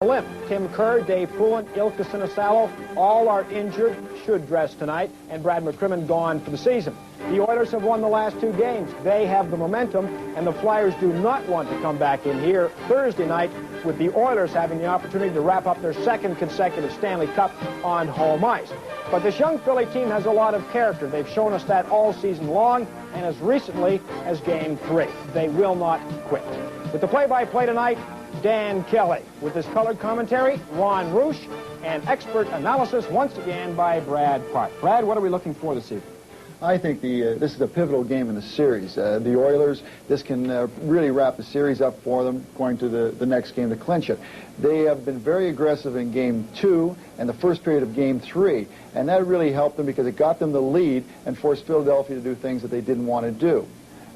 Limp. Tim Kerr, Dave Poulin, Ilka Sinisalo, all are injured, should dress tonight, and Brad McCrimmon gone for the season. The Oilers have won the last 2 games. They have the momentum, and the Flyers do not want to come back in here Thursday night with the Oilers having the opportunity to wrap up their 2nd consecutive Stanley Cup on home ice. But this young Philly team has a lot of character. They've shown us that all season long, and as recently as Game 3. They will not quit. With the play-by-play tonight, Dan Kelly. With his colored commentary, Ron Roosh, and expert analysis once again by Brad Park. Brad, what are we looking for this evening? I think this is a pivotal game in the series. The Oilers, this can really wrap the series up for them going to the next game to clinch it. They have been very aggressive in Game 2 and the first period of Game 3, and that really helped them because it got them the lead and forced Philadelphia to do things that they didn't want to do.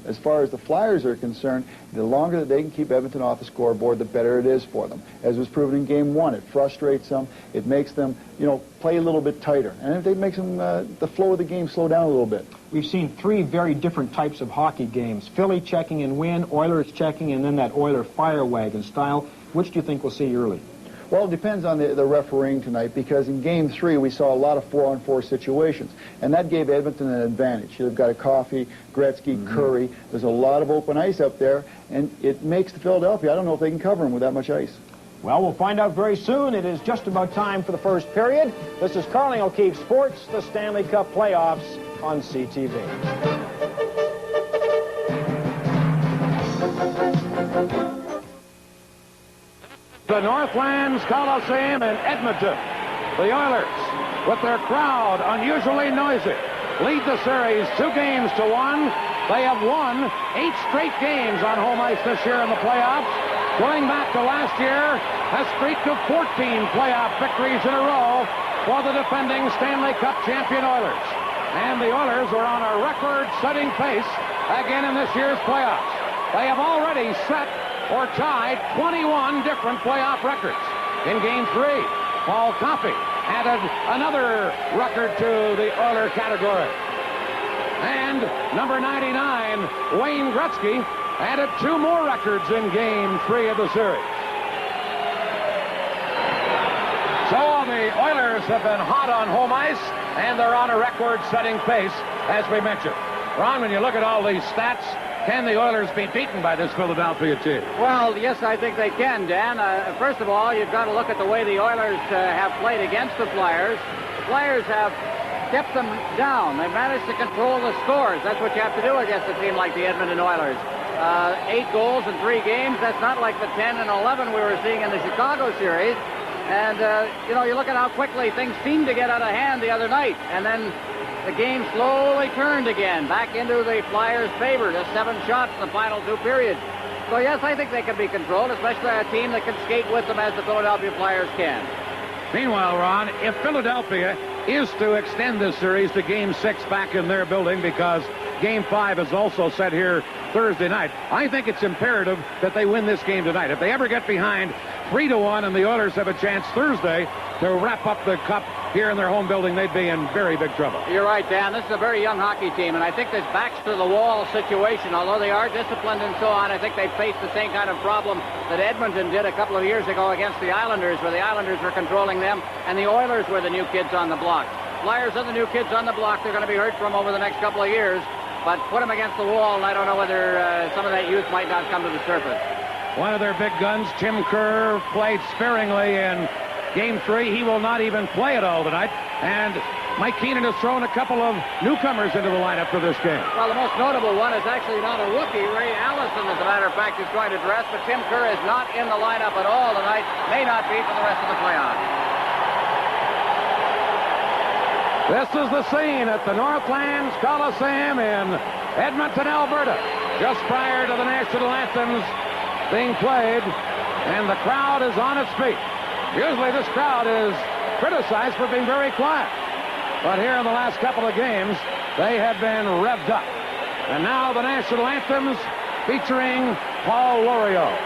As far as the Flyers are concerned, the longer that they can keep Edmonton off the scoreboard, the better it is for them. As was proven in Game 1, it frustrates them. It makes them, play a little bit tighter. And it makes them, the flow of the game slow down a little bit. We've seen 3 very different types of hockey games. Philly checking and win, Oilers checking, and then that Oiler fire wagon style. Which do you think we'll see early? Well, it depends on the refereeing tonight, because in Game 3 we saw a lot of 4-on-4 situations, and that gave Edmonton an advantage. They've got a Coffey, Gretzky, Curry. There's a lot of open ice up there, and it makes the Philadelphia, I don't know if they can cover them with that much ice. Well, we'll find out very soon. It is just about time for the first period. This is Carling O'Keefe Sports, the Stanley Cup playoffs on CTV. The Northlands Coliseum in Edmonton. The Oilers, with their crowd unusually noisy, lead the series 2 games to 1. They have won 8 straight games on home ice this year in the playoffs. Going back to last year, a streak of 14 playoff victories in a row for the defending Stanley Cup champion Oilers. And the Oilers are on a record-setting pace again in this year's playoffs. They have already set or tied 21 different playoff records. In Game 3, Paul Coffey added another record to the Oiler category. And number 99, Wayne Gretzky, added 2 more records in Game 3 of the series. So the Oilers have been hot on home ice, and they're on a record-setting pace, as we mentioned. Ron, when you look at all these stats, can the Oilers be beaten by this Philadelphia team? Well, yes, I think they can, Dan. First of all, you've got to look at the way the Oilers have played against the Flyers. The Flyers have kept them down. They've managed to control the scores. That's what you have to do against a team like the Edmonton Oilers. 8 goals in 3 games. That's not like the 10 and 11 we were seeing in the Chicago series. And, you look at how quickly things seemed to get out of hand the other night. And then the game slowly turned again, back into the Flyers' favor. Just 7 shots in the final 2 periods. So, yes, I think they can be controlled, especially a team that can skate with them as the Philadelphia Flyers can. Meanwhile, Ron, if Philadelphia is to extend this series to Game 6 back in their building, because Game 5 is also set here Thursday night, I think it's imperative that they win this game tonight. If they ever get behind 3-1 and the Oilers have a chance Thursday to wrap up the Cup here in their home building, they'd be in very big trouble. You're right, Dan. This is a very young hockey team, and I think this backs-to-the-wall situation, although they are disciplined and so on, I think they face the same kind of problem that Edmonton did a couple of years ago against the Islanders, where the Islanders were controlling them, and the Oilers were the new kids on the block. Flyers are the new kids on the block. They're going to be heard from over the next couple of years, but put them against the wall, and I don't know whether some of that youth might not come to the surface. One of their big guns, Tim Kerr, played sparingly in Game 3. He will not even play at all tonight. And Mike Keenan has thrown a couple of newcomers into the lineup for this game. Well, the most notable one is actually not a rookie. Ray Allison, as a matter of fact, is going to dress, but Tim Kerr is not in the lineup at all tonight. May not be for the rest of the playoffs. This is the scene at the Northlands Coliseum in Edmonton, Alberta, just prior to the national anthems being played, and the crowd is on its feet. Usually this crowd is criticized for being very quiet, but here in the last couple of games, they have been revved up. And now the national anthems featuring Paul Loriot.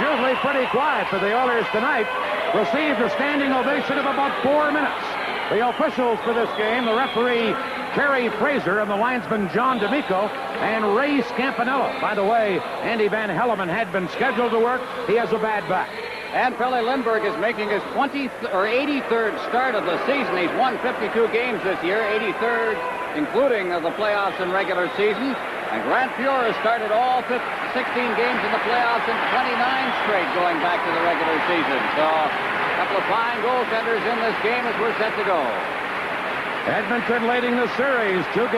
usually pretty quiet for the Oilers tonight, received a standing ovation of about 4 minutes. The officials for this game, the referee Terry Fraser and the linesman John D'Amico and Ray Scampanello. By the way, Andy Van Helleman had been scheduled to work. He has a bad back. And Pelle Lindbergh is making his 83rd start of the season. He's won 52 games this year, 83rd, including the playoffs and regular season. And Grant Fuhr has started all 16 games in the playoffs and 29 straight going back to the regular season. So a couple of fine goaltenders in this game as we're set to go. Edmonton leading the series 2-1.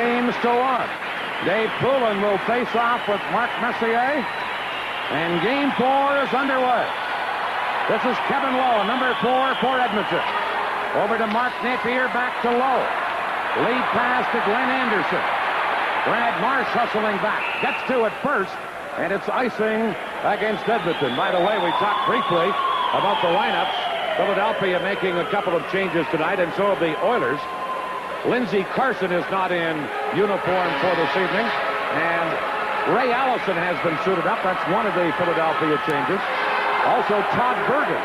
Dave Poulin will face off with Mark Messier. And game 4 is underway. This is Kevin Lowe, number 4 for Edmonton. Over to Mark Napier, back to Lowe. Lead pass to Glenn Anderson. Brad Marsh hustling back. Gets to it first, and it's icing against Edmonton. By the way, we talked briefly about the lineups. Philadelphia making a couple of changes tonight, and so have the Oilers. Lindsey Carson is not in uniform for this evening, and Ray Allison has been suited up. That's one of the Philadelphia changes. Also, Todd Bergen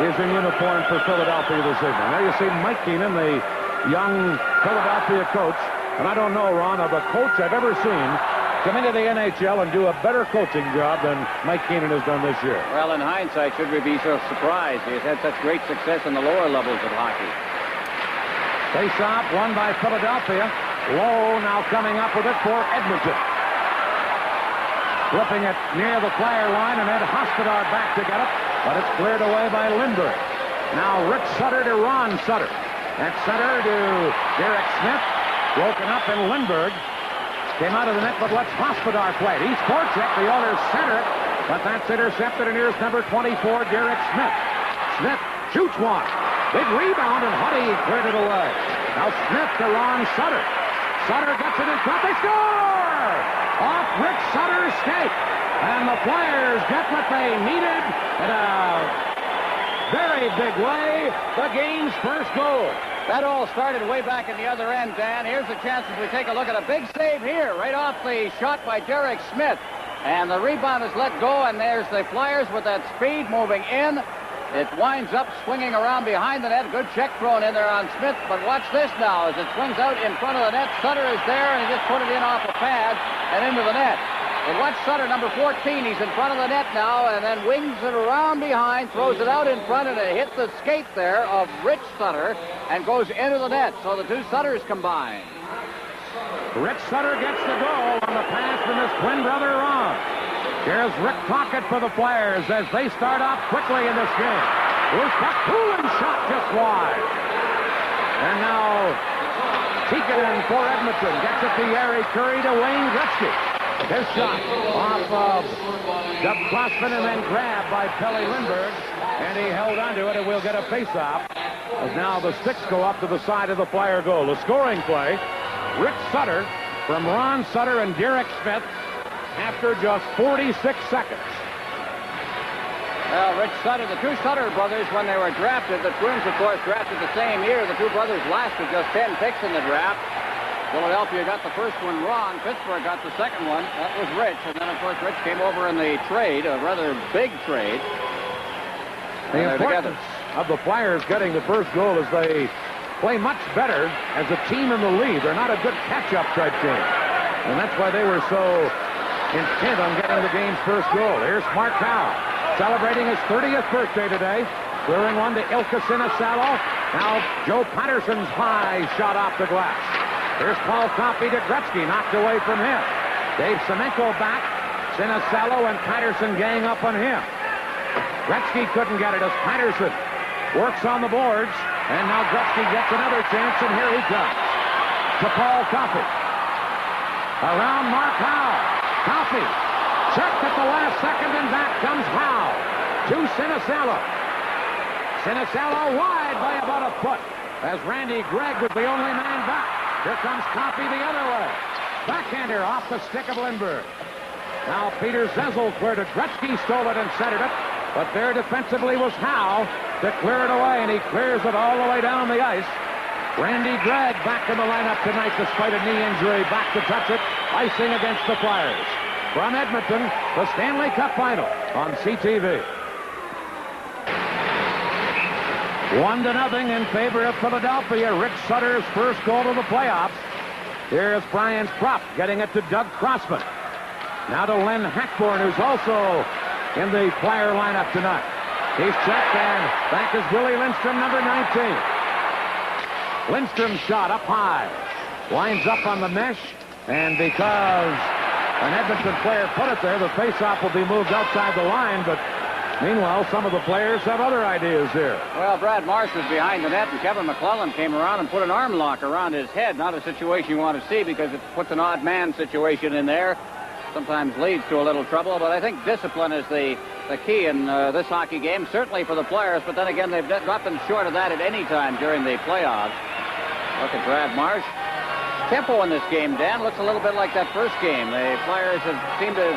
is in uniform for Philadelphia this evening. There you see Mike Keenan, the young Philadelphia coach. And I don't know, Ron, of a coach I've ever seen come into the NHL and do a better coaching job than Mike Keenan has done this year. Well, in hindsight, should we be so surprised? He has had such great success in the lower levels of hockey. Face-off won by Philadelphia. Lowe now coming up with it for Edmonton. Flipping it near the flyer line, and Ed Hospodar back to get it, but it's cleared away by Lindbergh. Now Rich Sutter to Ron Sutter. At center to Derek Smith. Broken up, and Lindbergh came out of the net, but lets Hospodar play. He's forecheck. The Oilers center it, but that's intercepted, and here's number 24, Derek Smith. Smith shoots one. Big rebound, and Huddy cleared it away. Now Smith to Ron Sutter. Sutter gets it in front. They score! Off Rich Sutter's skate. And the Flyers get what they needed in a very big way. The game's first goal. That all started way back in the other end, Dan. Here's the chance as we take a look at a big save here, right off the shot by Derek Smith. And the rebound is let go, and there's the Flyers with that speed moving in. It winds up swinging around behind the net. Good check thrown in there on Smith, but watch this now as it swings out in front of the net. Sutter is there, and he just put it in off a pad and into the net. And watch Sutter, number 14. He's in front of the net now, and then wings it around behind, throws it out in front, and it hits the skate there of Rich Sutter and goes into the net. So the two Sutters combine. Rich Sutter gets the goal on the pass from his twin brother, Ron. Here's Rick Tocchet for the Flyers as they start off quickly in this game. Here's Poulin shot just wide. And now Tikkanen for Edmonton gets it to Yari Curry to Wayne Gretzky. His shot off of Doug Crossman and then grabbed by Pelle Lindbergh. And he held onto it, and we'll get a face-off. As now the sticks go up to the side of the Flyer goal. The scoring play, Rick Sutter from Ron Sutter and Derek Smith after just 46 seconds. Well, Rich Sutter, the two Sutter brothers, when they were drafted, the twins, of course, drafted the same year. The two brothers lasted just 10 picks in the draft. Philadelphia got the first one, Ron. Pittsburgh got the second one. That was Rich. And then, of course, Rich came over in the trade, a rather big trade. The importance of the Flyers getting the first goal is they play much better as a team in the lead. They're not a good catch-up type team. And that's why they were so intent on getting the game's first goal. Here's Mark Howe celebrating his 30th birthday today. Clearing one to Ilka Sinisalo. Now Joe Patterson's high shot off the glass. Here's Paul Coffey to Gretzky, knocked away from him. Dave Semenko back. Sinisalo and Patterson gang up on him. Gretzky couldn't get it as Patterson works on the boards. And now Gretzky gets another chance, and here he comes to Paul Coffey. Around Mark Howe. Coffey checked at the last second, and back comes Howe to Sinisalo. Sinisalo wide by about a foot as Randy Gregg was the only man back. Here comes Coffey the other way. Backhander off the stick of Lindbergh. Now Peter Zezel cleared it. Gretzky stole it and centered it. But there defensively was Howe to clear it away, and he clears it all the way down the ice. Randy Gregg back in the lineup tonight despite a knee injury. Back to touch it. Icing against the Flyers. From Edmonton, the Stanley Cup Final on CTV. 1-0 in favor of Philadelphia. Rick Sutter's first goal of the playoffs. Here's Brian Propp getting it to Doug Crossman. Now to Len Hackborn, who's also in the Flyer lineup tonight. He's checked, and back is Willie Lindstrom, number 19. Lindstrom's shot up high. Winds up on the mesh, and because an Edmonton player put it there, the faceoff will be moved outside the line, but meanwhile, some of the players have other ideas here. Well, Brad Marsh was behind the net, and Kevin McClellan came around and put an arm lock around his head. Not a situation you want to see because it puts an odd man situation in there. Sometimes leads to a little trouble, but I think discipline is the key in this hockey game, certainly for the players, but then again, they've not been short of that at any time during the playoffs. Look at Brad Marsh. Tempo in this game, Dan, looks a little bit like that first game. The Flyers have seemed to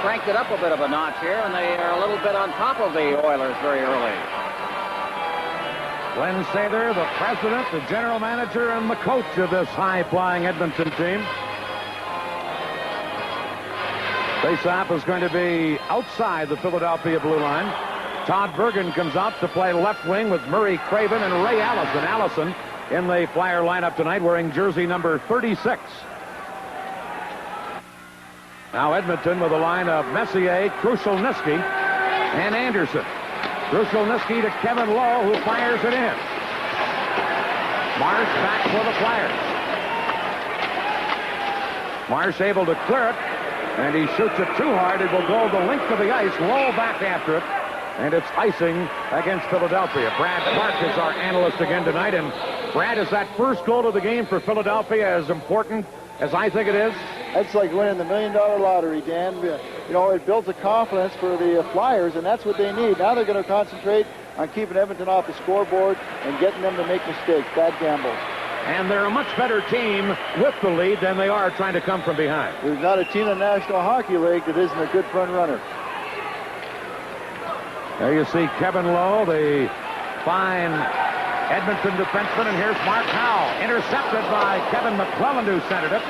cranked it up a bit of a notch here, and they are a little bit on top of the Oilers very early. Glenn Sather, the president, the general manager, and the coach of this high-flying Edmonton team. Faceoff is going to be outside the Philadelphia blue line. Todd Bergen comes out to play left wing with Murray Craven and Ray Allison. Allison in the Flyer lineup tonight wearing jersey number 36. Now Edmonton with a line of Messier, Krushelnyski, and Anderson. Krushelnyski to Kevin Lowe, who fires it in. Marsh back for the Flyers. Marsh able to clear it, and he shoots it too hard. It will go the length of the ice. Lowe back after it, and it's icing against Philadelphia. Brad Clark is our analyst again tonight, and Brad, is that first goal of the game for Philadelphia as important as I think it is? That's like winning the $1 million lottery, Dan. You know, it builds a confidence for the Flyers, and that's what they need. Now they're going to concentrate on keeping Edmonton off the scoreboard and getting them to make mistakes, bad gambles. And they're a much better team with the lead than they are trying to come from behind. There's not a team in the National Hockey League that isn't a good front runner. There you see Kevin Lowe, the fine Edmonton defenseman, and here's Mark Howe, intercepted by Kevin McClellan, who centered it.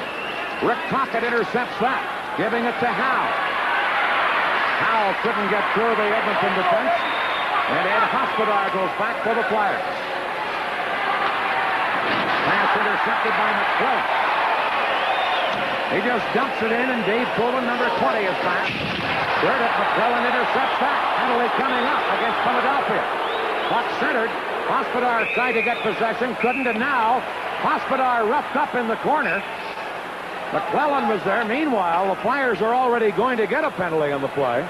Rick Tocchet intercepts that, giving it to Howe. Howe couldn't get through the Edmonton defense, and Ed Hospodar goes back for the Flyers. Pass intercepted by McClellan. He just dumps it in, and Dave Poulin, number 20, is back. Third at McClellan intercepts that. Penalty coming up against Philadelphia. Puck centered. Hospodar tried to get possession, couldn't, and now Hospodar roughed up in the corner. McClellan was there. Meanwhile, the Flyers are already going to get a penalty on the play.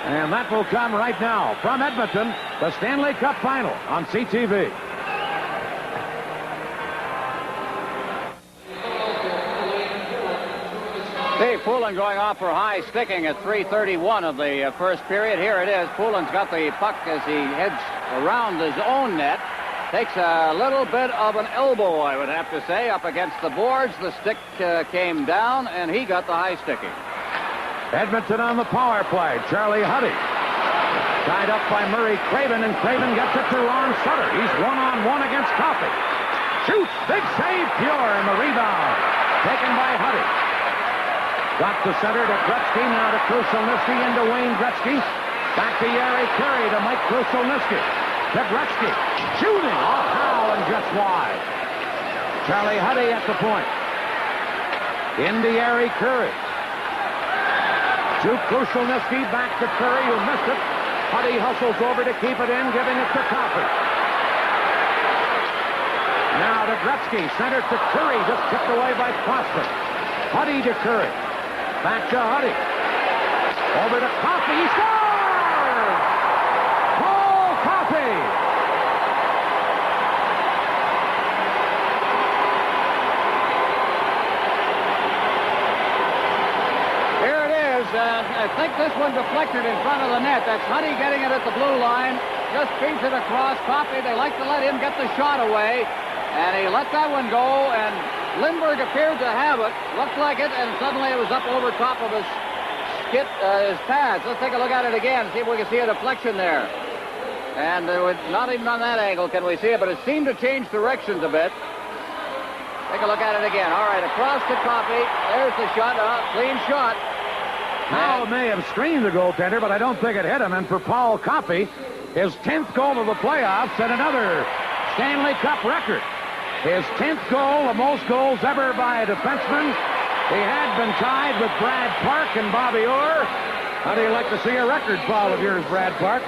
And that will come right now from Edmonton, the Stanley Cup Final on CTV. Dave Poulin going off for high sticking at 3:31 of the first period. Here it is. Poulin's got the puck as he heads around his own net. Takes a little bit of an elbow, I would have to say, up against the boards. The stick came down, and he got the high sticking. Edmonton on the power play. Charlie Huddy tied up by Murray Craven, and Craven gets it to Ron Sutter. He's one-on-one against Coffey. Shoots. Big save. Pure, and the rebound taken by Huddy. Got to center to Gretzky, now to Krushelnyski, into Wayne Gretzky. Back to Yari Curry to Mike Krushelnyski. To Gretzky. Shooting off Howe and just wide. Charlie Huddy at the point. Into Yari Curry. To Krushelnyski, back to Curry, who missed it. Huddy hustles over to keep it in, giving it to Coffey. Now to Gretzky, centered to Curry, just tipped away by Crossman. Huddy to Curry. Back to Huddy. Over to Coffey. He scores! Paul Coffey! Here it is. I think this one deflected in front of the net. That's Huddy getting it at the blue line. Just feeds it across. Coffey, they like to let him get the shot away. And he let that one go, and Lindbergh appeared to have it, looked like it, and suddenly it was up over top of his skit, his pads. Let's take a look at it again, see if we can see a deflection there. And not even on that angle can we see it, but it seemed to change directions a bit. Take a look at it again. All right, across to Coffey. There's the shot, clean shot. Howe may have screened the goaltender, but I don't think it hit him. And for Paul Coffey, his 10th goal of the playoffs and another Stanley Cup record. His 10th goal, the most goals ever by a defenseman. He had been tied with Brad Park and Bobby Orr. How do you like to see a record fall of yours, Brad Park?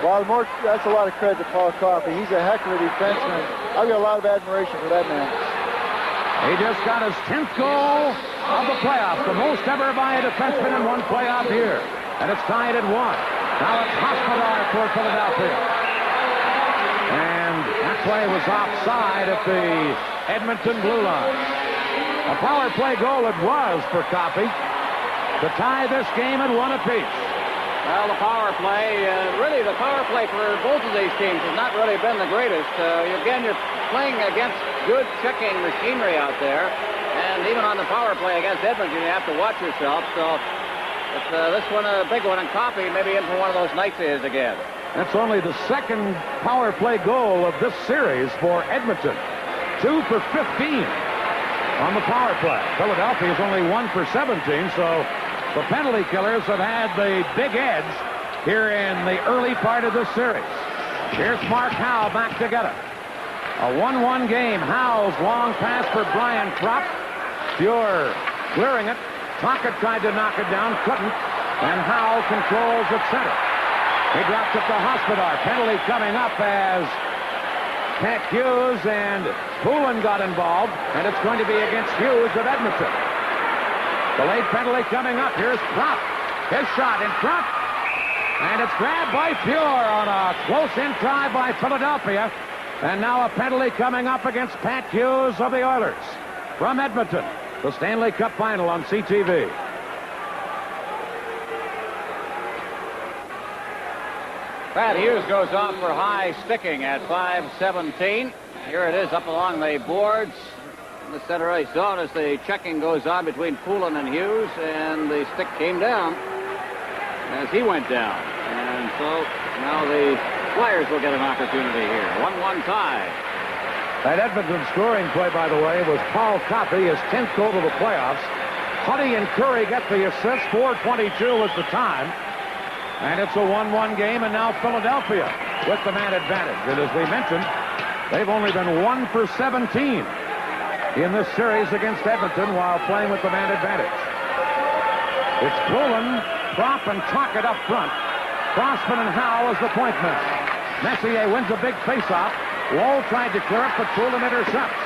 Well, that's a lot of credit to Paul Coffey. He's a heck of a defenseman. I've got a lot of admiration for that man. He just got his 10th goal of the playoffs, the most ever by a defenseman in one playoff year. And it's tied at 1. Now it's Hospodar for Philadelphia. And that play was offside at the Edmonton blue line. A power play goal it was for Coffey to tie this game at 1 apiece. Well, the power play, really the power play for both of these teams has not really been the greatest. Again, you're playing against good checking machinery out there. And even on the power play against Edmonton, you have to watch yourself. So it's, this one a big one, and Coffey maybe in for one of those nights of his again. That's only the second power play goal of this series for Edmonton. 2 for 15 on the power play. Philadelphia is only 1 for 17, so the penalty killers have had the big edge here in the early part of this series. Here's Mark Howe back to get it. A 1-1 game. Howe's long pass for Brian Kropp. Pure clearing it. Tocchet tried to knock it down, couldn't. And Howe controls at center. He drops it to Hospodar. Penalty coming up as Pat Hughes and Poulin got involved, and it's going to be against Hughes of Edmonton. The late penalty coming up. Here's Kropp. His shot in front. And it's grabbed by Pure on a close-in try by Philadelphia. And now a penalty coming up against Pat Hughes of the Oilers. From Edmonton, the Stanley Cup final on CTV. Pat Hughes goes off for high sticking at 5:17. Here it is up along the boards in the center ice zone as the checking goes on between Poulin and Hughes, and the stick came down as he went down. And so now the Flyers will get an opportunity here. 1-1 tie. That Edmonton scoring play, by the way, was Paul Coffey, his 10th goal of the playoffs. Huddy and Curry get the assist. 4:22 was the time. And it's a 1-1 game, and now Philadelphia with the man advantage. And as we mentioned, they've only been 1 for 17 in this series against Edmonton while playing with the man advantage. It's Poulin, Kropp, and Tocchet up front. Crossman and Howe as the point men. Messier wins a big faceoff. Wall tried to clear it, but Poulin intercepts.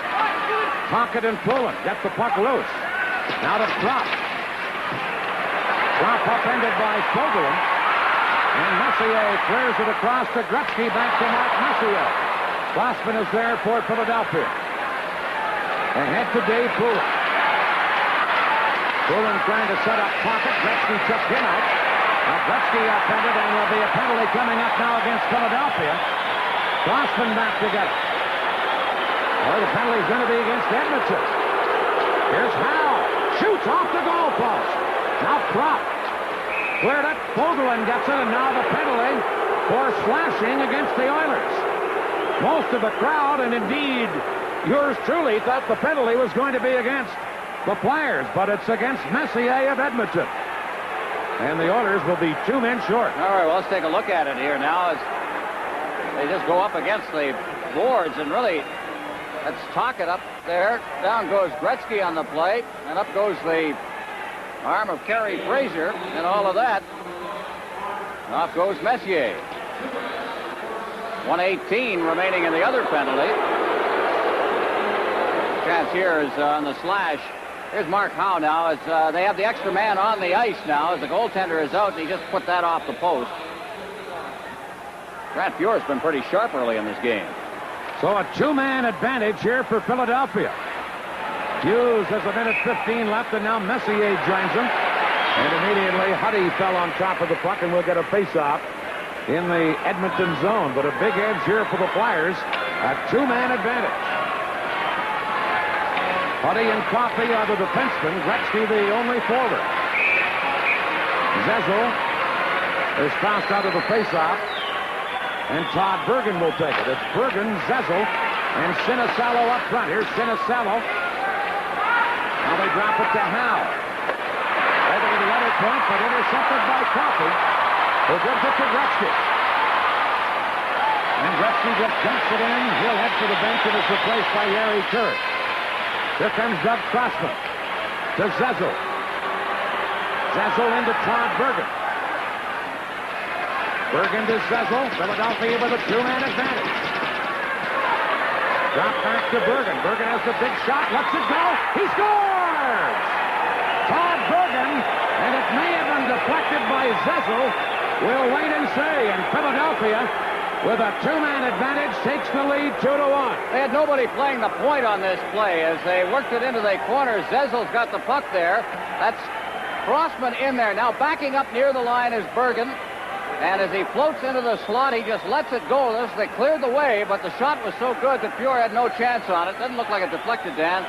Tocchet and Poulin get the puck loose. Now to Kropp. Kropp upended by Fogelin. And Messier clears it across to Gretzky, back to Mark Messier. Crossman is there for Philadelphia. Ahead to Dave Poulin. Poulin trying to set up Tocchet. Gretzky took him out. Now Gretzky upended, and there'll be a penalty coming up now against Philadelphia. Crossman back to get it. Well, the penalty's going to be against Edmonton. Here's Howe. Shoots off the goal post. Now Kropp. Cleared it. Fogelin gets it, and now the penalty for slashing against the Oilers. Most of the crowd, and indeed yours truly, thought the penalty was going to be against the Flyers, but it's against Messier of Edmonton. And the Oilers will be 2 men short. All right, well, let's take a look at it here now. They just go up against the boards, and really, that's Tocchet up there. Down goes Gretzky on the plate, and up goes the arm of Kerry Fraser, and all of that. Off goes Messier. 1:18 remaining in the other penalty. Chance here is on the slash. Here's Mark Howe now as they have the extra man on the ice now as the goaltender is out, and he just put that off the post. Grant Fuhr's been pretty sharp early in this game. So a 2-man advantage here for Philadelphia. Hughes has a minute 15 left, and now Messier joins him. And immediately Huddy fell on top of the puck, and we'll get a face-off in the Edmonton zone. But a big edge here for the Flyers. A 2-man advantage. Huddy and Coffey are the defensemen. Gretzky the only forward. Zezel is tossed out of the face-off. And Todd Bergen will take it. It's Bergen, Zezel, and Sinisalo up front. Here's Sinisalo. Now they drop it to Howe. Over to the other point, but intercepted by Coffey, who gives it to Gretzky. And Gretzky just dumps it in. He'll head for the bench and is replaced by Harry Kerr. Here comes Doug Crossman to Zezel. Zezel into Todd Bergen. Bergen to Zezel. Philadelphia with a two-man advantage. Drop back to Bergen. Bergen has the big shot. Lets it go. He scores! Todd Bergen, and it may have been deflected by Zezel. We'll wait and see. And Philadelphia, with a two-man advantage, takes the lead 2-1. They had nobody playing the point on this play as they worked it into the corner. Zezel's got the puck there. That's Crossman in there. Now backing up near the line is Bergen. And as he floats into the slot, he just lets it go. They cleared the way, but the shot was so good that Pure had no chance on it. Doesn't look like it deflected, Dan.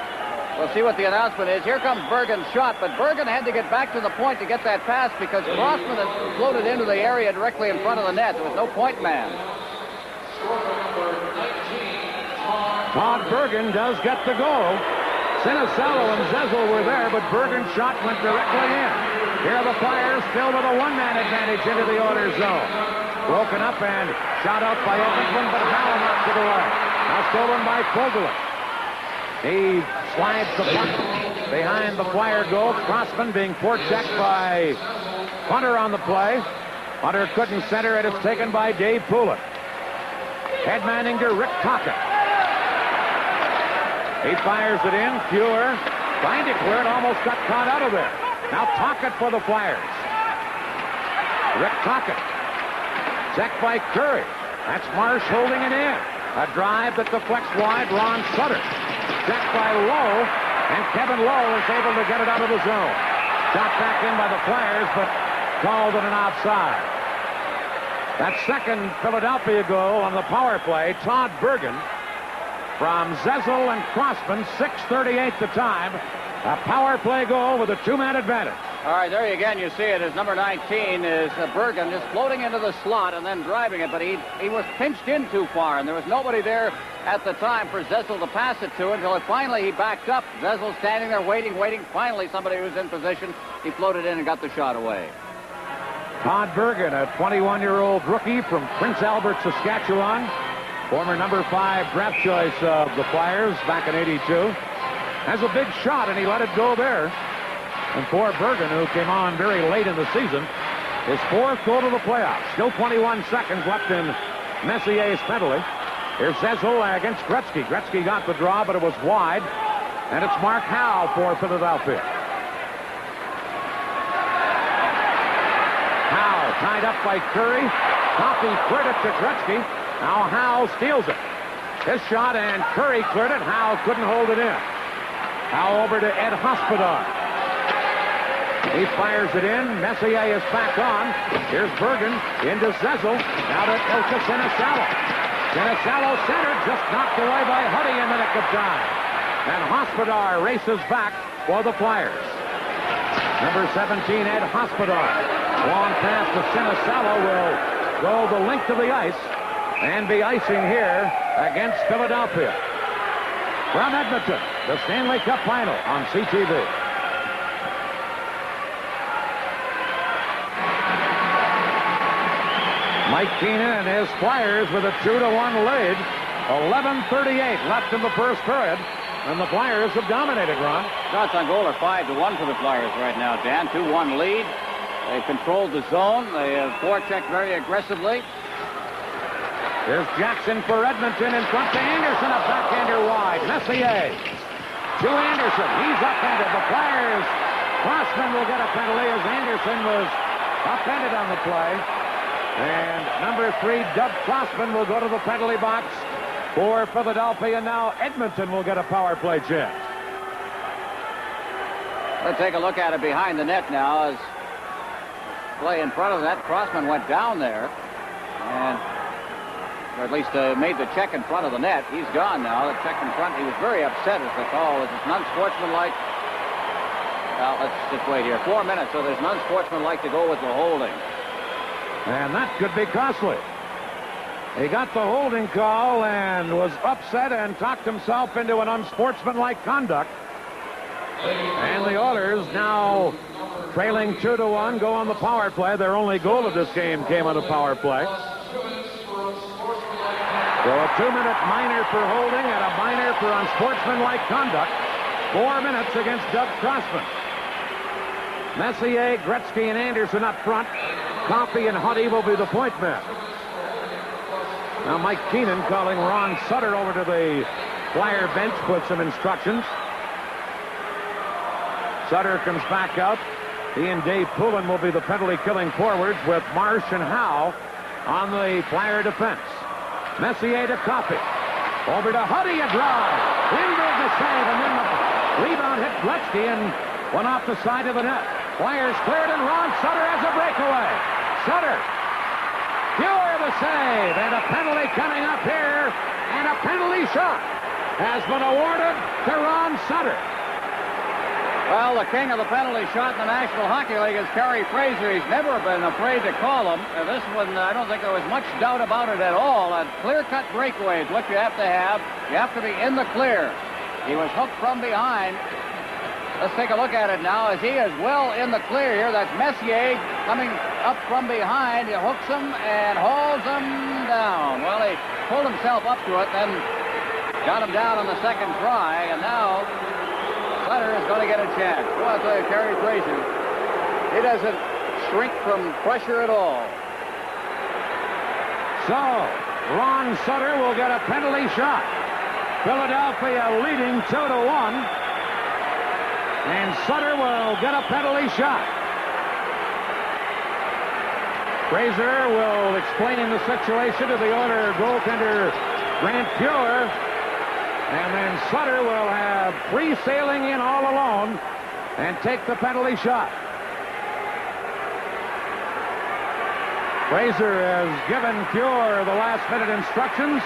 We'll see what the announcement is. Here comes Bergen's shot, but Bergen had to get back to the point to get that pass because Crossman had floated into the area directly in front of the net. There was no point man. Todd Bergen does get the goal. Sinisalo and Zezel were there, but Bergen's shot went directly in. Here are the Flyers still with a one-man advantage into the Oilers zone. Broken up and shot out by Edmonton, but Howell knocked it away. Now stolen by Fogelin. He slides the puck behind the Flyer goal. Crossman being forechecked by Hunter on the play. Hunter couldn't center it. It's taken by Dave Poulin. Head manning to Rick Tocchet. He fires it in. Pure trying to clear it. Almost got caught out of there. Now Tocchet for the Flyers. Rick Tocchet. Checked by Curry. That's Marsh holding it in. A drive that deflects wide. Ron Sutter. Checked by Lowe. And Kevin Lowe is able to get it out of the zone. Shot back in by the Flyers, but called it an offside. That second Philadelphia goal on the power play, Todd Bergen from Zezel and Crossman, 6:38 the time. A power play goal with a two-man advantage. All right, there again you see it as number 19 is Bergen just floating into the slot and then driving it, but he was pinched in too far, and there was nobody there at the time for Zezel to pass it to until finally he backed up. Zezel standing there waiting. Finally somebody was in position. He floated in and got the shot away. Todd Bergen, a 21-year-old rookie from Prince Albert, Saskatchewan. Former number 5 draft choice of the Flyers back in '82. Has a big shot, and he let it go there. And for Bergen, who came on very late in the season, his 4th goal to the playoffs. Still 21 seconds left in Messier's penalty. Here's Zezel against Gretzky. Gretzky got the draw, but it was wide. And it's Mark Howe for Philadelphia. Howe tied up by Curry. Coffey cleared it to Gretzky. Now Howe steals it. His shot, and Curry cleared it. Howe couldn't hold it in. Howe over to Ed Hospodar. He fires it in. Messier is back on. Here's Bergen into Zezel. Now to Ilka Sinisalo. Sinisalo centered, just knocked away by Huddy in the nick of time. And Hospodar races back for the Flyers. Number 17, Ed Hospodar. Long pass to Sinisalo will go the length of the ice and be icing here against Philadelphia. From Edmonton, the Stanley Cup Final on CTV. Mike Keenan and his Flyers with a 2-1 lead. 11:38 left in the first period, and the Flyers have dominated, Ron. Shots on goal are 5-1 for the Flyers right now, Dan. 2-1 lead. They controlled the zone. They have forechecked very aggressively. Here's Jackson for Edmonton in front to Anderson. A backhander wide. Messier to Anderson. He's upended. The Flyers. Crossman will get a penalty as Anderson was upended on the play. And number 3, Doug Crossman, will go to the penalty box for Philadelphia. Now Edmonton will get a power play chance. Let's take a look at it behind the net now as play in front of that. Crossman went down there. And or at least made the check in front of the net. He's gone now. The check in front. He was very upset as the call was unsportsmanlike. Well, let's just wait here. 4 minutes, so there's unsportsmanlike to go with the holding. And that could be costly. He got the holding call and was upset and talked himself into an unsportsmanlike conduct. And the Oilers now trailing 2-1 go on the power play. Their only goal of this game came on a power play. So a 2-minute minor for holding and a minor for unsportsmanlike conduct. 4 minutes against Doug Crossman. Messier, Gretzky, and Anderson up front. Coffey and Huddy will be the point men. Now Mike Keenan calling Ron Sutter over to the Flyer bench with some instructions. Sutter comes back out. He and Dave Poulin will be the penalty-killing forwards with Marsh and Howe on the Flyer defense. Messier to Coffey. Over to Huddy, a drive. Lindbergh the save, and then the rebound hit Gretzky and went off the side of the net. Flyers cleared, and Ron Sutter has a breakaway. Sutter. Pure the save, and a penalty coming up here, and a penalty shot has been awarded to Ron Sutter. Well, the king of the penalty shot in the National Hockey League is Kerry Fraser. He's never been afraid to call him. This one, I don't think there was much doubt about it at all. A clear-cut breakaway is what you have to have. You have to be in the clear. He was hooked from behind. Let's take a look at it now as he is well in the clear here. That's Messier coming up from behind. He hooks him and hauls him down. Well, he pulled himself up to it, then got him down on the second try, and now Sutter is going to get a chance. Well, I'll tell you, Kerry Fraser, he doesn't shrink from pressure at all. So, Ron Sutter will get a penalty shot. Philadelphia leading 2-1. And Sutter will get a penalty shot. Fraser will explain the situation to the Oiler goaltender Grant Fuhr. And then Sutter will have free sailing in all alone and take the penalty shot. Fraser has given Fuhr the last-minute instructions.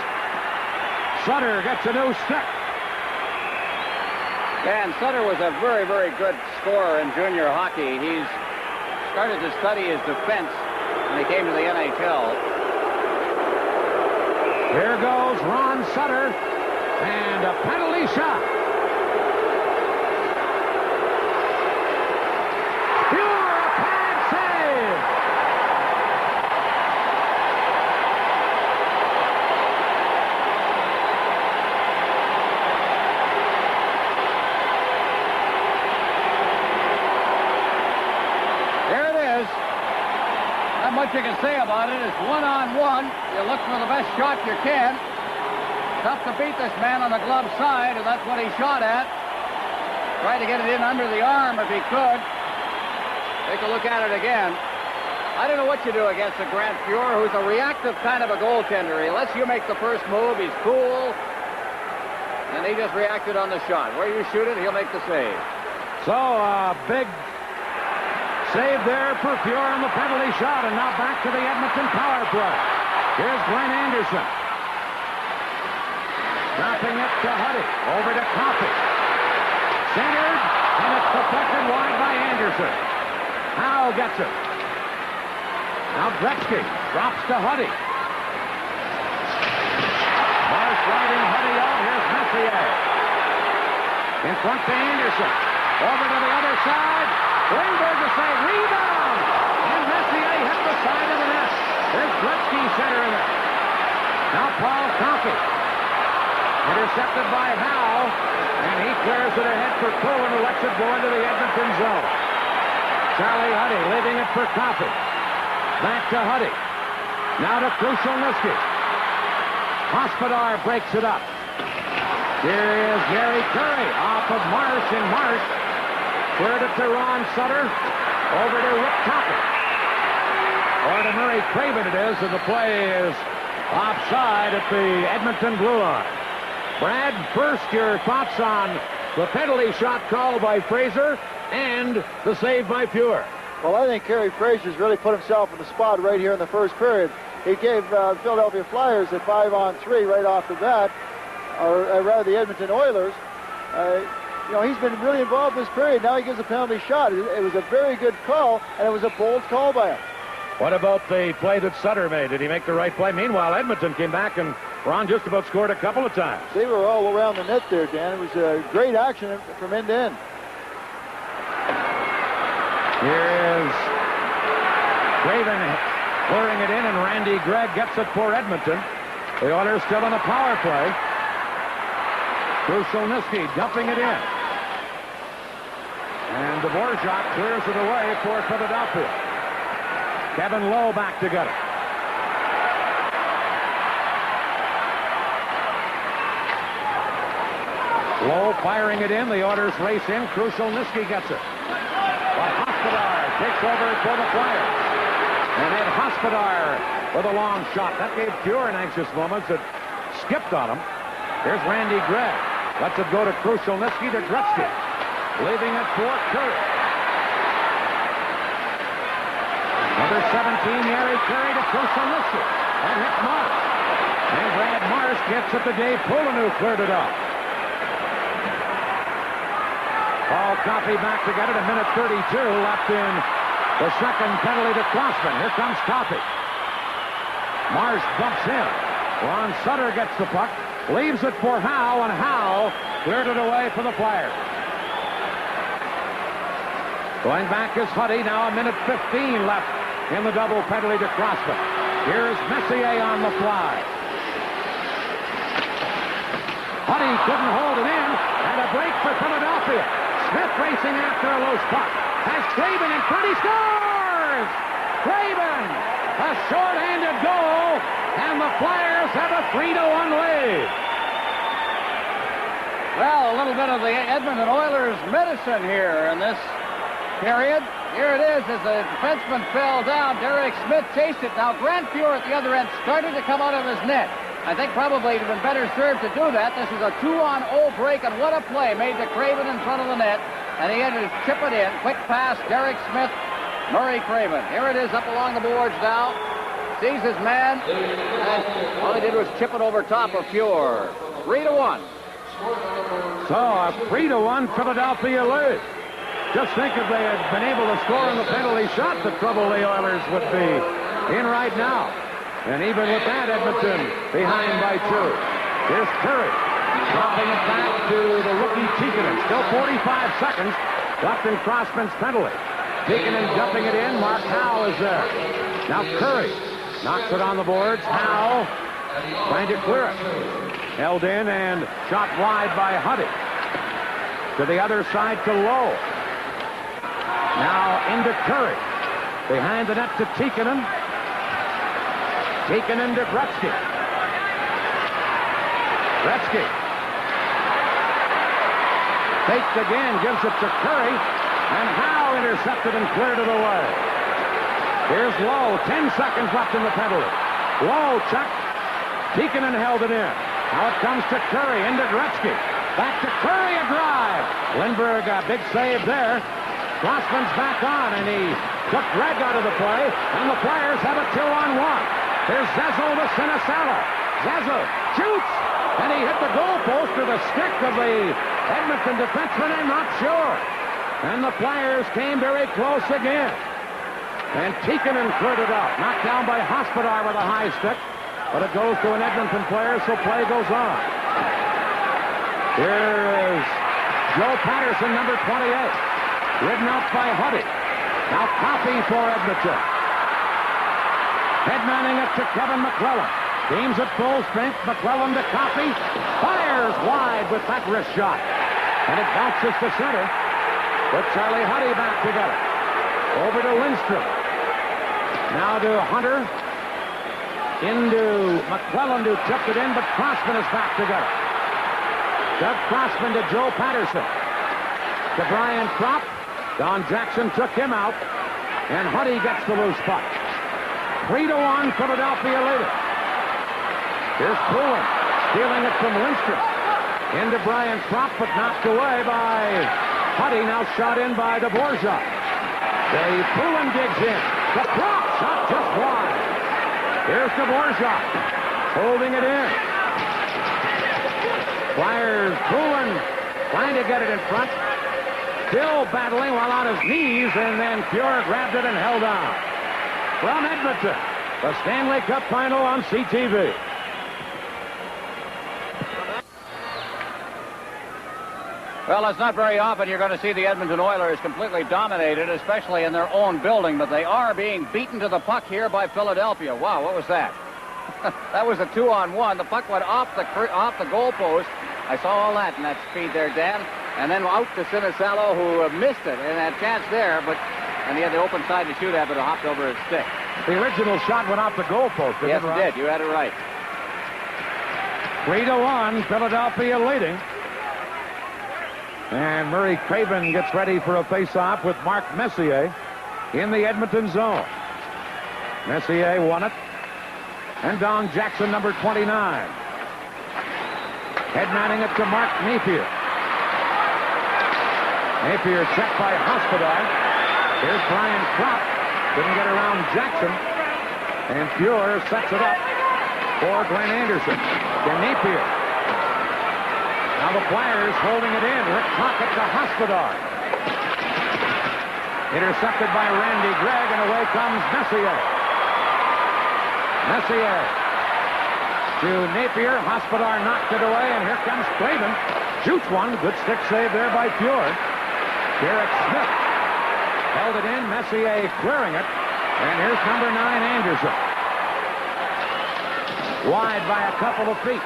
Sutter gets a new stick. And Sutter was a very, very good scorer in junior hockey. He's started to study his defense when he came to the NHL. Here goes Ron Sutter, and a penalty shot. Fuhr, a pad save. Not much you can say about it. It's one-on-one. You look for the best shot you can. Tough to beat this man on the glove side, and that's what he shot at. Tried to get it in under the arm if he could. Take a look at it again. I don't know what you do against a Grant Fuhr, who's a reactive kind of a goaltender. He lets you make the first move. He's cool. And he just reacted on the shot. Where you shoot it, he'll make the save. So, big save there for Fuhr on the penalty shot, and now back to the Edmonton power play. Here's Glenn Anderson. Dropping it to Huddy. Over to Coffey. Centered, and it's protected wide by Anderson. Howe gets it. Now Gretzky drops to Huddy. Marsh driving Huddy out. Here's Messier. In front to Anderson. Over to the other side. Lindbergh to save. Rebound! And Messier hit the side of the net. There's Gretzky centering it. Now Paul Coffey. Intercepted by Howe. And he clears it ahead for Poulin, who lets it go into the Edmonton zone. Charlie Huddy leaving it for Coffey. Back to Huddy. Now to Krushelnyski. Hospodar breaks it up. Here is Gary Curry off of Marsh, and Marsh cleared it to Ron Sutter. Over to Rick Toppin. Or to Murray Craven it is, and the play is offside at the Edmonton blue line. Brad, first your thoughts on the penalty shot called by Fraser and the save by Fuhr. Well, I think Kerry Fraser's really put himself in the spot right here in the first period. He gave Philadelphia Flyers a 5-on-3 right off the bat, or rather the Edmonton Oilers. He's been really involved in this period. Now he gives a penalty shot. It was a very good call, and it was a bold call by him. What about the play that Sutter made? Did he make the right play? Meanwhile, Edmonton came back, and Ron just about scored a couple of times. They were all around the net there, Dan. It was a great action from end to end. Here is Craven clearing it in, and Randy Gregg gets it for Edmonton. The Oilers still on a power play. Krushelnyski dumping it in. And Dvorak clears it away for Philadelphia. Kevin Lowe back to get it. Lowe firing it in. The Oilers race in. Krushelnyski gets it. But Hospodar takes over for the Flyers. And Ed Hospodar with a long shot. That gave Fuhr an anxious moment. It skipped on him. Here's Randy Gregg. Lets it go to Krushelnyski to Gretzky. Leaving it for Curry. Number 17, Yari Curry to Krushelnyski. That hit Marsh. And Brad Marsh gets it to Dave Poulin, who cleared it up. Paul Coffey back to get it. 1:32 left in the second penalty to Crossman. Here comes Coffey. Marsh bumps him. Ron Sutter gets the puck. Leaves it for Howe, and Howe cleared it away for the Flyers. Going back is Huddy. Now 1:15 left in the double penalty to Crossman. Here's Messier on the fly. Huddy couldn't hold it in, and a break for Philadelphia. Smith racing after a loose puck. Has Craven in front. He scores! Craven! A short-handed goal, and the Flyers have a 3-1 lead. Well, a little bit of the Edmonton Oilers medicine here in this period. Here it is as the defenseman fell down. Derek Smith chased it. Now Grant Fuhr at the other end started to come out of his net. I think probably he'd have been better served to do that. This is a 2-on-0 break, and what a play made to Craven in front of the net. And he had to chip it in. Quick pass, Derek Smith, Murray Craven. Here it is up along the boards now. Sees his man, and all he did was chip it over top of Fuhr. 3-1. So a 3-1 Philadelphia lead. Just think if they had been able to score on the penalty shot, the trouble the Oilers would be in right now. And even with that, Edmonton behind by 2. Here's Curry dropping it back to the rookie Tikkanen. Still 45 seconds left in Crossman's penalty. Tikkanen dumping it in. Mark Howe is there. Now Curry knocks it on the boards. Howe trying to clear it. Held in and shot wide by Huddy. To the other side to Lowe. Now into Curry. Behind the net to Tikkanen. Tikkanen to Gretzky. Gretzky. Faked again, gives it to Curry. And Howe intercepted and cleared it away. Here's Lowe. 10 seconds left in the penalty. Lowe checked. Tikkanen held it in. Now it comes to Curry, into Gretzky. Back to Curry, a drive. Lindbergh, a big save there. Crossman's back on, and he took Gregg out of the play, and the Flyers have a 2-on-1. Here's Zezel to Sinisalo. Zezel shoots, and he hit the goalpost with a stick of the Edmonton defenseman, I'm not sure. And the Flyers came very close again. And Tikkanen cleared it out. Knocked down by Hospodar with a high stick. But it goes to an Edmonton player, so play goes on. Here is Joe Patterson, number 28. Ridden out by Huddy. Now Coffey for Edmonton. Headmanning it to Kevin McClellan. Teams at full strength. McClellan to Coffey. Fires wide with that wrist shot. And it bounces to center. Put Charlie Huddy back together. Over to Lindstrom. Now to Hunter. Into McClellan, who tipped it in, but Crossman is back together. Doug Crossman to Joe Patterson. To Brian Kropp. Don Jackson took him out. And Huddy gets the loose puck. 3-1, Philadelphia leader. Here's Poulin, stealing it from Lindstrom. Into Brian Kropp, but knocked away by Huddy. Now shot in by Dvorak. Poulin digs in. The Kropp shot just wide. Here's Dvorak, holding it in. Flyers, Poulin trying to get it in front. Still battling while on his knees, and then Fuhr grabbed it and held on. From Edmonton, the Stanley Cup final on CTV. Well, it's not very often you're going to see the Edmonton Oilers completely dominated, especially in their own building, but they are being beaten to the puck here by Philadelphia. Wow, what was that? That was a 2-on-1. The puck went off the goalpost. I saw all that in that speed there, Dan. And then out to Sinisalo, who missed it and had a chance there, and he had the open side to shoot at, but it hopped over his stick. The original shot went off the goalpost, didn't yes, it, Rob? it did. You had it right. 3-1, Philadelphia leading. And Murray Craven gets ready for a face-off with Mark Messier in the Edmonton zone. Messier won it. And Don Jackson, number 29. Headmanning it to Mark Napier. Napier checked by Hospodar. Here's Brian Kropp. Couldn't get around Jackson. And Fuhr sets it up for Glenn Anderson. To Napier. Now the Flyers holding it in. Rick Tocchet to Hospodar. Intercepted by Randy Gregg, and away comes Messier. Messier to Napier. Hospodar knocked it away, and here comes Craven. Shoots one. Good stick save there by Fuhr. Derek Smith held it in. Messier clearing it. And here's number 9, Anderson. Wide by a couple of feet.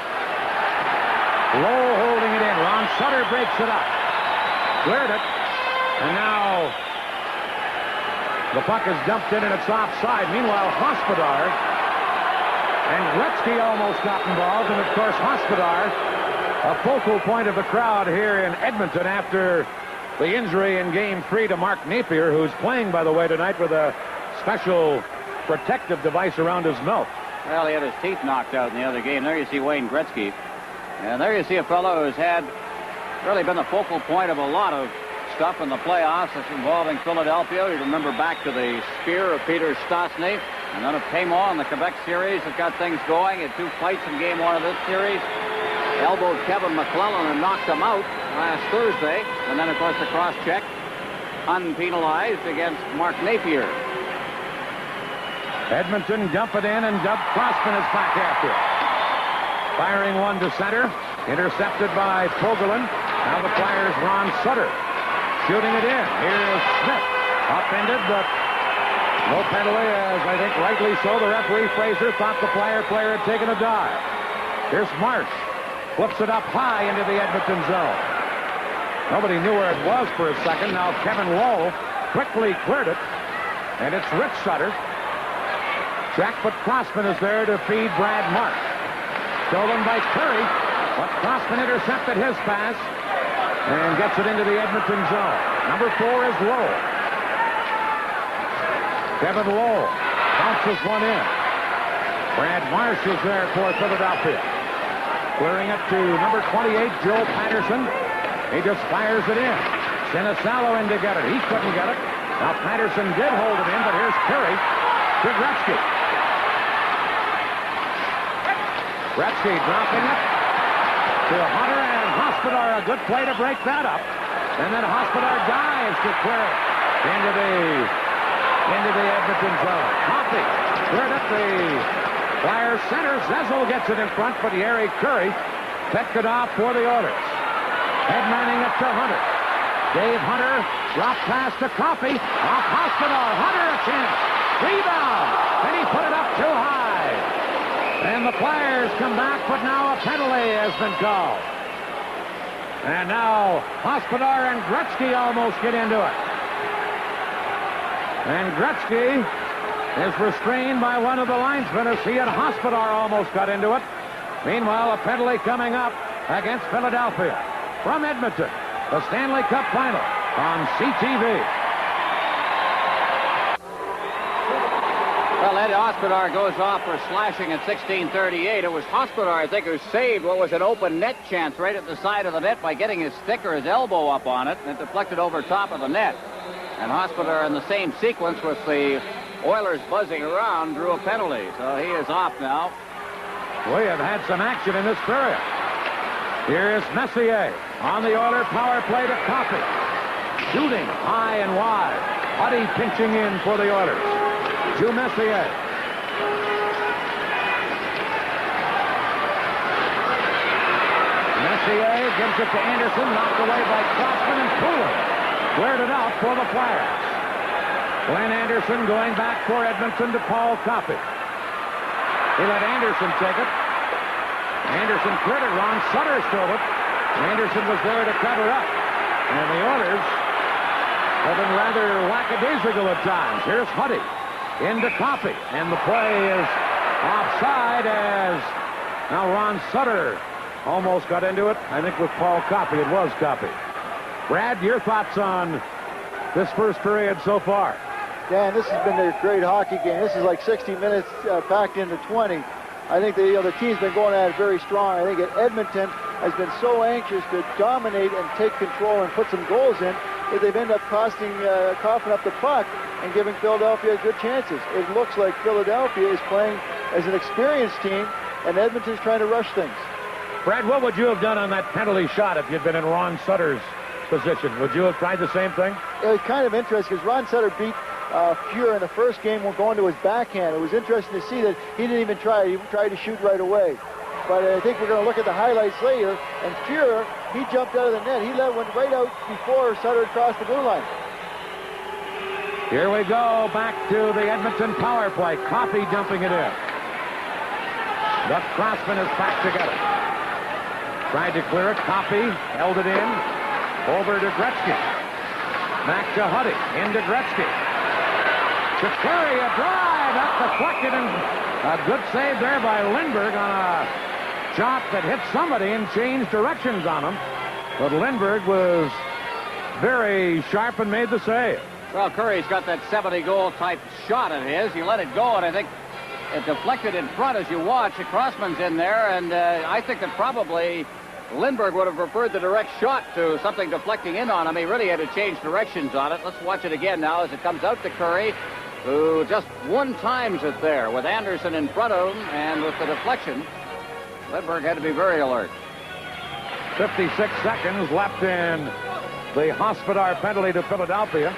Low holding it in. Ron Sutter breaks it up. Cleared it. And now the puck is dumped in and it's offside. Meanwhile, Hospodar and Gretzky almost got involved. And of course, Hospodar, a focal point of the crowd here in Edmonton after the injury in Game 3 to Mark Napier, who's playing, by the way, tonight with a special protective device around his mouth. Well, he had his teeth knocked out in the other game. There you see Wayne Gretzky. And there you see a fellow who's had really been the focal point of a lot of stuff in the playoffs that's involving Philadelphia. You remember back to the spear of Peter Stastny. And then it came on the Quebec series that got things going. He had 2 fights in Game 1 of this series. Elbowed Kevin McClellan and knocked him out last Thursday. And then, of course, the cross-check unpenalized against Mark Napier. Edmonton dump it in, and Doug Crossman is back after it. Firing one to center. Intercepted by Fogelin. Now the Flyers' Ron Sutter shooting it in. Here's Smith. Upended, but no penalty, as I think rightly so. The referee, Fraser, thought the Flyer player had taken a dive. Here's Marsh. Flips it up high into the Edmonton zone. Nobody knew where it was for a second. Now Kevin Lowe quickly cleared it. And it's Rich Sutter. Jack, but Crossman is there to feed Brad Marsh. Stolen by Curry, but Crossman intercepted his pass and gets it into the Edmonton zone. Number 4 is Lowe. Kevin Lowe bounces one in. Brad Marsh is there for Philadelphia. Clearing it to number 28, Joe Patterson. He just fires it in. Sinisalo in to get it. He couldn't get it. Now Patterson did hold it in, but here's Curry to Gretzky. Gretzky dropping it to Hunter, and Hospodar, a good play to break that up. And then Hospodar dives to clear it into the Edmonton zone. Coffey cleared up the Flyers center. Zezel gets it in front, but Harry Curry picked it off for the Oilers. Headmanning it to Hunter. Dave Hunter dropped pass to Coffey. Off Hospodar. Hunter a chance. Rebound. And he put it up too high. And the Flyers come back, but now a penalty has been called. And now Hospodar and Gretzky almost get into it. And Gretzky is restrained by one of the linesmen as he and Hospodar almost got into it. Meanwhile, a penalty coming up against Philadelphia. From Edmonton, the Stanley Cup Final on CTV. Well, Eddie Hospodar goes off for slashing at 16:38. It was Hospodar, I think, who saved what was an open net chance right at the side of the net by getting his stick or his elbow up on it, and it deflected over top of the net. And Hospodar, in the same sequence with the Oilers buzzing around, drew a penalty. So he is off now. We have had some action in this period. Here's Messier on the Oiler power play to Coffey. Shooting high and wide. Huddy pinching in for the Oilers. To Messier. Messier gives it to Anderson, knocked away by Crossman, and Cooler cleared it out for the Flyers. Glenn Anderson going back for Edmonton to Paul Coffey. He let Anderson take it. Anderson cleared it. Ron Sutter stole it. Anderson was there to cover up. And the Oilers have been rather lackadaisical at times. Here's Huddy into Coffey. And the play is offside as now Ron Sutter almost got into it. I think with Paul Coffey. It was Coffey. Brad, your thoughts on this first period so far? Dan, this has been a great hockey game. This is like 60 minutes packed into 20. I think the team's been going at it very strong. I think Edmonton has been so anxious to dominate and take control and put some goals in that they've ended up coughing up the puck and giving Philadelphia good chances. It looks like Philadelphia is playing as an experienced team, and Edmonton's trying to rush things. Brad, what would you have done on that penalty shot if you'd been in Ron Sutter's position? Would you have tried the same thing? It was kind of interesting because Ron Sutter beat Fuhrer in the first game going to his backhand. It was interesting to see that he didn't even try. He tried to shoot right away. But I think we're going to look at the highlights later. And Fuhrer, he jumped out of the net. He went right out before Sutter had crossed the blue line. Here we go, back to the Edmonton power play. Coffey dumping it in. The Crossman is back together. Tried to clear it. Coffey held it in. Over to Gretzky. Back to Huddy. Into Gretzky. To Curry, a drive. That's deflected, and a good save there by Lindbergh on a shot that hit somebody and changed directions on him. But Lindbergh was very sharp and made the save. Well, Curry's got that 70-goal type shot at his. He let it go, and I think it deflected in front as you watch. The Crossman's in there, and I think that probably Lindbergh would have preferred the direct shot to something deflecting in on him. He really had to change directions on it. Let's watch it again now as it comes out to Curry, who just one-times it there with Anderson in front of him, and with the deflection, Lindbergh had to be very alert. 56 seconds left in the Hospodar penalty to Philadelphia.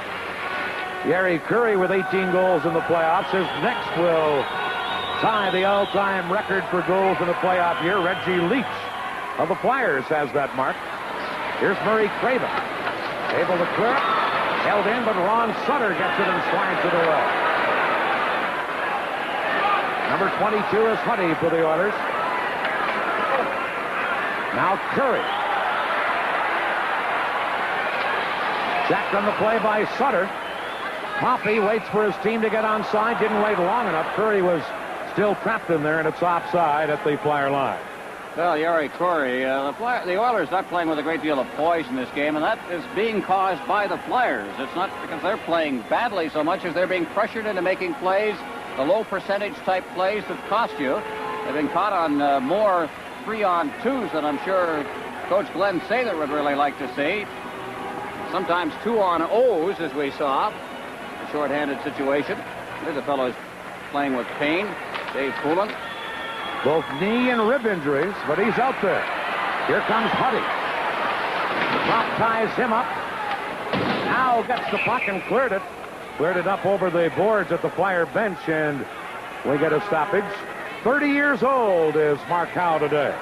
Gary Curry with 18 goals in the playoffs. His next will tie the all-time record for goals in a playoff year. Reggie Leach of the Flyers has that mark. Here's Murray Craven. Able to clear it. Held in, but Ron Sutter gets it and slides it away. Number 22 is Huddy for the Oilers. Now Curry. Checked on the play by Sutter. Coffey waits for his team to get onside. Didn't wait long enough. Curry was still trapped in there, and it's offside at the Flyer line. Well, Yari Curry, the Oilers not playing with a great deal of poise in this game, and that is being caused by the Flyers. It's not because they're playing badly so much as they're being pressured into making plays, the low percentage type plays that cost you. They've been caught on more 3-on-2s than I'm sure Coach Glenn Sather would really like to see. Sometimes 2-on-0s, as we saw. A shorthanded situation. There's a fellow who's playing with pain, Dave Poulin. Both knee and rib injuries, but he's out there. Here comes Huddy. Prop ties him up. Now gets the puck and cleared it. Cleared it up over the boards at the Flyer bench, and we get a stoppage. 30 years old is Mark Howe today.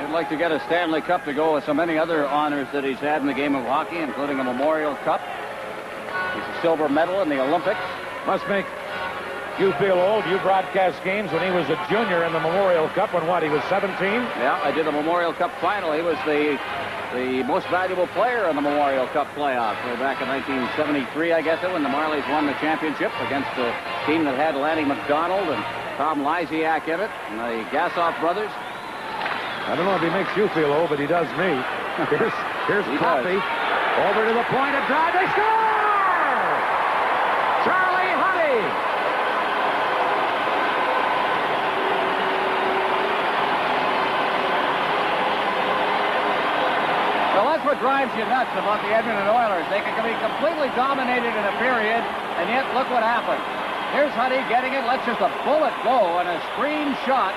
He'd like to get a Stanley Cup to go with so many other honors that he's had in the game of hockey, including a Memorial Cup. He's a silver medal in the Olympics. Must make you feel old. You broadcast games when he was a junior in the Memorial Cup when he was 17? Yeah, I did the Memorial Cup final. He was the most valuable player in the Memorial Cup playoffs. Way back in 1973, I guess, when the Marlies won the championship against a team that had Lanny McDonald and Tom Lysiak in it, and the Gassoff brothers. I don't know if he makes you feel old, but he does me. Here's Coffey. Over to the point of drive. They score! Charlie Huddy! Well, that's what drives you nuts about the Edmonton Oilers. They can be completely dominated in a period, and yet look what happened. Here's Huddy getting it. Lets just a bullet go, and a screen shot.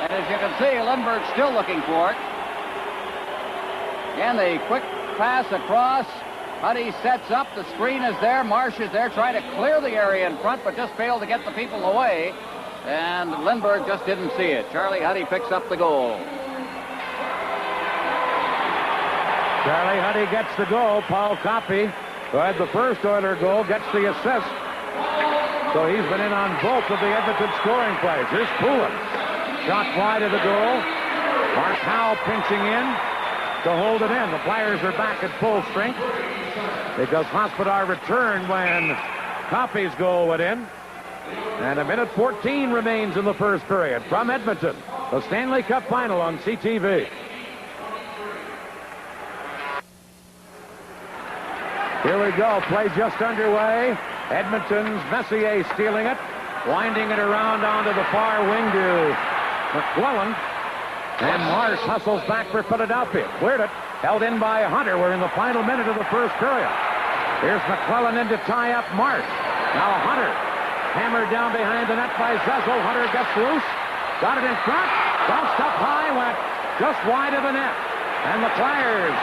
And as you can see, Lindbergh's still looking for it. And the quick pass across. Huddy sets up. The screen is there. Marsh is there trying to clear the area in front, but just failed to get the people away. And Lindbergh just didn't see it. Charlie Huddy picks up the goal. Charlie Huddy gets the goal. Paul Coffey, who had the first Oiler goal, gets the assist. So he's been in on both of the Edmonton scoring plays. Here's Poulin. Shot wide of the goal. Mark Howe pinching in to hold it in. The Flyers are back at full strength because Hospodar returned when Coffey's goal went in. And a minute 14 remains in the first period. From Edmonton, the Stanley Cup Final on CTV. Here we go. Play just underway. Edmonton's Messier stealing it, winding it around onto the far wing to McClellan. And Marsh hustles back for Philadelphia. Cleared it. Held in by Hunter. We're in the final minute of the first period. Here's McClellan in to tie up Marsh. Now Hunter. Hammered down behind the net by Zezel. Hunter gets loose. Got it in front. Bounced up high. Went just wide of the net. And the Flyers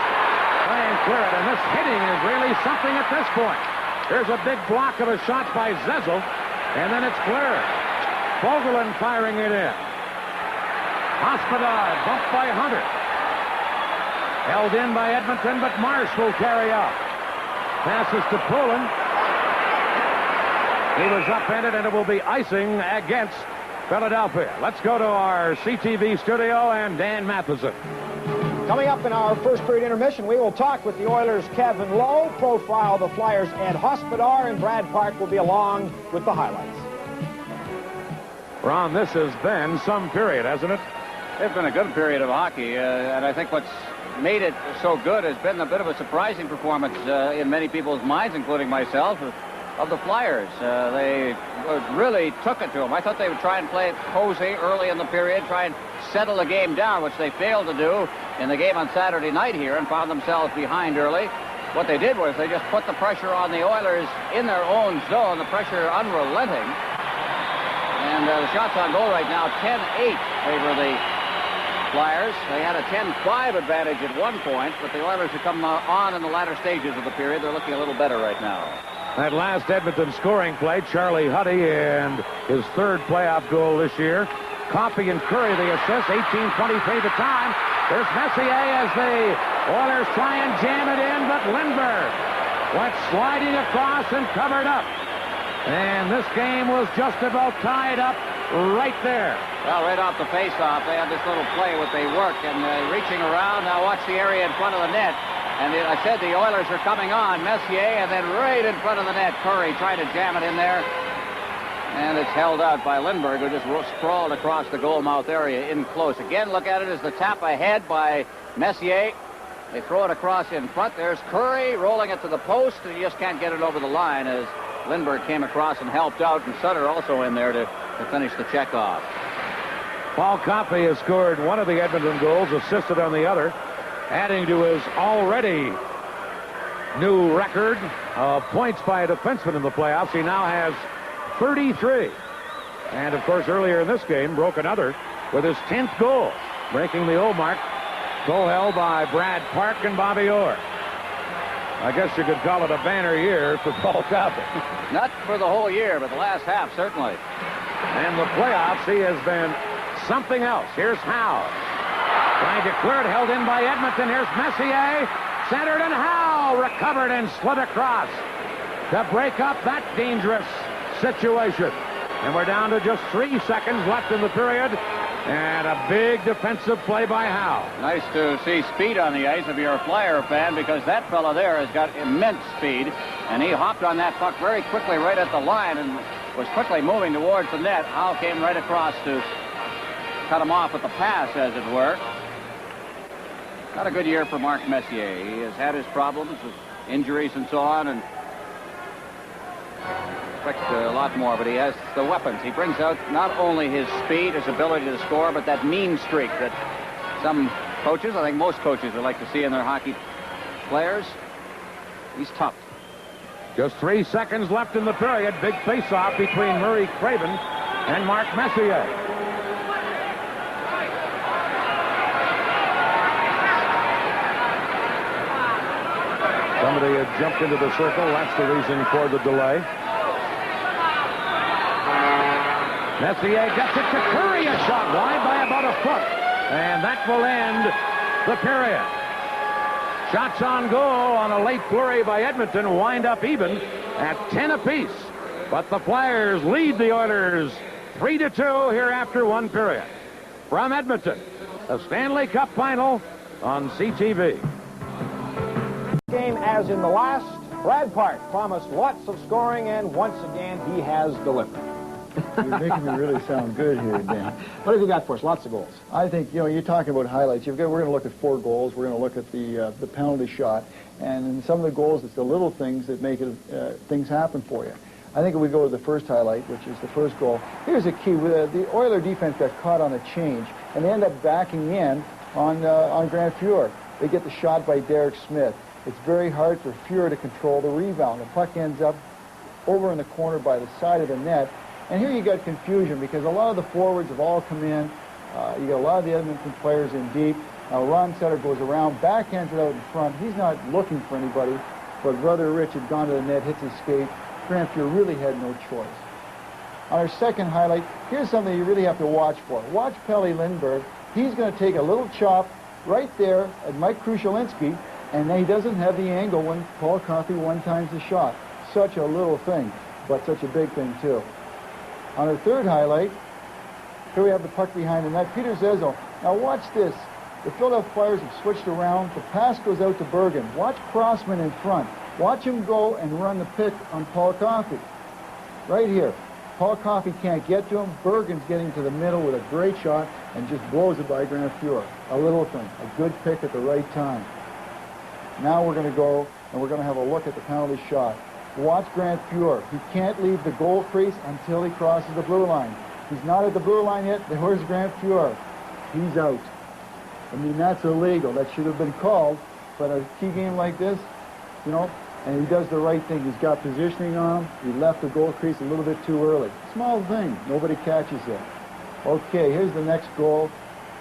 try and clear it. And this hitting is really something at this point. There's a big block of a shot by Zezel. And then it's cleared. Fogelin firing it in. Hospodar bumped by Hunter. Held in by Edmonton, but Marsh will carry out. Passes to Poulin. He was upended, and it will be icing against Philadelphia. Let's go to our CTV studio and Dan Matheson. Coming up in our first period intermission, we will talk with the Oilers' Kevin Lowe, profile the Flyers' Ed Hospodar, and Brad Park will be along with the highlights. Ron, this has been some period, hasn't it? It's been a good period of hockey, and I think what's made it so good has been a bit of a surprising performance in many people's minds, including myself, of the Flyers. They really took it to them. I thought they would try and play cozy early in the period, try and settle the game down, which they failed to do in the game on Saturday night here and found themselves behind early. What they did was they just put the pressure on the Oilers in their own zone, the pressure unrelenting. And the shots on goal right now, 10-8 favor the Flyers. They had a 10-5 advantage at one point, but the Oilers have come on in the latter stages of the period. They're looking a little better right now. That last Edmonton scoring play, Charlie Huddy, and his third playoff goal this year. Coffey and Curry the assist, 18-23 the time. There's Messier as the Oilers try and jam it in, but Lindbergh went sliding across and covered up. And this game was just about tied up right there. Well, right off the face-off, they had this little play where they work and reaching around. Now watch the area in front of the net. And I said the Oilers are coming on. Messier, and then right in front of the net, Curry trying to jam it in there. And it's held out by Lindbergh, who just sprawled across the goal mouth area in close. Again, look at it as the tap ahead by Messier. They throw it across in front. There's Curry rolling it to the post, and he just can't get it over the line as Lindbergh came across and helped out, and Sutter also in there to finish the check off. Paul Coffey has scored one of the Edmonton goals, assisted on the other, adding to his already new record of points by a defenseman in the playoffs. He now has 33. And, of course, earlier in this game, broke another with his 10th goal, breaking the old mark. Goal held by Brad Park and Bobby Orr. I guess you could call it a banner year for Paul Coffey. Not for the whole year, but the last half, certainly. And the playoffs, he has been something else. Here's Howe. Trying to clear it, held in by Edmonton. Here's Messier. Centered, and Howe recovered and slid across to break up that dangerous situation. And we're down to just 3 seconds left in the period. And a big defensive play by Howe. Nice to see speed on the ice if you're a Flyer fan, because that fella there has got immense speed. And he hopped on that puck very quickly right at the line and was quickly moving towards the net. Howe came right across to cut him off with the pass, as it were. Not a good year for Mark Messier. He has had his problems with injuries and so on, and a lot more, but he has the weapons. He brings out not only his speed, his ability to score, but that mean streak that some coaches, I think most coaches, would like to see in their hockey players. He's tough. Just 3 seconds left in the period. Big face-off between Murray Craven and Mark Messier. Somebody had jumped into the circle. That's the reason for the delay. Messier gets it to Curry, a shot wide by about a foot. And that will end the period. Shots on goal on a late flurry by Edmonton wind up even at 10 apiece. But the Flyers lead the Oilers 3-2 here after one period. From Edmonton, the Stanley Cup final on CTV. Game as in the last, Brad Park promised lots of scoring, and once again he has delivered. You're making me really sound good here, Dan. What have you got for us? Lots of goals. I think, you're talking about highlights. We're going to look at 4 goals. We're going to look at the penalty shot. And in some of the goals, it's the little things that make things happen for you. I think if we go to the first highlight, which is the first goal, here's a key. The Oiler defense got caught on a change, and they end up backing in on Grant Fuhr. They get the shot by Derek Smith. It's very hard for Fuhr to control the rebound. The puck ends up over in the corner by the side of the net. And here you got confusion because a lot of the forwards have all come in. You got a lot of the Edmonton players in deep. Now Ron Sutter goes around, backhands it out in front. He's not looking for anybody, but Brother Rich had gone to the net, hits his skate. Grant Fuhr really had no choice. On our second highlight, here's something you really have to watch for. Watch Pelle Lindbergh. He's going to take a little chop right there at Mike Krushelinski, and he doesn't have the angle when Paul Coffey one-times the shot. Such a little thing, but such a big thing, too. On our third highlight, here we have the puck behind the net. Peter Zezel. Now watch this. The Philadelphia Flyers have switched around. The pass goes out to Bergen. Watch Crossman in front. Watch him go and run the pick on Paul Coffey. Right here. Paul Coffey can't get to him. Bergen's getting to the middle with a great shot and just blows it by Grant Fuhr. A little thing. A good pick at the right time. Now we're going to go and we're going to have a look at the penalty shot. Watch Grant Fuhr. He can't leave the goal crease until he crosses the blue line. He's not at the blue line yet. Where's Grant Fuhr? He's out. I mean, that's illegal. That should have been called. But a key game like this, and he does the right thing. He's got positioning on him. He left the goal crease a little bit too early. Small thing. Nobody catches it. Okay, here's the next goal.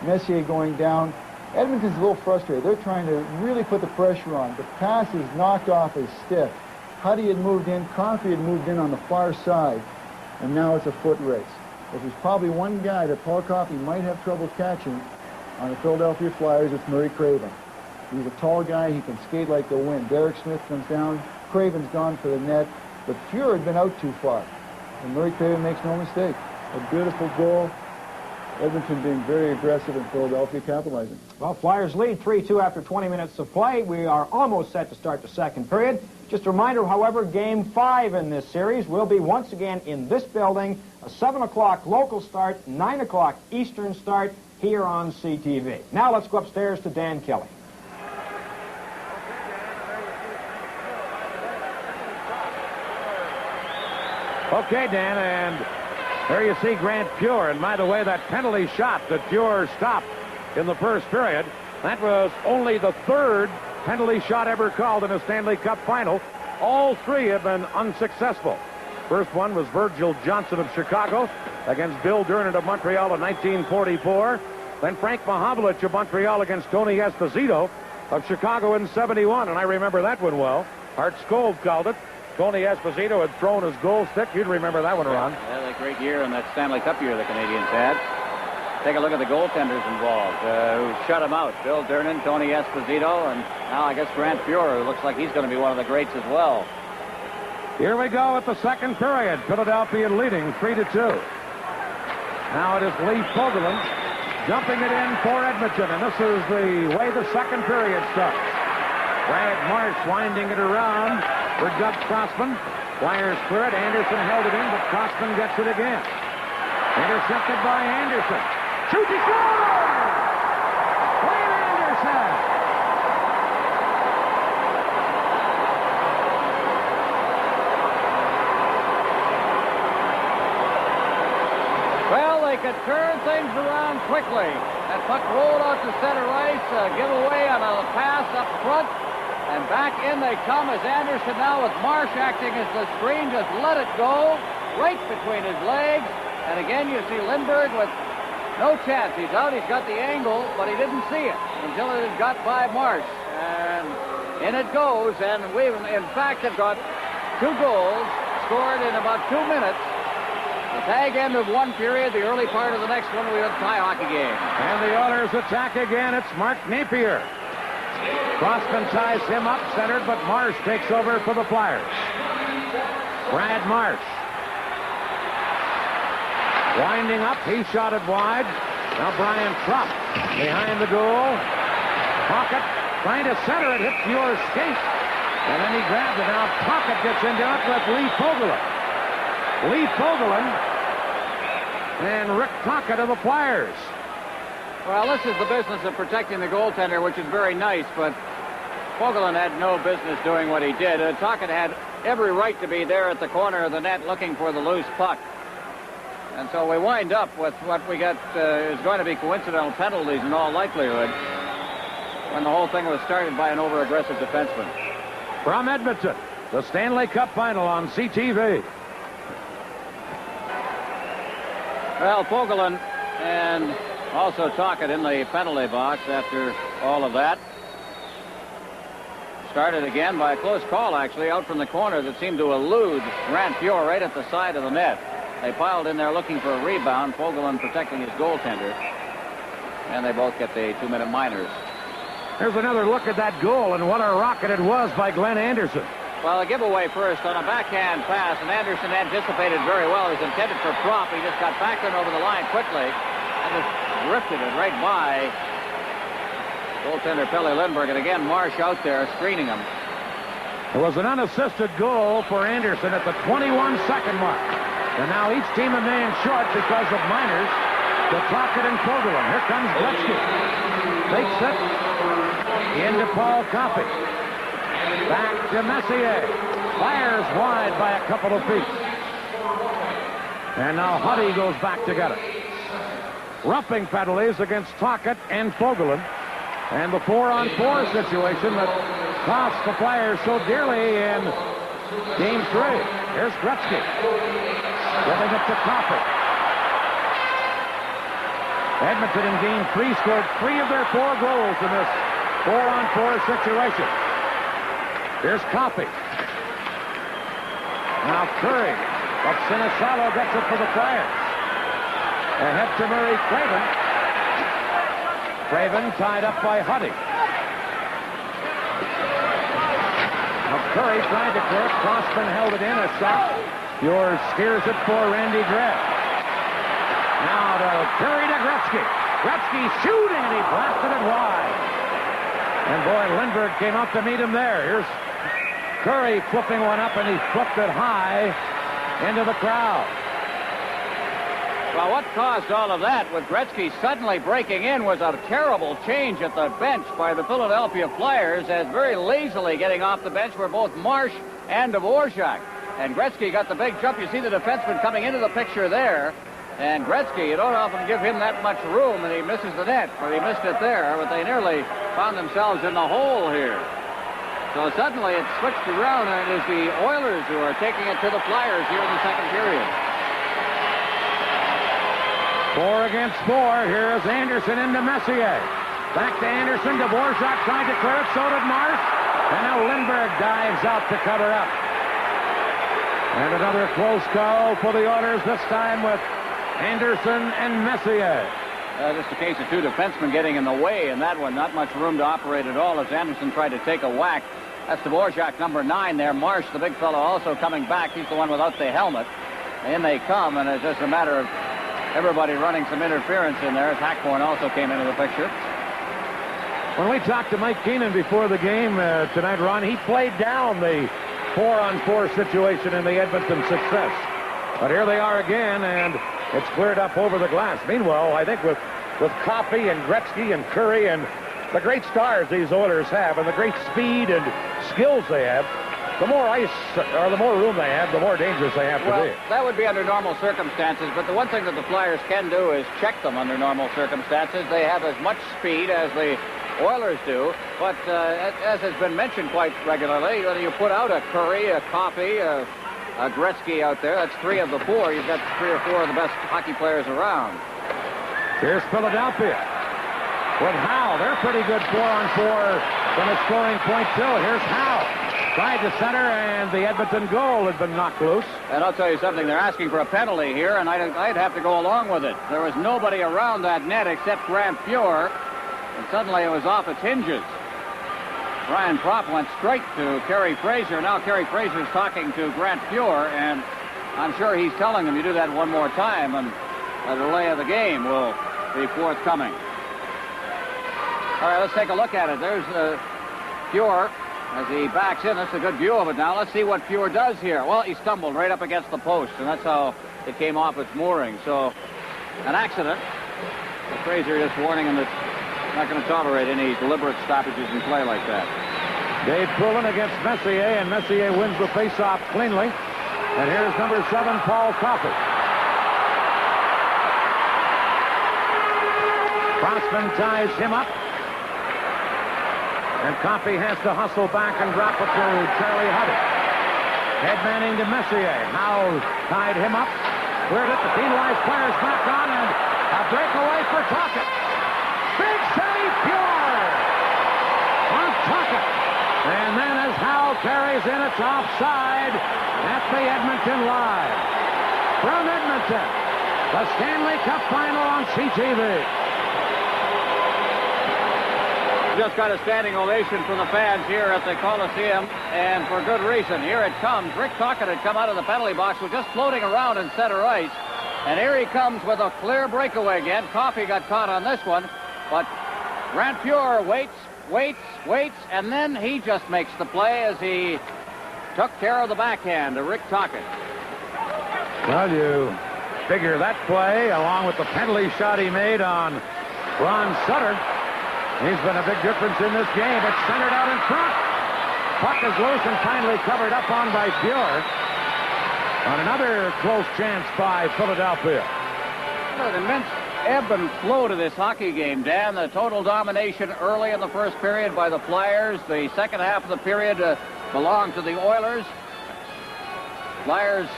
Messier going down. Edmonton's a little frustrated. They're trying to really put the pressure on. The pass is knocked off his stick. Huddy had moved in. Coffey had moved in on the far side. And now it's a foot race. If there's probably one guy that Paul Coffey might have trouble catching on the Philadelphia Flyers, it's Murray Craven. He's a tall guy. He can skate like the wind. Derek Smith comes down. Craven's gone for the net. But Fuhr had been out too far. And Murray Craven makes no mistake. A beautiful goal. Edmonton being very aggressive and Philadelphia capitalizing. Well, Flyers lead 3-2 after 20 minutes of play. We are almost set to start the second period. Just a reminder, however, Game 5 in this series will be once again in this building. A 7 o'clock local start, 9 o'clock Eastern start here on CTV. Now let's go upstairs to Dan Kelly. Okay, Dan, and there you see Grant Fuhr. And by the way, that penalty shot that Fuhr stopped in the first period, that was only the third penalty shot ever called in a Stanley Cup final. All 3 have been unsuccessful. First one was Virgil Johnson of Chicago against Bill Durnant of Montreal in 1944. Then Frank Mahovlich of Montreal against Tony Esposito of Chicago in 71. And I remember that one well. Art Skov called it. Tony Esposito had thrown his goal stick. You'd remember that one, Ron. Yeah, that great year in that Stanley Cup year the Canadians had. Take a look at the goaltenders involved who shut him out. Bill Durnant, Tony Esposito, and now I guess Grant Fuhr, who looks like he's going to be one of the greats as well. Here we go at the second period. Philadelphia leading 3-2. Now it is Lee Fogelin jumping it in for Edmonton, and this is the way the second period starts. Brad Marsh winding it around for Doug Crossman. Flyers clear it. Anderson held it in, but Crossman gets it again. Intercepted by Anderson. Shoots, he scores! Wayne Anderson! Well, they could turn things around quickly. That puck rolled out to center ice, give away on a pass up front, and back in they come as Anderson now with Marsh acting as the screen, just let it go right between his legs. And again, you see Lindbergh with no chance. He's out, he's got the angle, but he didn't see it until it had got by Marsh. And in it goes, and we, in fact, have got 2 goals scored in about 2 minutes. The tag end of one period, the early part of the next one, we have a tie hockey game. And the Oilers attack again. It's Mark Napier. Crossman ties him up, centered, but Marsh takes over for the Flyers. Brad Marsh Winding up, he shot it wide. Now Brian Tropp behind the goal. Pocket trying to center it, hits Muir's skate. And then he grabs it. Now Pocket gets into it with Lee Fogelin. Lee Fogelin and Rick Tocchet of the Flyers. Well, this is the business of protecting the goaltender, which is very nice, but Fogelin had no business doing what he did. Tocchet had every right to be there at the corner of the net looking for the loose puck. And so we wind up with what we got is going to be coincidental penalties in all likelihood when the whole thing was started by an over-aggressive defenseman. From Edmonton, the Stanley Cup Final on CTV. Well, Fogelin and also Tocchet in the penalty box after all of that. Started again by a close call, actually, out from the corner that seemed to elude Grant Fuhr right at the side of the net. They piled in there looking for a rebound, Fogelin protecting his goaltender, and they both get the 2-minute minors. Here's another look at that goal, and what a rocket it was by Glenn Anderson. Well, a giveaway first on a backhand pass, and Anderson anticipated very well. It was intended for Propp. He just got back in over the line quickly and just drifted it right by goaltender Pelle Lindbergh, and again Marsh out there screening him. It was an unassisted goal for Anderson at the 21-second mark. And now each team a man short because of minors to Tocchet and Fogelin. Here comes Gretzky. Takes it into Paul Coffey. Back to Messier. Fires wide by a couple of feet. And now Huddy goes back to get it. Roughing penalties against Tocchet and Fogelin. And the 4-on-4 situation that cost the Flyers so dearly in Game 3. Here's Gretzky. Giving it to Coffey. Edmonton in Game 3 scored 3 of their 4 goals in this 4-on-4 situation. Here's Coffey. Now Curry. But Sinisalo gets it for the Flyers. Ahead to Murray Craven. Craven tied up by Huddy. Now Curry tried to clear it. Crossman held it in. A shot. Fuhr steers it for Randy Gregg. Now to Curry to Gretzky. Gretzky shooting, and he blasted it wide. And boy, Lindbergh came up to meet him there. Here's Curry flipping one up, and he flipped it high into the crowd. Well, what caused all of that with Gretzky suddenly breaking in was a terrible change at the bench by the Philadelphia Flyers, as very lazily getting off the bench were both Marsh and Dvorak. And Gretzky got the big jump. You see the defenseman coming into the picture there. And Gretzky, you don't often give him that much room, and he misses the net, but he missed it there. But they nearly found themselves in the hole here. So suddenly it switched around, and it is the Oilers who are taking it to the Flyers here in the second period. 4 against 4. Here's Anderson into Messier. Back to Anderson. Dvorak tried to clear it. So did Marsh. And now Lindbergh dives out to cover up. And another close call for the Oilers, this time with Anderson and Messier. Just a case of 2 defensemen getting in the way in that one. Not much room to operate at all as Anderson tried to take a whack. That's Dvorak, number 9 there. Marsh, the big fellow, also coming back. He's the one without the helmet. In they come, and it's just a matter of everybody running some interference in there as Hackborn also came into the picture. When we talked to Mike Keenan before the game tonight, Ron, he played down the 4-on-4 situation in the Edmonton success. But here they are again, and it's cleared up over the glass. Meanwhile, I think with Coffey and Gretzky and Curry and the great stars these Oilers have and the great speed and skills they have, the more ice or the more room they have, the more dangerous they have to be. That would be under normal circumstances, but the one thing that the Flyers can do is check them under normal circumstances. They have as much speed as the Oilers do, but as has been mentioned quite regularly, whether you put out a Curry, a Coffey, a Gretzky out there, that's 3 of the 4. You've got 3 or 4 of the best hockey players around. Here's Philadelphia with Howe. They're pretty good 4-on-4 from a scoring point, too. Here's Howe. Tried to center, and the Edmonton goal had been knocked loose. And I'll tell you something, they're asking for a penalty here, and I'd have to go along with it. There was nobody around that net except Grant Fuhr, and suddenly it was off its hinges. Brian Propp went straight to Kerry Fraser. Now Kerry Fraser's talking to Grant Fuhr, and I'm sure he's telling him, you do that one more time, and a delay of the game will be forthcoming. All right, let's take a look at it. There's Fuhr as he backs in. That's a good view of it now. Let's see what Fuhr does here. Well, he stumbled right up against the post, and that's how it came off its mooring. So, an accident. Fraser just warning him that he's not going to tolerate any deliberate stoppages in play like that. Dave Poulin against Messier, and Messier wins the faceoff cleanly. And here's number 7, Paul Coffey. Crossman ties him up. And Coffey has to hustle back and drop it to Charlie Huddy. Headmanning to Messier. Howe tied him up. Cleared it. The penalized players back on, and a breakaway for Tocchet. Big save, Fuhr on Tocchet. And then as Howe carries in, it's offside at the Edmonton line. From Edmonton, the Stanley Cup final on CTV. Just got a standing ovation from the fans here at the Coliseum, and for good reason. Here it comes. Rick Tocchet had come out of the penalty box, was just floating around in center ice, and here he comes with a clear breakaway again. Coffey got caught on this one, but Grant Fuhr waits, and then he just makes the play as he took care of the backhand to Rick Tocchet. Well, you figure that play, along with the penalty shot he made on Ron Sutter, he's been a big difference in this game. It's centered out in front. Puck is loose and finally covered up on by Fuhr. On another close chance by Philadelphia. An immense ebb and flow to this hockey game, Dan. The total domination early in the first period by the Flyers. The second half of the period belonged to the Oilers. Flyers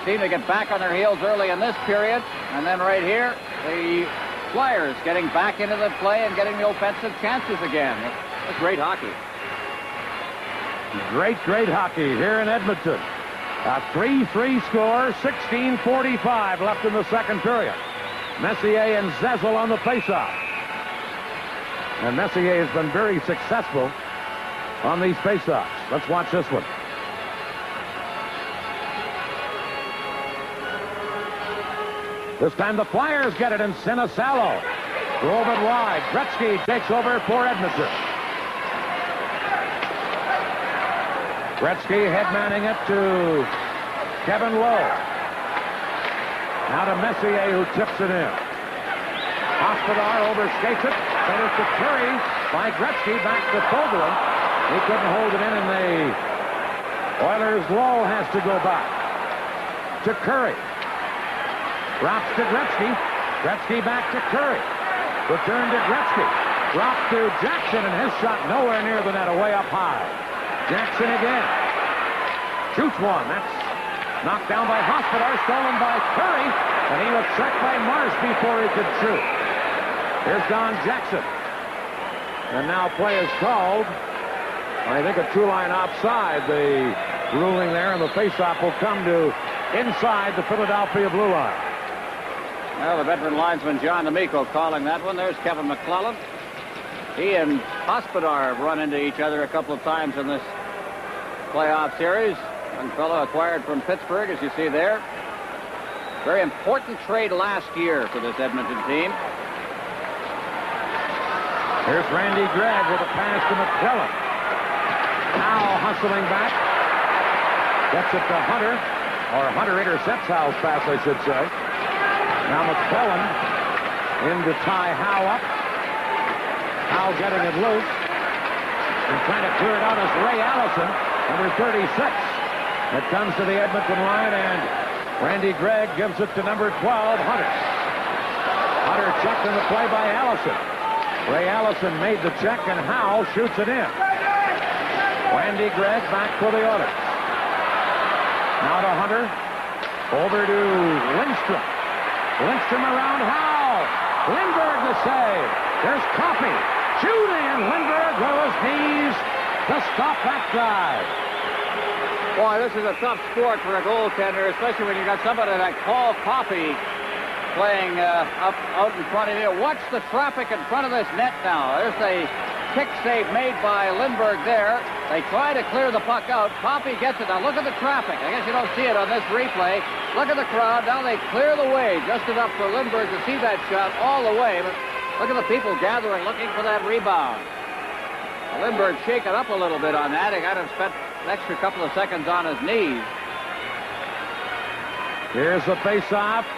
seem to get back on their heels early in this period. And then right here, the Flyers getting back into the play and getting the offensive chances again. That's great hockey. Great hockey here in Edmonton. A 3-3 score, 16:45 left in the second period. Messier and Zezel on the faceoff. And Messier has been very successful on these faceoffs. Let's watch this one. This time the Flyers get it, and Sinisalo drove it wide. Gretzky takes over for Edmonton. Gretzky headmanning it to Kevin Lowe. Now to Messier, who tips it in. Hospodar overskates it. Centers to Curry by Gretzky. Back to Fogelin. He couldn't hold it in, and the Oilers' Lowe has to go back. To Curry. Drops to Gretzky. Gretzky back to Curry. Return to Gretzky. Drop to Jackson, and his shot nowhere near the net, away up high. Jackson again. Shoots one. That's knocked down by Hospodar, stolen by Curry, and he was checked by Marsh before he could shoot. Here's Don Jackson. And now play is called. I think a two-line offside, the ruling there, and the faceoff will come to inside the Philadelphia blue line. Well, the veteran linesman John D'Amico calling that one. There's Kevin McClellan. He and Hospodar have run into each other a couple of times in this playoff series. Young fellow acquired from Pittsburgh, as you see there. Very important trade last year for this Edmonton team. Here's Randy Gregg with a pass to McClellan. Now hustling back. Gets it to Hunter. Or Hunter intercepts Howe's pass, I should say. Now McClellan in to tie Howe up. Howe getting it loose. And trying to clear it out is Ray Allison, number 36. It comes to the Edmonton line, and Randy Gregg gives it to number 12, Hunter. Hunter checked in the play by Allison. Ray Allison made the check, and Howe shoots it in. Randy Gregg back for the Oilers. Now to Hunter. Over to Lindstrom. Lindstrom around Howe. Lindbergh the save. There's Coffey. Shooting, and Lindbergh with his knees to stop that drive. Boy, this is a tough sport for a goaltender, especially when you got somebody like Paul Coffey playing out in front of you. Watch the traffic in front of this net now. There's a kick save made by Lindbergh there. They try to clear the puck out. Coffey gets it. Now look at the traffic. I guess you don't see it on this replay. Look at the crowd. Now they clear the way just enough for Lindbergh to see that shot all the way. But look at the people gathering, looking for that rebound. Well, Lindbergh shaken up a little bit on that. He got him spent an extra couple of seconds on his knees. Here's the face-off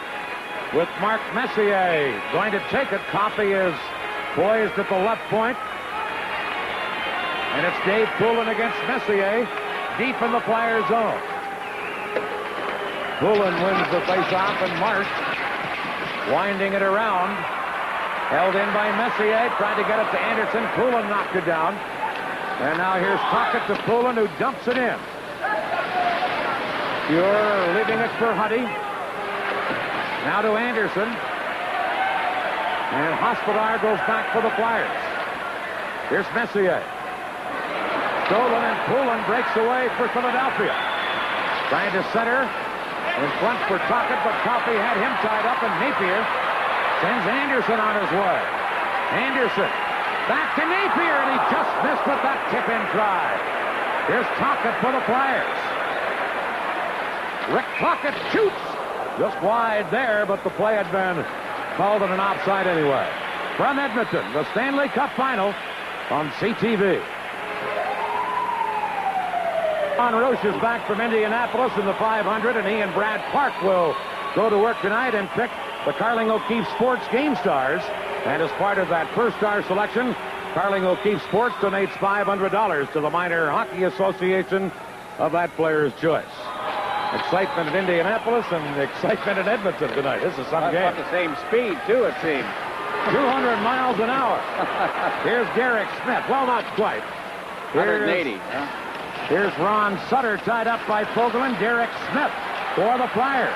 with Mark Messier going to take it. Coffey is poised at the left point. And it's Dave Poulin against Messier, deep in the Flyers zone. Poulin wins the face-off, and Marsh winding it around. Held in by Messier, tried to get it to Anderson. Poulin knocked it down. And now here's Tocchet to Poulin, who dumps it in. Pure leaving it for Huddy. Now to Anderson. And Hospodar goes back for the Flyers. Here's Messier. Stolen, and Poulin breaks away for Philadelphia. Trying to center. In front for Tocchet, but Coffey had him tied up, and Napier sends Anderson on his way. Anderson back to Napier, and he just missed with that tip-in try. Here's Tocchet for the Flyers. Rick Tocchet shoots just wide there, but the play had been called in an offside anyway. From Edmonton, the Stanley Cup Final on CTV. Ron Roche is back from Indianapolis in the 500, and he and Brad Park will go to work tonight and pick the Carling O'Keefe Sports Game Stars. And as part of that first star selection, Carling O'Keefe Sports donates $500 to the Minor Hockey Association of that player's choice. Excitement in Indianapolis and excitement in Edmonton tonight. This is some game. About the same speed, too, it seems. 200 miles an hour. Here's Derek Smith. Well, not quite. 180. Here's Ron Sutter tied up by Fogelman. Derek Smith for the Flyers.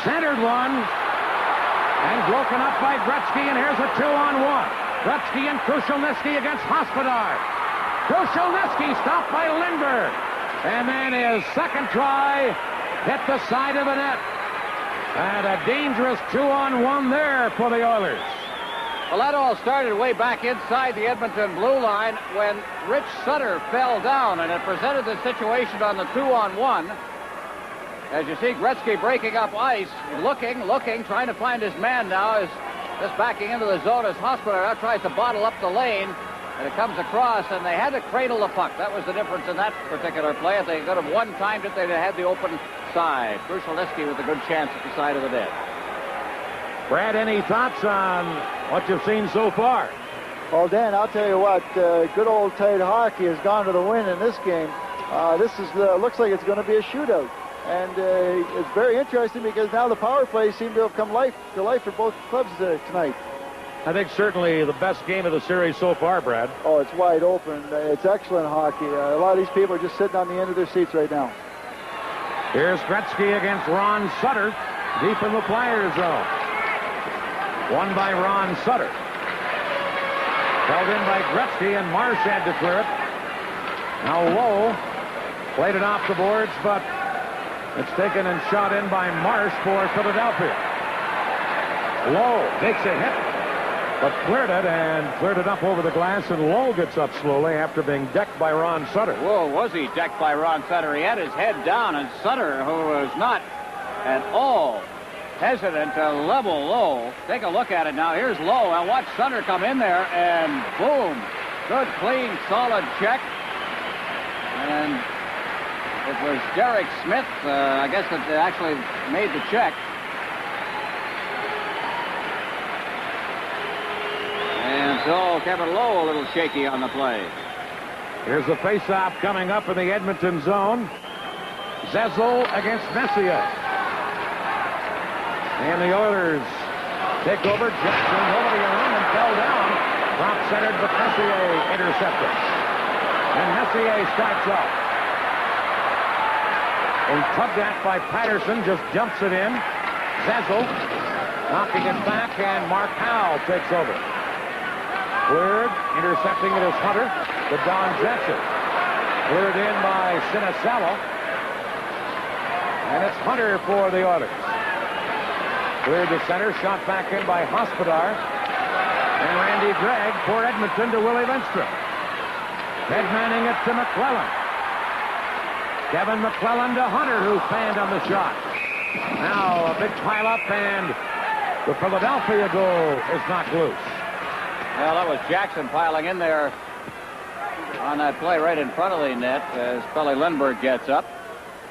Centered one. And broken up by Gretzky. And here's a 2-on-1. Gretzky and Krushelnyski against Hospodar. Krushelnyski stopped by Lindbergh. And then his second try hit the side of the net. And a dangerous 2-on-1 there for the Oilers. Well, that all started way back inside the Edmonton blue line when Rich Sutter fell down, and it presented the situation on the 2-on-1. As you see, Gretzky breaking up ice, looking, trying to find his man now, is just backing into the zone as Hospodar now tries to bottle up the lane, and it comes across, and they had to cradle the puck. That was the difference in that particular play. If they could have one-timed it, they'd have had the open side. Krushelnyski with a good chance at the side of the net. Brad, any thoughts on what you've seen so far? Well, Dan, I'll tell you what, good old tight hockey has gone to the win in this game. Looks like it's going to be a shootout. And it's very interesting because now the power plays seem to have come to life for both clubs tonight. I think certainly the best game of the series so far, Brad. Oh, it's wide open. It's excellent hockey. A lot of these people are just sitting on the end of their seats right now. Here's Gretzky against Ron Sutter, deep in the Flyers zone. Won by Ron Sutter. Held in by Gretzky, and Marsh had to clear it. Now Lowe played it off the boards, but it's taken and shot in by Marsh for Philadelphia. Lowe takes a hit, but cleared it up over the glass, and Lowe gets up slowly after being decked by Ron Sutter. Whoa, was he decked by Ron Sutter? He had his head down, and Sutter, who was not at all hesitant to level Lowe. Take a look at it now. Here's Lowe, and watch Sutter come in there, and boom. Good, clean, solid check. And it was Derek Smith, I guess, that actually made the check. And so Kevin Lowe a little shaky on the play. Here's the face-off coming up in the Edmonton zone. Zezel against Messier. And the Oilers take over. Jackson nobody around and fell down. Drop centered, but Messier intercepted. And Messier strikes out. And tugged at by Patterson, just jumps it in. Zezel knocking it back, and Mark Howell takes over. Cleared, intercepting it is Hunter to Don Jackson. Cleared in by Sinicello. And it's Hunter for the Oilers. Cleared to center, shot back in by Hospodar. And Randy Gregg for Edmonton to Willie Lindstrom. Ted Manning it to McClellan. Kevin McClellan to Hunter, who fanned on the shot. Now a big pile-up, and the Philadelphia goal is knocked loose. Well, that was Jackson piling in there on that play right in front of the net as Pelle Lindbergh gets up.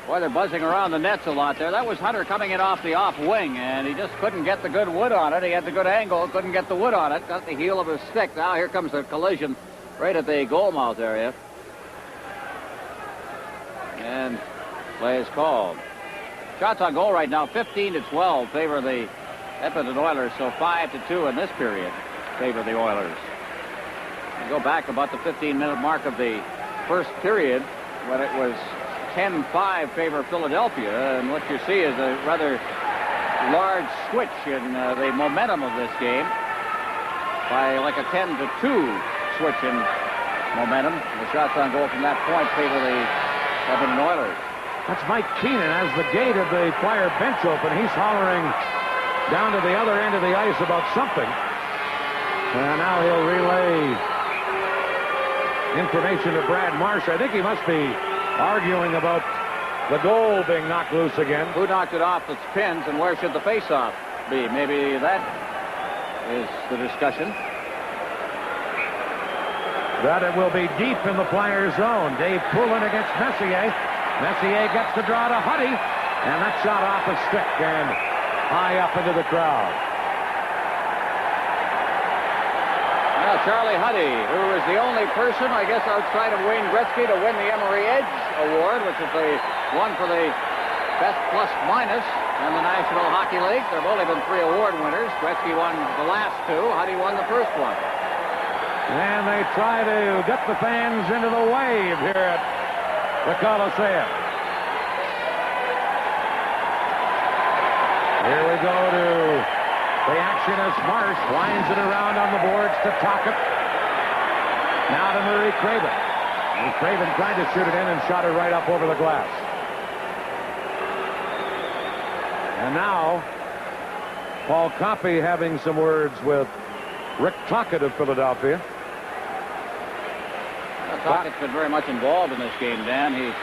Boy, they're buzzing around the nets a lot there. That was Hunter coming in off the off wing, and he just couldn't get the good wood on it. He had the good angle, couldn't get the wood on it. Got the heel of his stick. Now here comes the collision right at the goal mouth area. And play is called. Shots on goal right now, 15-12, favor the Edmonton Oilers. So 5-2 in this period, favor the Oilers. You go back about the 15-minute mark of the first period when it was 10-5 favor Philadelphia, and what you see is a rather large switch in the momentum of this game by like a 10-2 switch in momentum. The shots on goal from that point favor the Edmonton Oilers. That's Mike Keenan as the gate of the Flyer bench open. He's hollering down to the other end of the ice about something. And now he'll relay information to Brad Marsh. I think he must be arguing about the goal being knocked loose again. Who knocked it off its pins, and where should the face-off be? Maybe that is the discussion. That it will be deep in the Flyers zone. Dave Poulin against Messier. Messier gets the draw to Huddy, and that shot off a stick and high up into the crowd. Well, Charlie Huddy, who is the only person, I guess, outside of Wayne Gretzky to win the Emery Edge Award, which is the one for the best plus-minus in the National Hockey League. There have only been 3 award winners. Gretzky won the last 2. Huddy won the first one. And they try to get the fans into the wave here at the Coliseum. Here we go to the action as Marsh winds it around on the boards to Tocchet. Now to Murray Craven. And Craven tried to shoot it in and shot it right up over the glass. And now, Paul Coffey having some words with Rick Tocchet of Philadelphia. Tocchett's been very much involved in this game, Dan. He's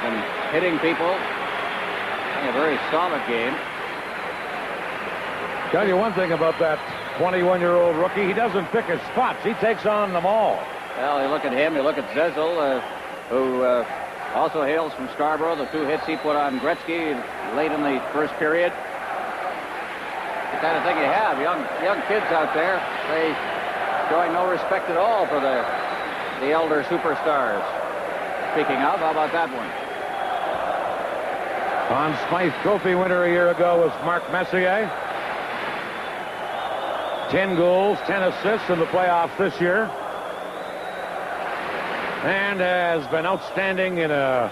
been hitting people. A very solid game. Tell you one thing about that 21-year-old rookie. He doesn't pick his spots. He takes on them all. Well, you look at him. You look at Zezel, who also hails from Scarborough. The 2 hits he put on Gretzky late in the first period. The kind of thing you have. Young kids out there, they showing no respect at all for the elder superstars. Speaking of, how about that one? Conn Smythe Trophy winner a year ago was Mark Messier. 10 goals, 10 assists in the playoffs this year. And has been outstanding in a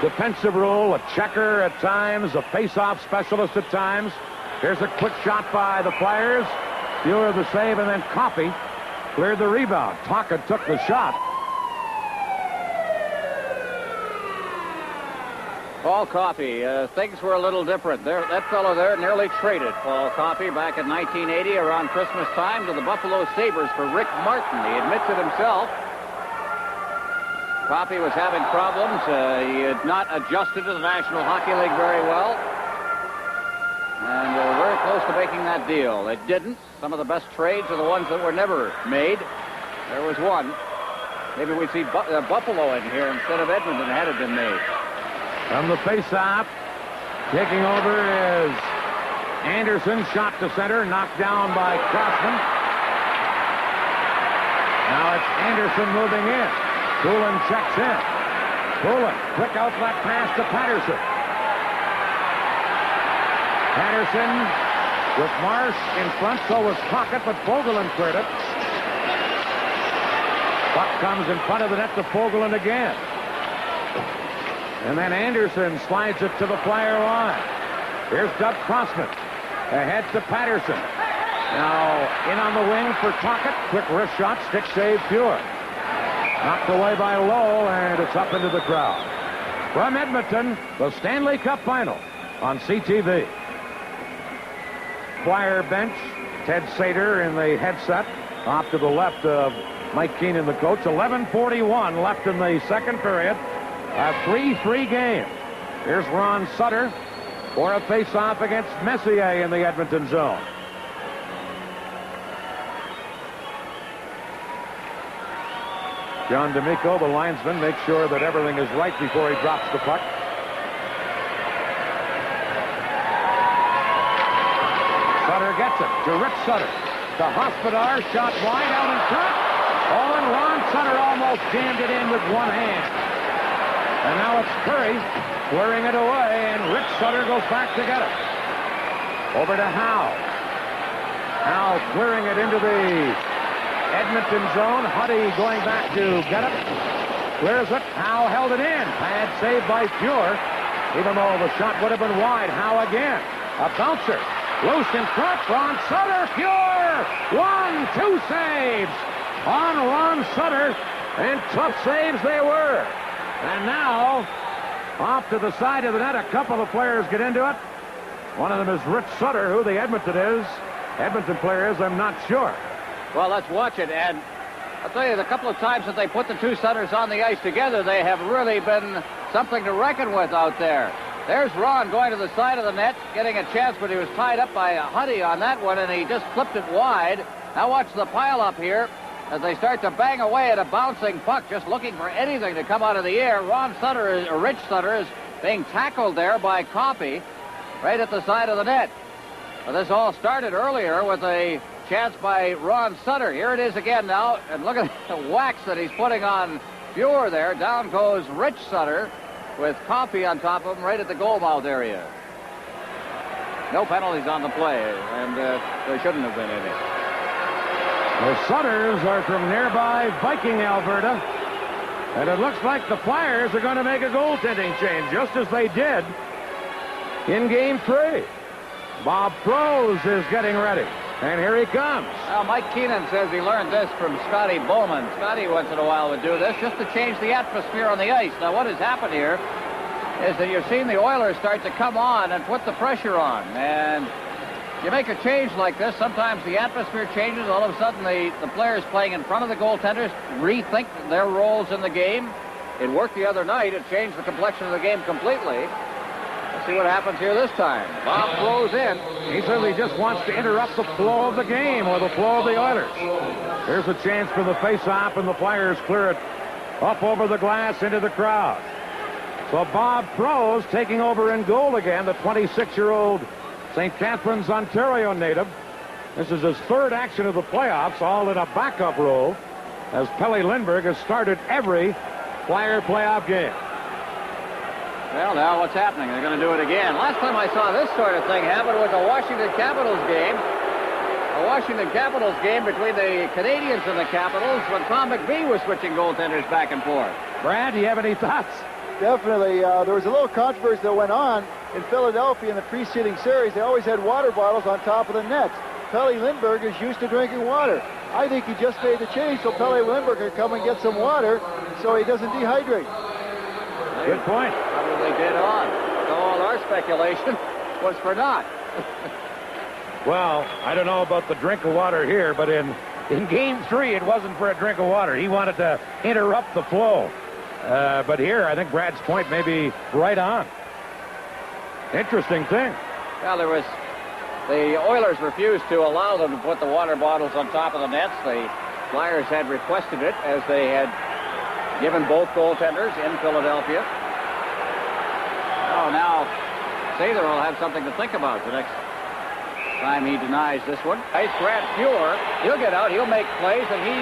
defensive role, a checker at times, a face-off specialist at times. Here's a quick shot by the Flyers. Fewer the save, and then Coffey cleared the rebound. Tocchet took the shot. Paul Coffey, things were a little different. That fellow there nearly traded Paul Coffey back in 1980 around Christmas time to the Buffalo Sabres for Rick Martin. He admits it himself. Coffey was having problems. He had not adjusted to the National Hockey League very well. And they were very close to making that deal. They didn't. Some of the best trades are the ones that were never made. There was one. Maybe we'd see Buffalo in here instead of Edmonton had it been made. From the face-off, taking over is Anderson. Shot to center, knocked down by Crossman. Now it's Anderson moving in. Poulin checks in. Poulin, quick outlet pass to Patterson. Patterson with Marsh in front, so was Tocchet, but Fogelin cleared it. Puck comes in front of the net to Fogelin again. And then Anderson slides it to the Flyer line. Here's Doug Crossman. Ahead to Patterson. Now in on the wing for Tocchet. Quick wrist shot, stick save, pure. Knocked away by Lowe, and it's up into the crowd. From Edmonton, the Stanley Cup Final on CTV. Flyer bench, Ted Sater in the headset, off to the left of Mike Keenan, the coach. 11:41 left in the second period. A 3-3 game. Here's Ron Sutter for a face-off against Messier in the Edmonton zone. John D'Amico, the linesman, makes sure that everything is right before he drops the puck. Sutter gets it to Rich Sutter. To Hospodar, shot wide out in front. Oh, and Ron Sutter almost jammed it in with one hand. And now it's Curry clearing it away, and Rich Sutter goes back to get it. Over to Howe. Howe clearing it into the Edmonton zone. Huddy going back to get it. Clears it. Howe held it in. Bad save by Pure. Even though the shot would have been wide. Howe again. A bouncer. Loose in front. Ron Sutter. Pure. 1-2 saves on Ron Sutter. And tough saves they were. And now, off to the side of the net, a couple of players get into it. One of them is Rich Sutter, who the Edmonton player is, I'm not sure. Well, let's watch it. And I'll tell you, the couple of times that they put the two Sutters on the ice together, they have really been something to reckon with out there. There's Ron going to the side of the net, getting a chance, but he was tied up by Huddy on that one, and he just flipped it wide. Now watch the pile up here as they start to bang away at a bouncing puck, just looking for anything to come out of the air. Rich Sutter is being tackled there by Coffey right at the side of the net. Well, this all started earlier with a chance by Ron Sutter. Here it is again now, and look at the wax that he's putting on Pure there. Down goes Rich Sutter with Coffey on top of him right at the goal mouth area. No penalties on the play, and there shouldn't have been any. The Sutters are from nearby Viking, Alberta. And it looks like the Flyers are going to make a goaltending change, just as they did in Game 3. Bob Prose is getting ready. And here he comes. Well, Mike Keenan says he learned this from Scotty Bowman. Scotty once in a while would do this just to change the atmosphere on the ice. Now, what has happened here is that you've seen the Oilers start to come on and put the pressure on. And you make a change like this, sometimes the atmosphere changes. All of a sudden, the players playing in front of the goaltenders rethink their roles in the game. It worked the other night. It changed the complexion of the game completely. Let's see what happens here this time. Bob throws in. He says he just wants to interrupt the flow of the game or the flow of the Oilers. Here's a chance for the face-off, and the Flyers clear it up over the glass into the crowd. So Bob Prose taking over in goal again, the 26-year-old St. Catharines, Ontario native. This is his third action of the playoffs, all in a backup role, as Pelle Lindbergh has started every Flyer playoff game. Well, now what's happening? They're going to do it again. Last time I saw this sort of thing happen was a Washington Capitals game. A Washington Capitals game between the Canadiens and the Capitals when Tom McVie was switching goaltenders back and forth. Brad, do you have any thoughts? Definitely. There was a little controversy that went on in Philadelphia in the preceding series. They always had water bottles on top of the nets. Pelle Lindbergh is used to drinking water. I think he just made the change so Pelle Lindbergh can come and get some water so he doesn't dehydrate. Good point. Probably dead on. So all our speculation was for naught. Well, I don't know about the drink of water here, but in Game 3, it wasn't for a drink of water. He wanted to interrupt the flow. But here, I think Brad's point may be right on. Interesting thing. Well, the Oilers refused to allow them to put the water bottles on top of the nets. The Flyers had requested it, as they had given both goaltenders in Philadelphia. Oh, now Sather will have something to think about the next time he denies this one. Nice Grant Fuhr. He'll get out. He'll make plays, and he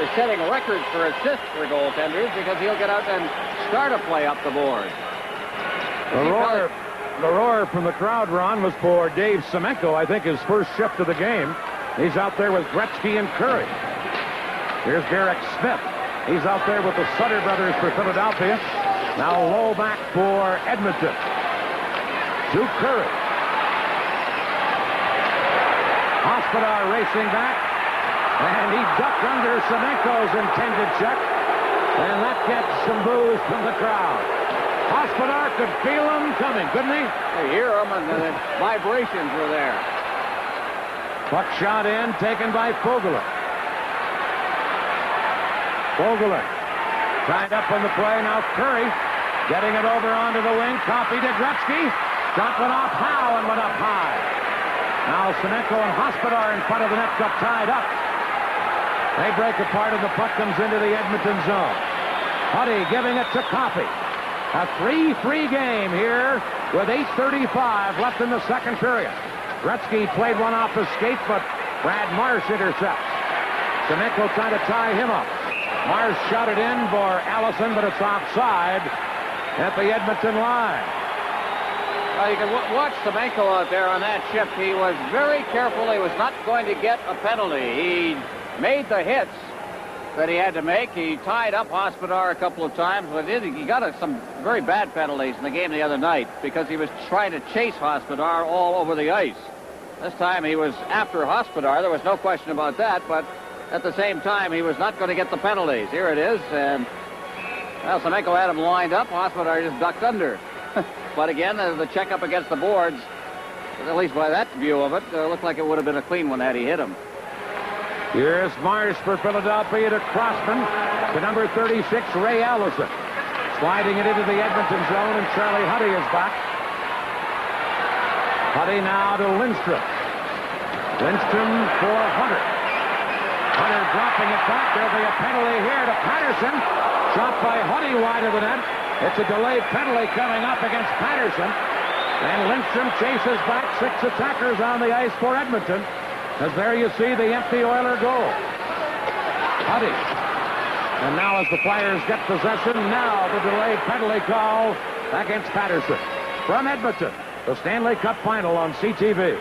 is setting records for assists for goaltenders because he'll get out and start a play up the board. The roar from the crowd, Ron, was for Dave Semenko, I think his first shift of the game. He's out there with Gretzky and Curry. Here's Derek Smith. He's out there with the Sutter brothers for Philadelphia. Now low back for Edmonton. To Curry. Hospodar racing back. And he ducked under Semenko's intended check. And that gets some boos from the crowd. Hospodar could feel them coming, couldn't he? You hear them, and the vibrations were there. Puck shot in, taken by Foegele. Vogelin tied up on the play. Now Curry getting it over onto the wing. Coffey to Gretzky. Shot went off Howe and went up high. Now Semenko and Hospodar in front of the net got tied up. They break apart and the puck comes into the Edmonton zone. Huddy giving it to Coffey. A 3-3 game here with 8:35 left in the second period. Gretzky played one off his skate, but Brad Marsh intercepts. Semenko trying to tie him up. Marsh shot it in for Allison, but it's offside at the Edmonton line. Well, you can watch Semenko out there on that shift. He was very careful. He was not going to get a penalty. He made the hits that he had to make. He tied up Hospodar a couple of times, but he got some very bad penalties in the game the other night because he was trying to chase Hospodar all over the ice. This time he was after Hospodar. There was no question about that, but at the same time, he was not going to get the penalties. Here it is, and well, Semenko had him lined up. Hospodar just ducked under. But again, the checkup against the boards, at least by that view of it, looked like it would have been a clean one had he hit him. Here's Marsh for Philadelphia to Crossman to number 36, Ray Allison. Sliding it into the Edmonton zone, and Charlie Huddy is back. Huddy now to Lindstrom. Lindstrom for Hunter. Hunter dropping it back. There'll be a penalty here to Patterson. Shot by Huddy wide of the net. It's a delayed penalty coming up against Patterson. And Lindstrom chases back 6 attackers on the ice for Edmonton. As there you see the empty Oiler goal. Huddy. And now as the Flyers get possession, now the delayed penalty call against Patterson. From Edmonton, the Stanley Cup Final on CTV.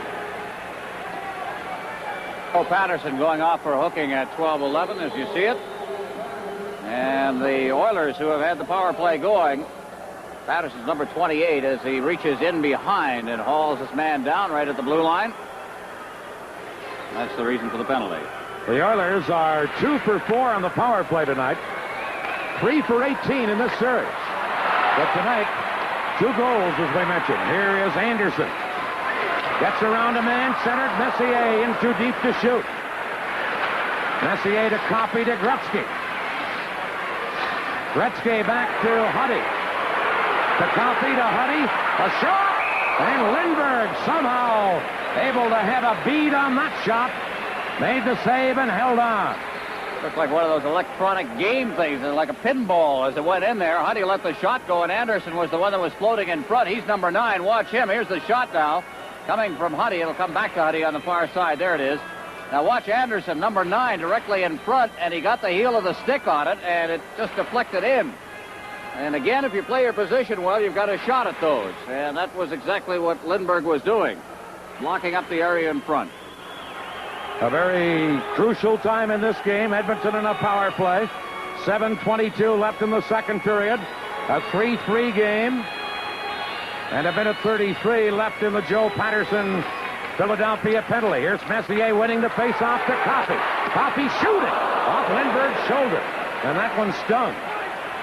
Patterson going off for hooking at 12-11 as you see it. And the Oilers, who have had the power play going, Patterson's number 28 as he reaches in behind and hauls his man down right at the blue line. That's the reason for the penalty. The Oilers are 2 for 4 on the power play tonight. 3 for 18 in this series. But tonight, 2 goals as we mentioned. Here is Anderson. Gets around a man centered. Messier in too deep to shoot. Messier to Coffey to Gretzky. Gretzky back to Huddy. To Coffey to Huddy. A shot. And Lindbergh somehow able to have a bead on that shot. Made the save and held on. Looked like one of those electronic game things, like a pinball as it went in there. Huddy let the shot go, and Anderson was the one that was floating in front. He's number 9. Watch him. Here's the shot now. Coming from Huddy. It'll come back to Huddy on the far side. There it is. Now watch Anderson, number 9, directly in front, and he got the heel of the stick on it, and it just deflected in. And again, if you play your position well, you've got a shot at those. And that was exactly what Lindbergh was doing, blocking up the area in front. A very crucial time in this game. Edmonton in a power play. 7:22 left in the second period. A 3-3 game. And a minute 33 left in the Joe Patterson Philadelphia penalty. Here's Messier winning the face-off to Coffey. Coffey shooting off Lindbergh's shoulder. And that one stung.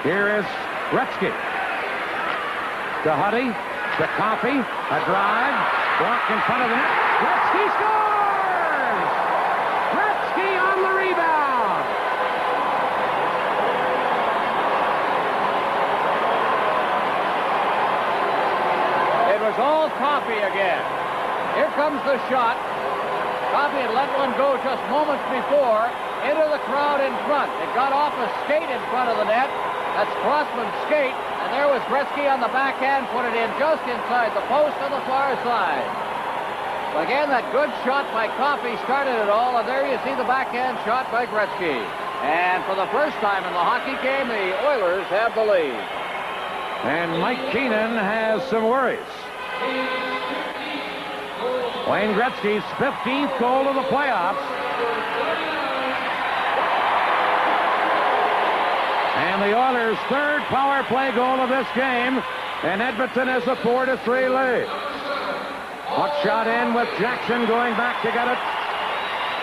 Here is Gretzky. To Huddy. To Coffey. A drive. Blocked in front of the net. Gretzky scores! Gretzky on the rebound. It was all Coffey again. Here comes the shot. Coffey had let one go just moments before into the crowd in front. It got off a skate in front of the net. That's Crossman's skate. And there was Gretzky on the backhand, put it in just inside the post on the far side. But again, that good shot by Coffey started it all. And there you see the backhand shot by Gretzky. And for the first time in the hockey game, the Oilers have the lead. And Mike Keenan has some worries. Wayne Gretzky's 15th goal of the playoffs. And the Oilers' third power play goal of this game. And Edmonton has a 4-3 lead. Puck shot in with Jackson going back to get it.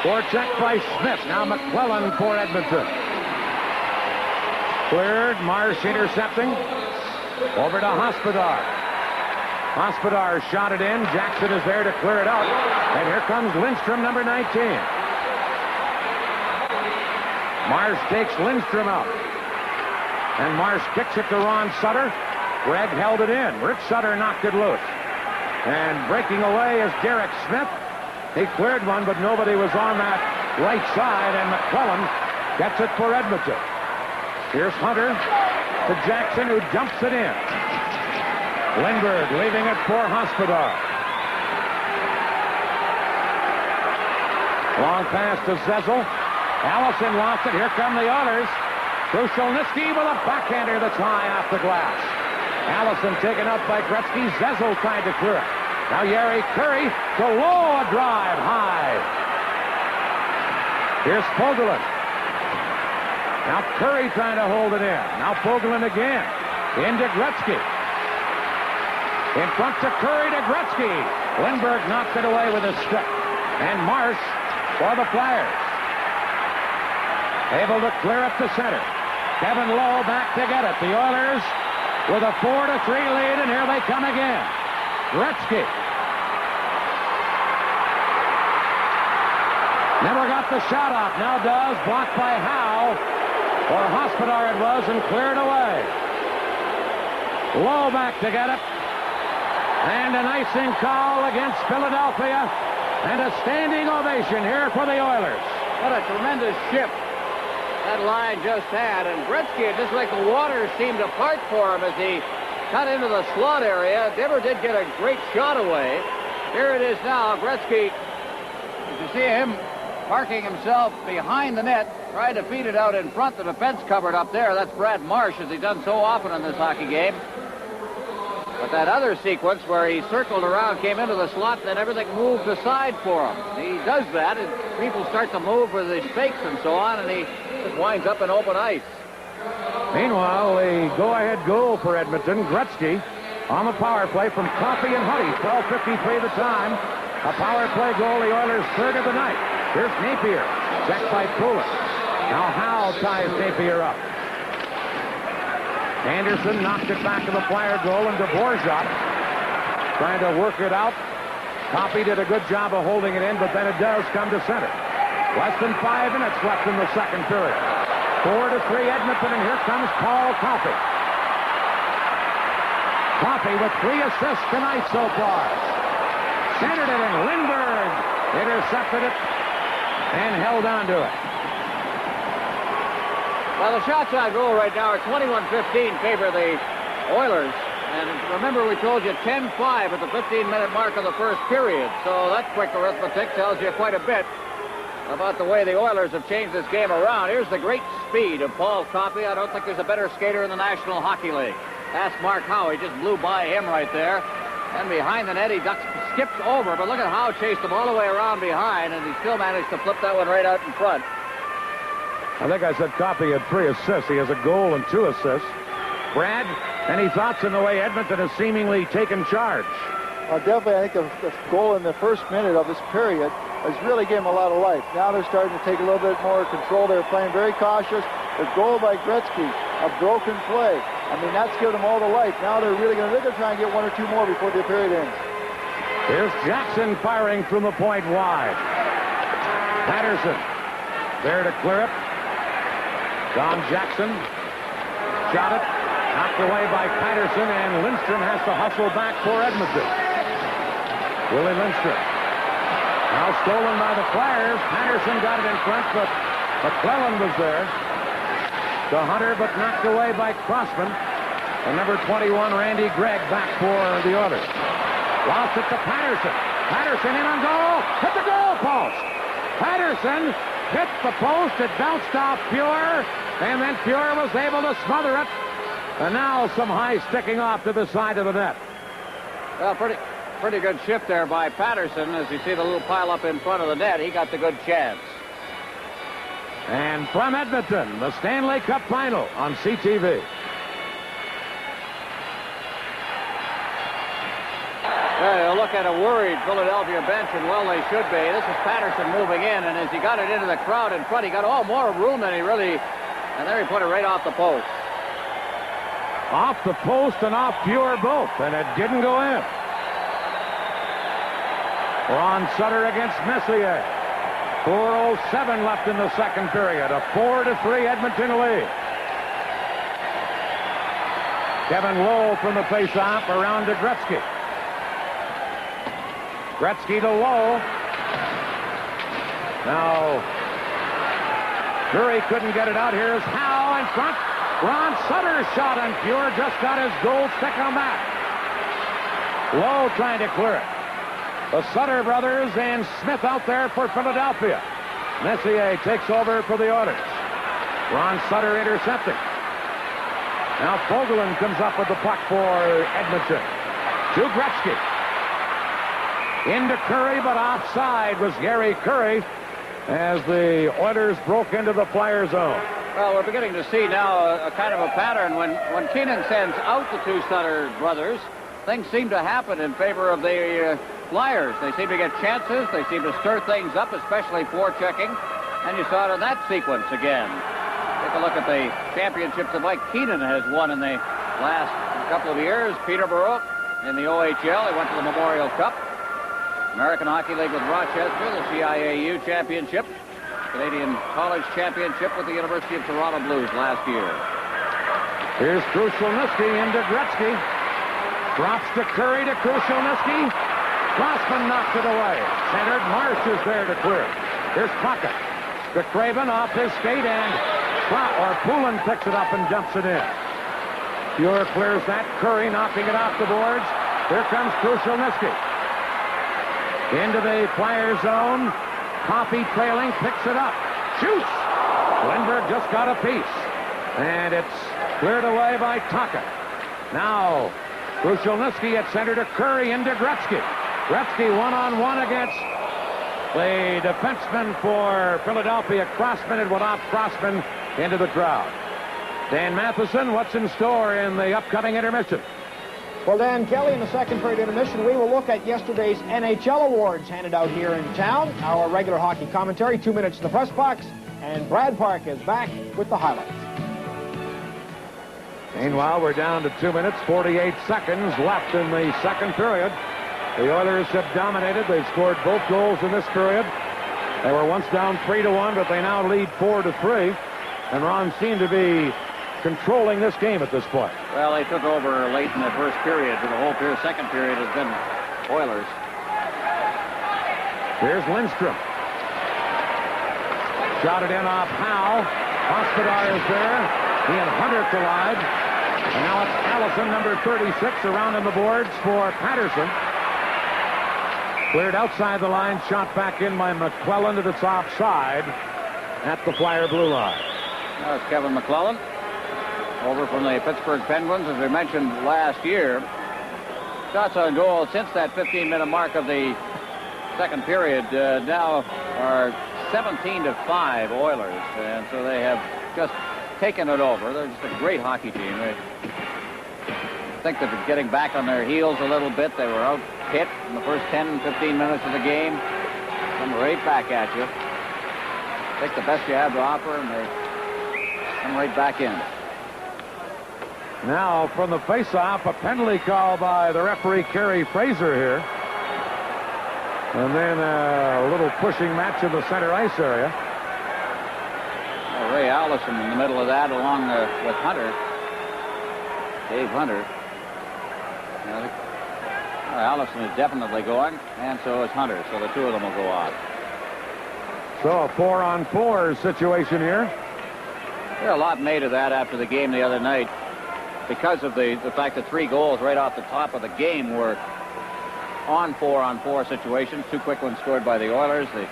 Forecheck by Smith. Now McClellan for Edmonton. Cleared. Marsh intercepting. Over to Hospodar. Hospodar shot it in. Jackson is there to clear it out. And here comes Lindstrom, number 19. Marsh takes Lindstrom out. And Marsh kicks it to Ron Sutter. Gregg held it in. Rick Sutter knocked it loose. And breaking away is Derek Smith. He cleared one, but nobody was on that right side, and McClellan gets it for Edmonton. Here's Hunter to Jackson, who dumps it in. Lindbergh leaving it for Hospodar. Long pass to Zezel. Allison lost it. Here come the Oilers. Krushelnyski with a backhander that's high off the glass. Allison taken up by Gretzky. Zezel tried to clear it. Now Yari Curry to Lowe, a drive high. Here's Fogelin. Now Curry trying to hold it in. Now Fogelin again. Into Gretzky. In front to Curry to Gretzky. Lindbergh knocked it away with a stick. And Marsh for the Flyers. Able to clear up to center. Kevin Lowe back to get it. The Oilers with a 4-3 lead, and here they come again. Gretzky. Never got the shot off. Now does. Blocked by Howe. Or Hospodar it was, and cleared away. Lowe back to get it. And an icing call against Philadelphia. And a standing ovation here for the Oilers. What a tremendous shift that line just had. And Gretzky, just like the water seemed to part for him as he cut into the slot area. Never did get a great shot away. Here it is now. Gretzky, you see him parking himself behind the net, trying to feed it out in front. The defense covered up there. That's Brad Marsh, as he's done so often in this hockey game. But that other sequence where he circled around, came into the slot, then everything moved aside for him. He does that, and people start to move with his fakes and so on, and he just winds up in open ice. Meanwhile, a go-ahead goal for Edmonton. Gretzky on the power play from Coffey and Huddy. 12:53 the time. A power play goal, the Oilers' third of the night. Here's Napier, checked by Poulin. Now Howe ties Napier up. Anderson knocked it back to the Flyer goal, and Dvorak trying to work it out. Coffey did a good job of holding it in, but then it does come to center. Less than 5 minutes left in the second period. 4-3 Edmonton, and here comes Paul Coffey. Coffey with 3 assists tonight so far. Centered it, and Lindbergh intercepted it and held on to it. Well, the shots on goal right now are 21-15 favor the Oilers. And remember, we told you 10-5 at the 15-minute mark of the first period. So that quick arithmetic tells you quite a bit about the way the Oilers have changed this game around. Here's the great speed of Paul Coffey. I don't think there's a better skater in the National Hockey League. Ask Mark Howe. He just blew by him right there. And behind the net, he skipped over. But look at Howe chased him all the way around behind, and he still managed to flip that one right out in front. I think I said Coffey had 3 assists. He has a goal and 2 assists. Brad, any thoughts on the way Edmonton has seemingly taken charge? Definitely, I think the goal in the first minute of this period has really given them a lot of life. Now they're starting to take a little bit more control. They're playing very cautious. The goal by Gretzky, a broken play. I mean, that's given them all the life. Now they're really going to try and get 1 or 2 more before the period ends. Here's Jackson firing from the point wide. Patterson there to clear it. Don Jackson shot it, knocked away by Patterson, and Lindstrom has to hustle back for Edmonton. Willie Lindstrom. Now stolen by the Flyers. Patterson got it in front, but McClellan was there. To Hunter, but knocked away by Crossman. And number 21, Randy Gregg, back for the Oilers. Lost it to Patterson. Patterson in on goal. Hit the goal post. Patterson hit the post. It bounced off Fuhr, and then Fuhr was able to smother it. And now some high sticking off to the side of the net. Well, pretty good shift there by Patterson. As you see the little pile up in front of the net, he got the good chance. And from Edmonton, the Stanley Cup Final on CTV. Well, look at a worried Philadelphia bench, and well, they should be. This is Patterson moving in, and as he got it into the crowd in front, he got more room than he really, and there he put it right off the post. Off the post and off Fuhr both, and it didn't go in. Ron Sutter against Messier. 4:07 left in the second period. A 4-3 Edmonton lead. Kevin Lowe from the faceoff around to Gretzky. Gretzky to Lowe. Now, Curry couldn't get it out. Here's Howe in front. Ron Sutter's shot on pure. Just got his gold stick on that. Lowe trying to clear it. The Sutter brothers and Smith out there for Philadelphia. Messier takes over for the Oilers. Ron Sutter intercepting. Now Fogelin comes up with the puck for Edmonton. To Gretzky. Into Curry, but offside was Gary Curry as the Oilers broke into the Flyer zone. Well, we're beginning to see now a kind of a pattern. When Keenan sends out the two Sutter brothers, things seem to happen in favor of the Flyers. They seem to get chances. They seem to stir things up, especially forechecking. And you saw it in that sequence again. Take a look at the championships that Mike Keenan has won in the last couple of years. Peterborough in the OHL. He went to the Memorial Cup. American Hockey League with Rochester, the CIAU championship. Canadian College championship with the University of Toronto Blues last year. Here's Krushelnyski into Gretzky. Drops to Curry to Krushelnyski. Crossman knocked it away. Centered. Marsh is there to clear. Here's Puckett. To Craven off his skate and Poulin picks it up and dumps it in. Pure clears that. Curry knocking it off the boards. Here comes Krushelnyski. Into the Flyer zone. Coffey trailing, picks it up. Shoots! Lindbergh just got a piece. And it's cleared away by Tuckett. Now, Krushelnyski at center to Curry into Gretzky. Gretzky one-on-one against the defenseman for Philadelphia. Crossman. It went off Crossman into the crowd. Dan Matheson, what's in store in the upcoming intermission? Well, Dan Kelly, in the second period intermission, we will look at yesterday's NHL awards handed out here in town. Our regular hockey commentary, 2 minutes in the press box, and Brad Park is back with the highlights. Meanwhile, we're down to 2 minutes, 48 seconds left in the second period. The Oilers have dominated. They've scored both goals in this period. They were once down 3-1, but they now lead 4-3. And Ron seemed to be controlling this game at this point. Well, they took over late in the first period, but the whole second period has been Oilers. Here's Lindstrom. Shot it in off Howe. Hospodar is there. He and Hunter collide. And now it's Allison, number 36, around on the boards for Patterson. Cleared outside the line, shot back in by McClellan, and it's offside at the Flyer blue line. Now it's Kevin McClellan, over from the Pittsburgh Penguins, as we mentioned last year. Shots on goal since that 15-minute mark of the second period now are 17-5 Oilers, and so they have just taken it over. They're just a great hockey team. I think they're getting back on their heels a little bit. They were out hit in the first 10, 15 minutes of the game. Come right back at you. Take the best you have to offer, and they come right back in. Now, from the face-off, a penalty call by the referee, Kerry Fraser, here. And then a little pushing match in the center ice area. Well, Ray Allison in the middle of that, along with Hunter. Dave Hunter. Allison is definitely going, and so is Hunter. So the two of them will go out. So a 4-on-4 situation here. There's a lot made of that after the game the other night, because of the fact that 3 goals right off the top of the game were on 4-on-4 situations. 2 quick ones scored by the Oilers. The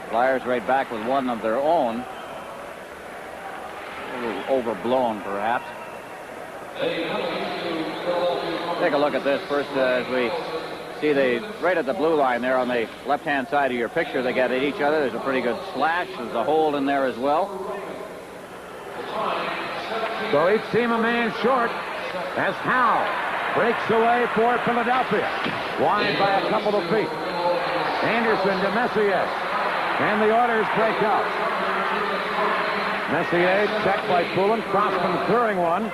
Flyers right back with one of their own. A little overblown, perhaps. Take a look at this first as we see right at the blue line there on the left-hand side of your picture. They get at each other. There's a pretty good slash. There's a hole in there as well. So each team a man short as Howe breaks away for Philadelphia. Wide by a couple of feet. Anderson to Messier. And the Oilers break out. Messier checked by Poulin. Crossman clearing one.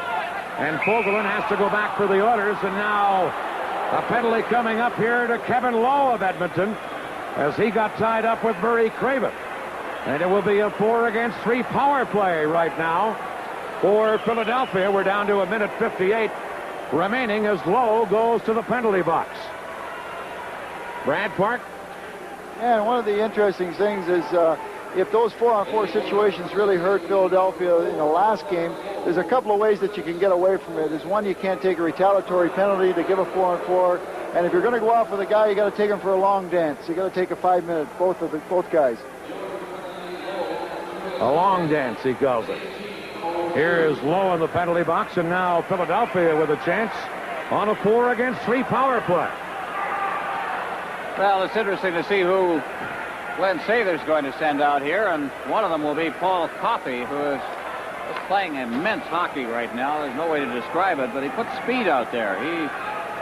And Fogelin has to go back for the Oilers. And now a penalty coming up here to Kevin Lowe of Edmonton. as he got tied up with Murray Craven. And it will be a 4-against-3 power play right now for Philadelphia. We're down to 1:58 remaining as Lowe goes to the penalty box. Brad Park. And one of the interesting things is if those 4-on-4 situations really hurt Philadelphia in the last game, there's a couple of ways that you can get away from it. There's one, you can't take a retaliatory penalty to give a 4-on-4. And if you're going to go out for the guy, you got to take him for a long dance. You got to take a 5-minute, both guys. A long dance, he calls it. Here is Lowe in the penalty box, and now Philadelphia with a chance on a 4-against-3 power play. Well, it's interesting to see who Glenn Sather's going to send out here, and one of them will be Paul Coffey, who is playing immense hockey right now. There's no way to describe it, but he puts speed out there. He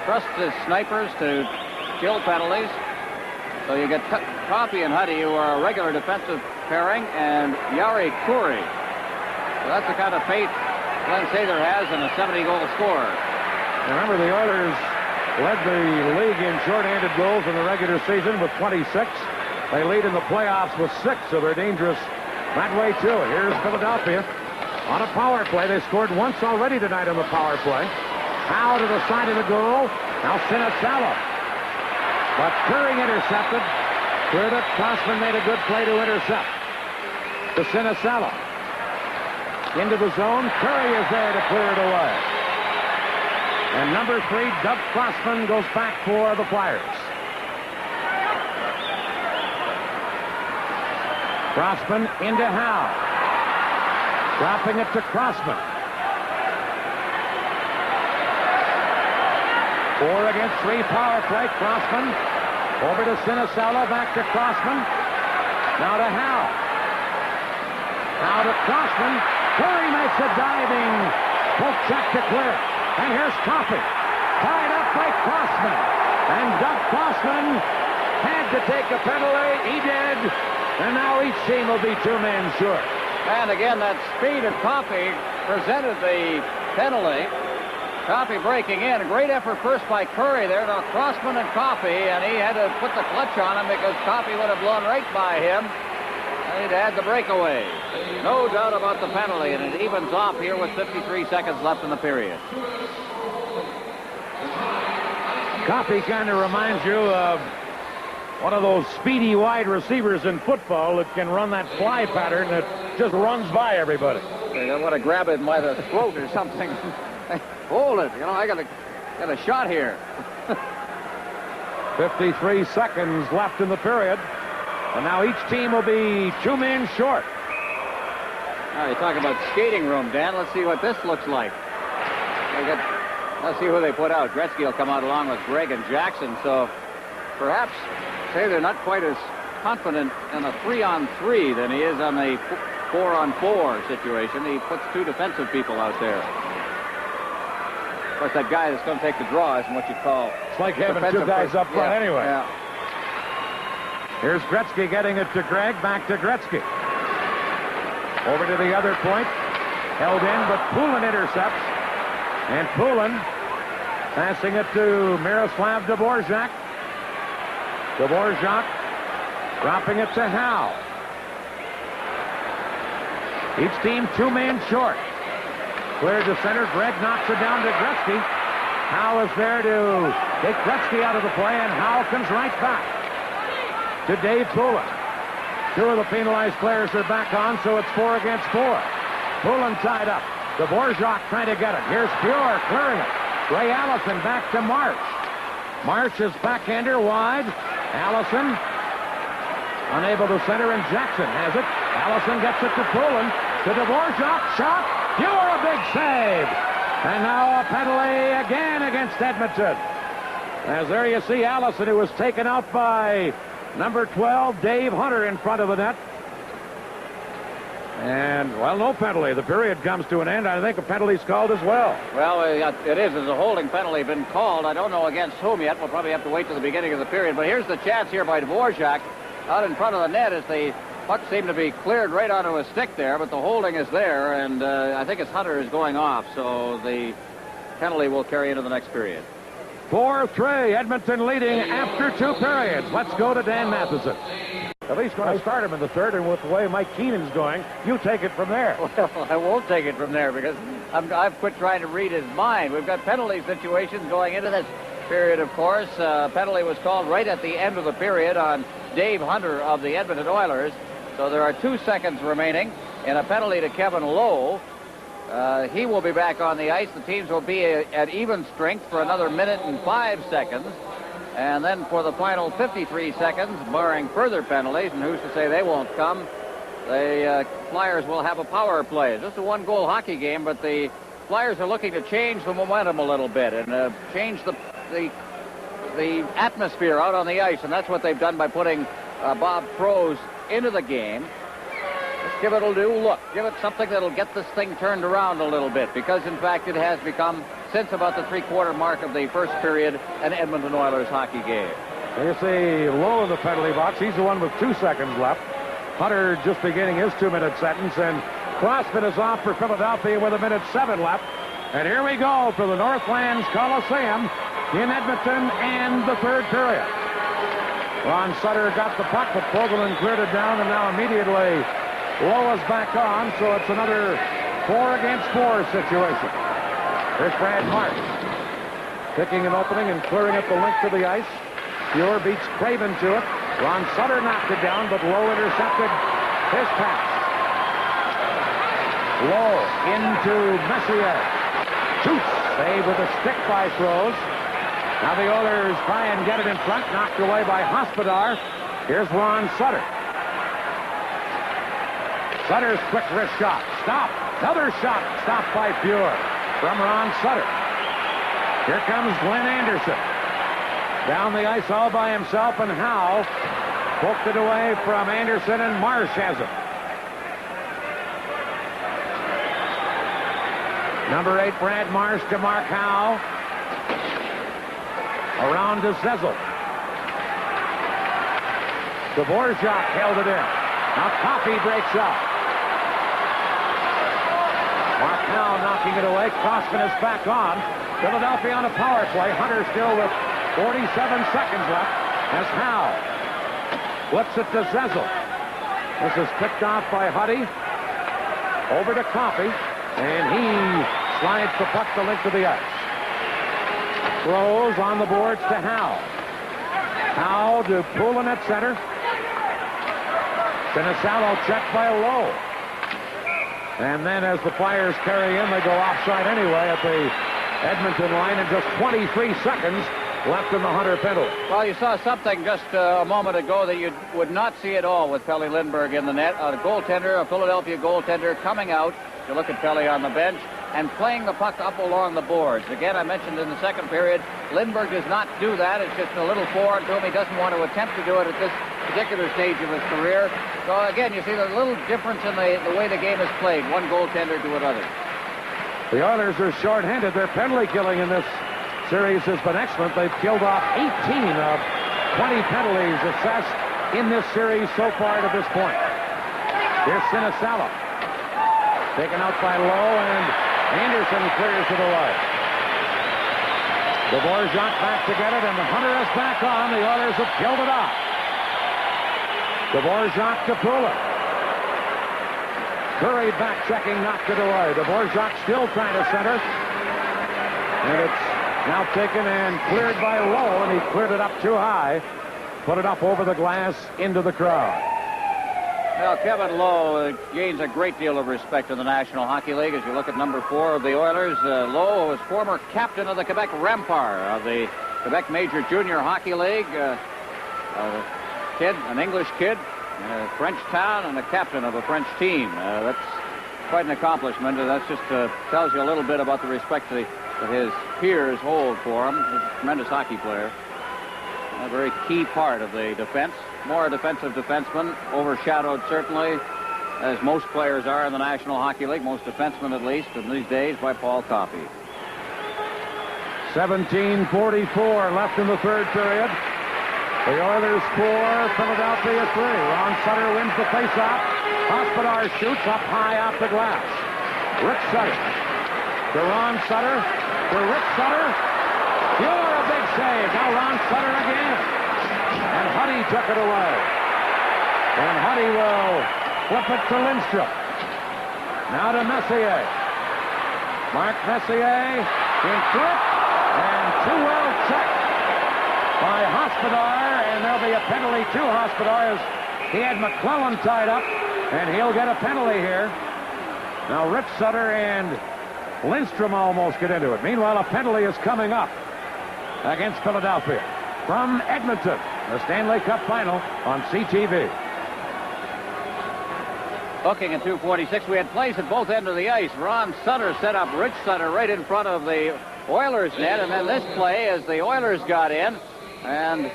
trusts his snipers to kill penalties. So you get Coffey and Huddy, who are a regular defensive pairing, and Yari Kuri. So that's the kind of faith Glenn Sather has in a 70-goal scorer. Remember, the Oilers led the league in shorthanded goals in the regular season with 26. They lead in the playoffs with 6, so they're dangerous that way, too. Here's Philadelphia on a power play. They scored once already tonight on the power play. Now to the side of the goal. Now Sinisalo. But Curry intercepted. Curtis Crossman made a good play to intercept. To Sinisalo. Into the zone. Curry is there to clear it away. And number 3, Doug Crossman, goes back for the Flyers. Crossman into Howe. Dropping it to Crossman. 4-against-3 power play. Crossman over to Sinisalo, back to Crossman. Now to Howe. Now to Crossman. Curry makes a diving poke check to clear. And here's Coffey. Tied up by Crossman. And Doug Crossman had to take a penalty. He did. And now each team will be 2 men short. And again, that speed of Coffey presented the penalty. Coffey breaking in. A great effort first by Curry there. Now Crossman and Coffey, and he had to put the clutch on him because Coffey would have blown right by him. And he'd had the breakaway. No doubt about the penalty, and it evens off here with 53 seconds left in the period. Coffey kind of reminds you of one of those speedy wide receivers in football that can run that fly pattern that just runs by everybody. They want to grab it by the throat or something. Hold it. You know, I got a shot here. 53 seconds left in the period. And now each team will be 2 men short. Now you talk about skating room, Dan. Let's see what this looks like. Let's see who they put out. Gretzky will come out along with Gregg and Jackson. So perhaps say they're not quite as confident in a 3-on-3 than he is on a 4-on-4 situation. He puts 2 defensive people out there. Of course, that guy that's going to take the draw isn't what you call. It's like having 2 guys up front anyway. Yeah. Here's Gretzky getting it to Gregg. Back to Gretzky. Over to the other point. Held in, but Poulin intercepts. And Poulin passing it to Miroslav Dvorak. Dvorak dropping it to Howe. Each team 2 men short. Cleared to center. Gregg knocks it down to Gretzky. Howe is there to take Gretzky out of the play, and Howe comes right back to Dave Poulin. 2 of the penalized players are back on, so it's 4 against 4. Poulin tied up. Dvorak trying to get it. Here's Pure clearing it. Ray Allison back to March. March is backhander wide. Allison unable to center, and Jackson has it. Allison gets it to Poulin. To Dvorak. Shot. Pure, a big save. And now a penalty again against Edmonton. As there you see Allison, who was taken out by number 12, Dave Hunter, in front of the net. And, well, no penalty. The period comes to an end. I think a penalty's called as well. Well, it is. There's a holding penalty been called. I don't know against whom yet. We'll probably have to wait till the beginning of the period. But here's the chance here by Dvorak out in front of the net as the puck seemed to be cleared right onto his stick there. But the holding is there, and I think it's Hunter is going off. So the penalty will carry into the next period. 4-3. Edmonton leading after 2 periods. Let's go to Dan Matheson. At least going to start him in the third, and with the way Mike Keenan's going, you take it from there. Well, I won't take it from there because I've quit trying to read his mind. We've got penalty situations going into this period, of course. Penalty was called right at the end of the period on Dave Hunter of the Edmonton Oilers. So there are 2 seconds remaining, and a penalty to Kevin Lowe. He will be back on the ice. The teams will be at even strength for another minute and 5 seconds. And then for the final 53 seconds, barring further penalties, and who's to say they won't come, the Flyers will have a power play. It's just a one-goal hockey game, but the Flyers are looking to change the momentum a little bit and change the atmosphere out on the ice, and that's what they've done by putting Bob Froese into the game. Just give it a new look. Give it something that'll get this thing turned around a little bit, because, in fact, it has become, since about the three-quarter mark of the first period, an Edmonton Oilers hockey game. You see Lowe in the penalty box. He's the one with 2 seconds left. Hunter just beginning his 2-minute sentence, and Crossman is off for Philadelphia with 1:07 left. And here we go for the Northlands Coliseum in Edmonton and the third period. Ron Sutter got the puck, but Fogelman cleared it down, and now immediately Lowe is back on, so it's another 4-against-4 situation. Here's Brad Marsh picking an opening and clearing up the length of the ice. Pure beats Craven to it. Ron Sutter knocked it down, but Lowe intercepted his pass. Lowe into Messier. Shoots. Save with a stick by Froese. Now the Oilers try and get it in front. Knocked away by Hospodar. Here's Ron Sutter. Sutter's quick wrist shot. Stop. Another shot. Stopped by Pure from Ron Sutter. Here comes Glenn Anderson. Down the ice all by himself, and Howe poked it away from Anderson, and Marsh has it. Number 8, Brad Marsh to Mark Howe. Around to Zezel. Dvorak held it in. Now Coffey breaks up. Mark Howe knocking it away. Crossman is back on. Philadelphia on a power play. Hunter still with 47 seconds left as Howe flips it to Zezel. This is picked off by Huddy. Over to Coffey, and he slides the puck the length of the ice. Throws on the boards to Howe. Howe to Poulin at center. Sinisalo checked by Lowe. And then as the Flyers carry in, they go offside anyway at the Edmonton line, and just 23 seconds left in the Hunter penalty. Well, you saw something just a moment ago that you would not see at all with Pelle Lindbergh in the net. A goaltender, a Philadelphia goaltender, coming out. You look at Pelle on the bench and playing the puck up along the boards. Again, I mentioned in the second period, Lindbergh does not do that. It's just a little foreign to him. He doesn't want to attempt to do it at this particular stage of his career. So again, you see the little difference in the way the game is played. One goaltender to another. The Oilers are shorthanded. Their penalty killing in this series has been excellent. They've killed off 18 of 20 penalties assessed in this series so far to this point. Here's Sinisalo. Taken out by Lowe, and Anderson clears to the right. Dvorak back to get it, and the Hunter is back on. The Oilers have killed it off. Dvorak to Poulin. Curry back checking, knocked it away. Dvorak still trying to center. And it's now taken and cleared by Lowe, and he cleared it up too high. Put it up over the glass into the crowd. Well, Kevin Lowe gains a great deal of respect in the National Hockey League. As you look at number 4 of the Oilers, Lowe was former captain of the Quebec Rempart of the Quebec Major Junior Hockey League. An English kid, a French town, and a captain of a French team. That's quite an accomplishment. That just tells you a little bit about the respect that his peers hold for him. He's a tremendous hockey player. A very key part of the defense. More a defensive defenseman, overshadowed certainly, as most players are in the National Hockey League, most defensemen at least in these days, by Paul Coffey. 17:44 left in the third period. The Oilers 4, Philadelphia 3. Ron Sutter wins the faceoff. Hospodar shoots up high off the glass. Rick Sutter to Ron Sutter to Rick Sutter. Mueller, a big save. Now Ron Sutter again. And Huddy took it away. And Huddy will flip it to Lindstrom. Now to Messier. Mark Messier in front. And too well checked by Hospodar. And there'll be a penalty to Hospodar as he had McClellan tied up. And he'll get a penalty here. Now Rich Sutter and Lindstrom almost get into it. Meanwhile, a penalty is coming up against Philadelphia. From Edmonton, the Stanley Cup final on CTV. Hooking at 2:46. We had plays at both ends of the ice. Ron Sutter set up Rich Sutter right in front of the Oilers net. And then this play as the Oilers got in. And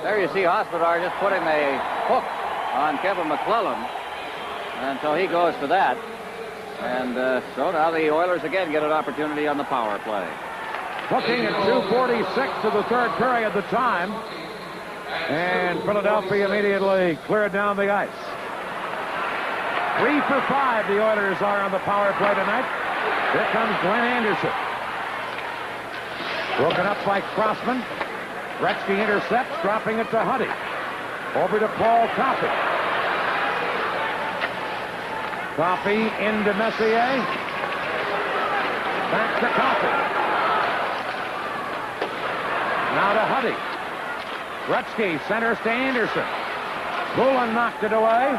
there you see Hospodar just putting a hook on Kevin McClellan. And so he goes for that. And so now the Oilers again get an opportunity on the power play. Hooking at 2:46 of the third period the time. And Philadelphia immediately cleared down the ice. 3 for 5 the Oilers are on the power play tonight. Here comes Glenn Anderson. Broken up by Crossman. Gretzky intercepts, dropping it to Huddy. Over to Paul Coffey. Coffey into Messier. Back to Coffey. Now to Huddy. Gretzky centers to Anderson. Poulin knocked it away.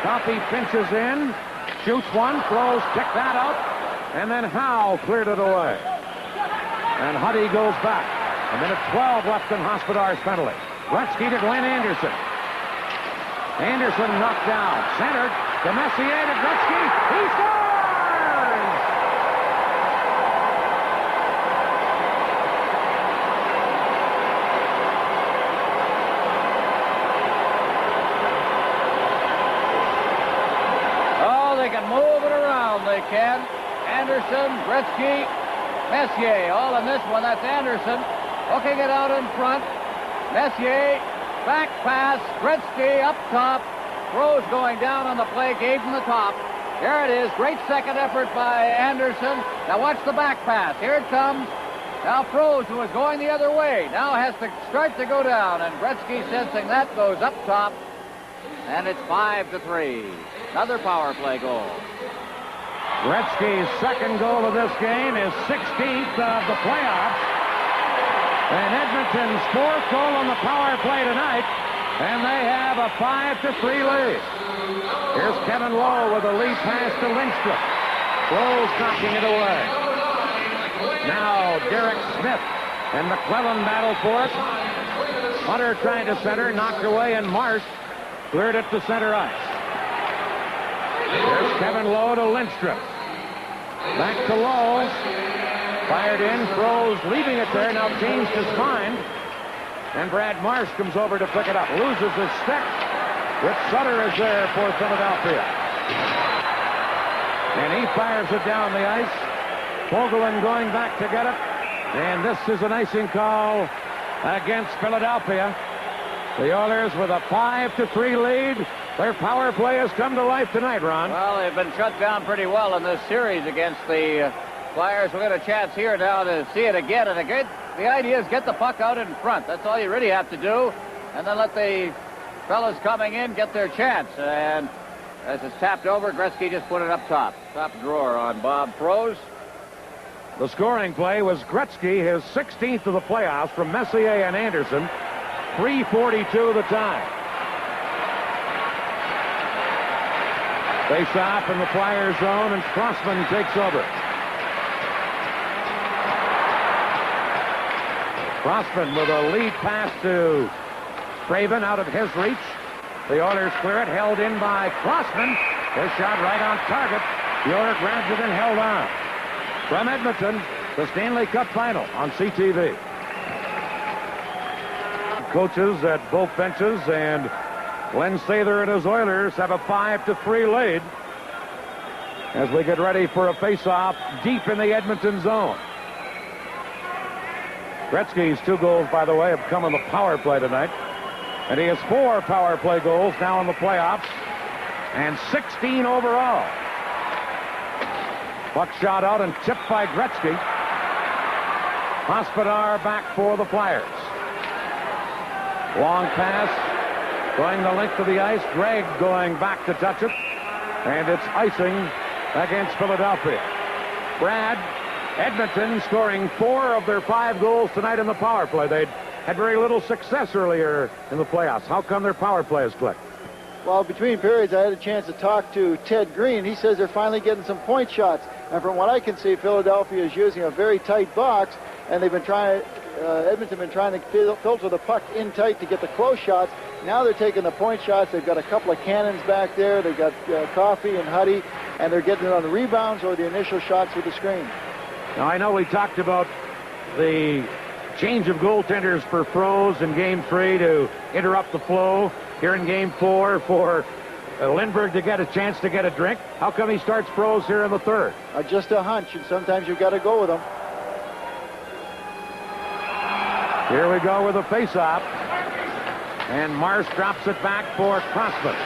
Coffey pinches in. Shoots one. Throws. Kick that out. And then Howe cleared it away. And Huddy goes back. 1:12 left in Hospodar's penalty. Gretzky to Glenn Anderson. Anderson knocked down. Centered to Messier to Gretzky. He scores! Oh, they can move it around. They can. Anderson, Gretzky, Messier. All in this one. That's Anderson. Hooking it out in front. Messier. Back pass. Gretzky up top. Rose going down on the play, gave him the top. Here it is. Great second effort by Anderson. Now watch the back pass. Here it comes. Now Froese, who is going the other way, now has to start to go down. And Gretzky sensing that goes up top. And it's 5-3. Another power play goal. Gretzky's second goal of this game is 16th of the playoffs. And Edmonton's fourth goal on the power play tonight. And they have a 5-3 lead. Here's Kevin Lowe with a lead pass to Lindstrom. Lowe's knocking it away. Now Derek Smith and McClellan battle for it. Hunter trying to center, knocked away, and Marsh cleared it to center ice. Here's Kevin Lowe to Lindstrom. Back to Lowe. Fired in, throws, leaving it there. Now changed his mind. And Brad Marsh comes over to pick it up. Loses his stick. Rich Sutter is there for Philadelphia. And he fires it down the ice. Fogelin going back to get it. And this is an icing call against Philadelphia. The Oilers with a 5-3 lead. Their power play has come to life tonight, Ron. Well, they've been shut down pretty well in this series against the Flyers. We'll get a chance here now to see it again. And the idea is get the puck out in front. That's all you really have to do. And then let the fellas coming in get their chance. And as it's tapped over, Gretzky just put it up top. Top drawer on Bob Froese. The scoring play was Gretzky, his 16th of the playoffs from Messier and Anderson. 3:42 the time. Face off in the Flyers zone, and Crossman takes over. Crossman with a lead pass to Craven out of his reach. The Oilers clear it, held in by Crossman. His shot right on target. The Oilers grabs it and held on. From Edmonton, the Stanley Cup final on CTV. Coaches at both benches, and Glenn Sather and his Oilers have a 5-3 lead as we get ready for a face-off deep in the Edmonton zone. Gretzky's 2 goals, by the way, have come on the power play tonight. And he has 4 power play goals now in the playoffs and 16 overall. Puck shot out and tipped by Gretzky. Hospodar back for the Flyers. Long pass, going the length of the ice. Gregg going back to touch it. And it's icing against Philadelphia. Brad, Edmonton scoring 4 of their 5 goals tonight in the power play. They'd had very little success earlier in the playoffs. How come their power play has clicked? Well, between periods, I had a chance to talk to Ted Green. He says they're finally getting some point shots. And from what I can see, Philadelphia is using a very tight box, and they've been trying, Edmonton been trying to filter the puck in tight to get the close shots. Now they're taking the point shots. They've got a couple of cannons back there. They've got Coffey and Huddy, and they're getting it on the rebounds or the initial shots with the screen. Now, I know we talked about the change of goaltenders for Froze in Game 3 to interrupt the flow. Here in Game 4 for Lindbergh to get a chance to get a drink. How come he starts Froze here in the third? Just a hunch, and sometimes you've got to go with them. Here we go with a face-off. And Marsh drops it back for Crossman.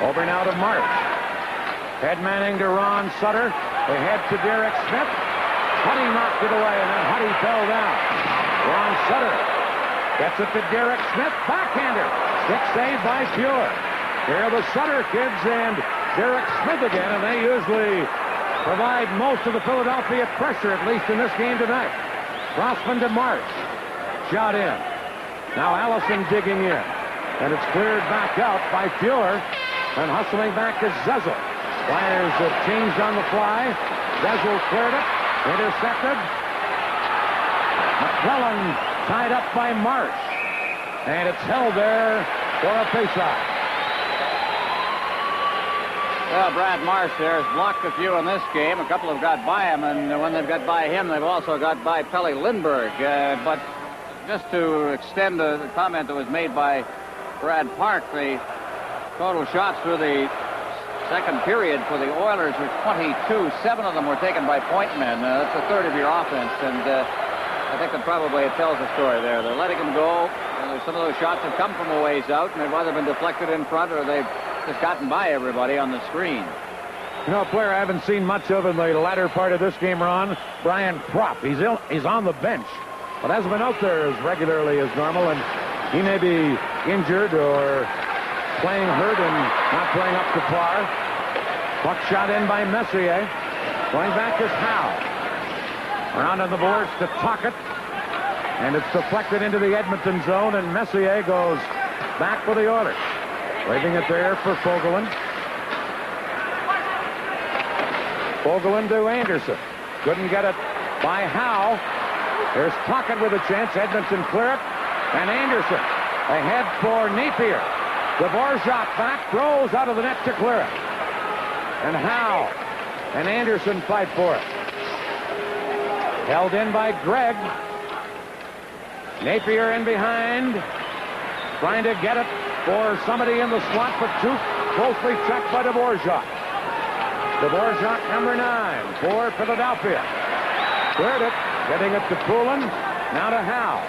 Over now to Marsh. Head manning to Ron Sutter. They head to Derek Smith. Huddy knocked it away, and then Huddy fell down. Ron Sutter gets it to Derek Smith. Backhander. Stick save by Fuhr. Here are the Sutter kids and Derek Smith again, and they usually provide most of the Philadelphia pressure, at least in this game tonight. Crossman to Marsh. Shot in. Now Allison digging in. And it's cleared back out by Fuhr. And hustling back to Zezel. Flyers have changed on the fly. Zezel cleared it. Intercepted. McClellan tied up by Marsh. And it's held there for a faceoff. Well, Brad Marsh there has blocked a few in this game. A couple have got by him, and when they've got by him, they've also got by Pelle Lindbergh. But just to extend the comment that was made by Brad Park, the total shots through the second period for the Oilers were 22. 7 of them were taken by point men. That's a third of your offense, and I think that probably it tells the story there. They're letting them go. Some of those shots have come from a ways out, and they've either been deflected in front or they've just gotten by everybody on the screen. You know, a player I haven't seen much of in the latter part of this game, Ron, Brian Propp. He's on the bench, but hasn't been out there as regularly as normal, and he may be injured or playing hurt and not playing up to par. Puck shot in by Messier. Going back is Howe. Around on the boards to Tocchet. And it's deflected into the Edmonton zone, and Messier goes back for the Oilers. Leaving it there for Fogelin. Fogelin to Anderson. Couldn't get it by Howe. There's Tocchet with a chance. Edmonton clear it. And Anderson ahead for Napier. Dvorak back, throws out of the net to clear it. And Howe and Anderson fight for it. Held in by Gregg. Napier in behind. Trying to get it for somebody in the slot, but too closely checked by Dvorak. Dvorak, number 9 for Philadelphia. Cleared it. Getting it to Poulin. Now to Howe.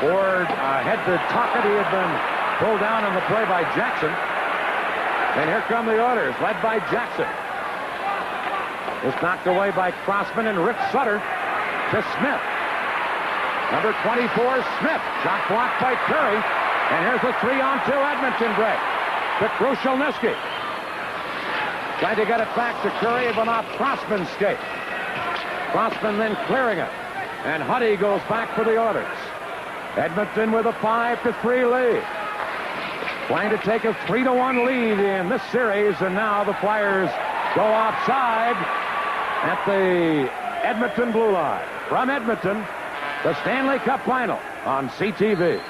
Ford head to Tocchet. He had been pulled down on the play by Jackson. And here come the Oilers, led by Jackson. Just knocked away by Crossman and Rick Sutter to Smith. Number 24, Smith. Shot blocked by Curry. And here's a 3-on-2 Edmonton break to Krushelnyski. Tried to get it back to Curry, but off Crossman's skate. Crossman then clearing it. And Huddy goes back for the Oilers. Edmonton with a 5-3 lead. Trying to take a 3-1 lead in this series, and now the Flyers go offside at the Edmonton blue line. From Edmonton, the Stanley Cup Final on CTV.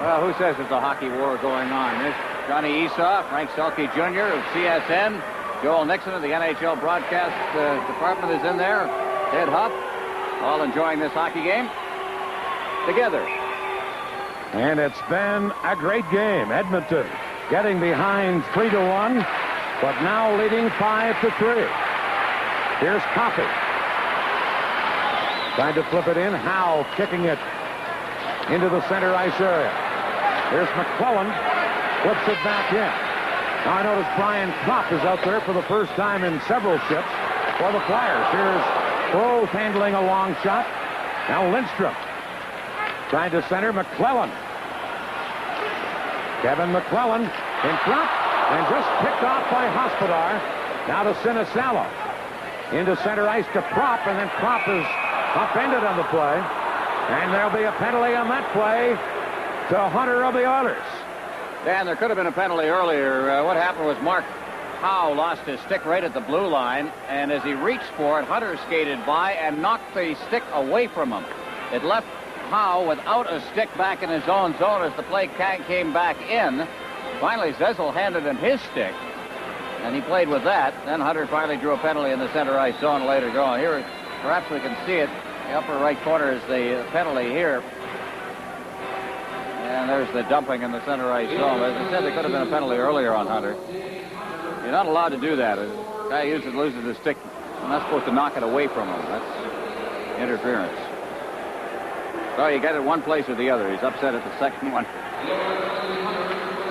Well, who says there's a hockey war going on? There's Johnny Esau, Frank Selke Jr. of CSN, Joel Nixon of the NHL broadcast department is in there, Ted Huff, all enjoying this hockey game together. And it's been a great game. Edmonton getting behind 3-1, but now leading 5-3. Here's Coffey. Trying to flip it in. Howe kicking it into the center ice area. Here's McClellan. Flips it back in. Now I notice Brian Propp is out there for the first time in several shifts. for the Flyers. Here's both handling a long shot. Now Lindstrom trying to center. McClellan. Kevin McClellan in front and just picked off by Hospodar. Now to Sinisalo. Into center ice to Prop, and then Prop is upended on the play. And there'll be a penalty on that play to Hunter of the Oilers. Dan, there could have been a penalty earlier. What happened was Mark Howe lost his stick right at the blue line, and as he reached for it, Hunter skated by and knocked the stick away from him. It left Howe without a stick back in his own zone as the play came back in. Finally, Zezel handed him his stick, and he played with that. Then Hunter finally drew a penalty in the center ice zone later going. Here, perhaps we can see it. The upper right corner is the penalty here. And there's the dumping in the center ice zone. As I said, there could have been a penalty earlier on Hunter. You're not allowed to do that. A guy loses his stick. You're not supposed to knock it away from him. That's interference. So you got it one place or the other. He's upset at the second one.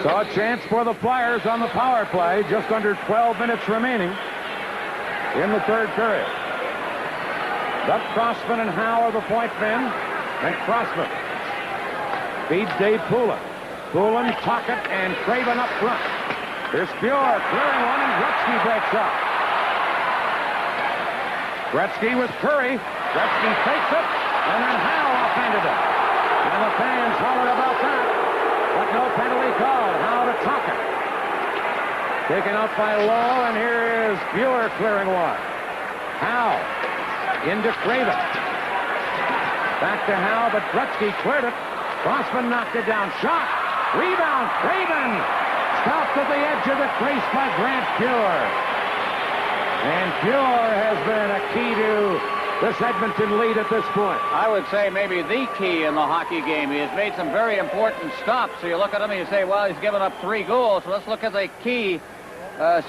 So a chance for the Flyers on the power play. Just under 12 minutes remaining in the third period. Duck Crossman and Howe are the point men. And Crossman feeds Dave Poulin. Poulin, Tocchet, and Craven up front. Here's Fuhr clearing one, and Gretzky breaks up. Gretzky with Curry. Gretzky fakes it, and then Howe offended it. And the fans hollered about that. But no penalty called. Howe to Tocchet. Taken out by Lowe, and here is Fuhr clearing one. Howe into Craven. Back to Howe, but Gretzky cleared it. Crossman knocked it down. Shot. Rebound. Craven. Stopped at the edge of the crease by Grant Fuhr. And Fuhr has been a key to this Edmonton lead at this point. I would say maybe the key in the hockey game. He has made some very important stops. So you look at him and you say, well, he's given up 3 goals. So let's look at the key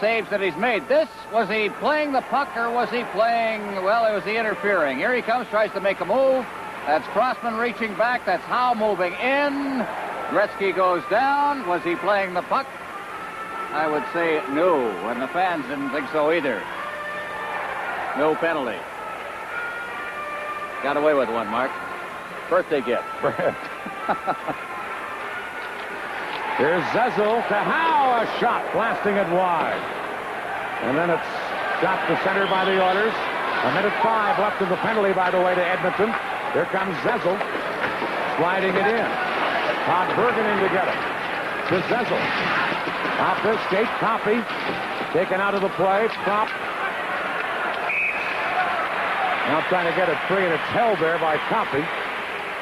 saves that he's made. Was he playing the puck or was he playing, well, it was the interfering. Here he comes, tries to make a move. That's Crossman reaching back. That's Howe moving in. Gretzky goes down. Was he playing the puck? I would say no, and the fans didn't think so either. No penalty. Got away with one, Mark. Birthday gift. Here's Zezel to Howe. A shot blasting it wide. And then it's shot to center by the Oilers. 1:05 left in the penalty, by the way, to Edmonton. Here comes Zezel, sliding it in. Todd Bergen in to get it. To Zezel. Off this skate, Coffey taken out of the play. Prop. Now trying to get it free, and it's held there by Coffey.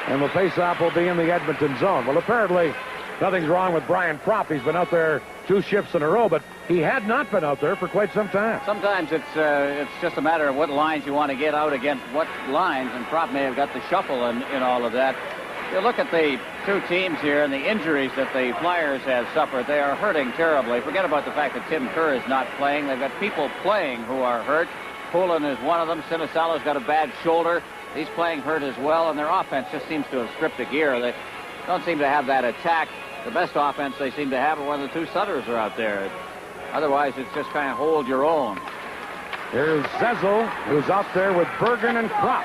And the faceoff will be in the Edmonton zone. Well, apparently nothing's wrong with Brian Prop. He's been out there 2 shifts in a row, but he had not been out there for quite some time. Sometimes it's just a matter of what lines you want to get out against what lines, and Prop may have got the shuffle in all of that. You look at the 2 teams here and the injuries that the Flyers have suffered. They are hurting terribly. Forget about the fact that Tim Kerr is not playing. They've got people playing who are hurt. Poulin is one of them. Sinisalo's got a bad shoulder. He's playing hurt as well, and their offense just seems to have stripped a gear. They don't seem to have that attack. The best offense they seem to have are when the 2 Sutters are out there. Otherwise, it's just kind of hold your own. Here's Zezel, who's out there with Bergen and Prop.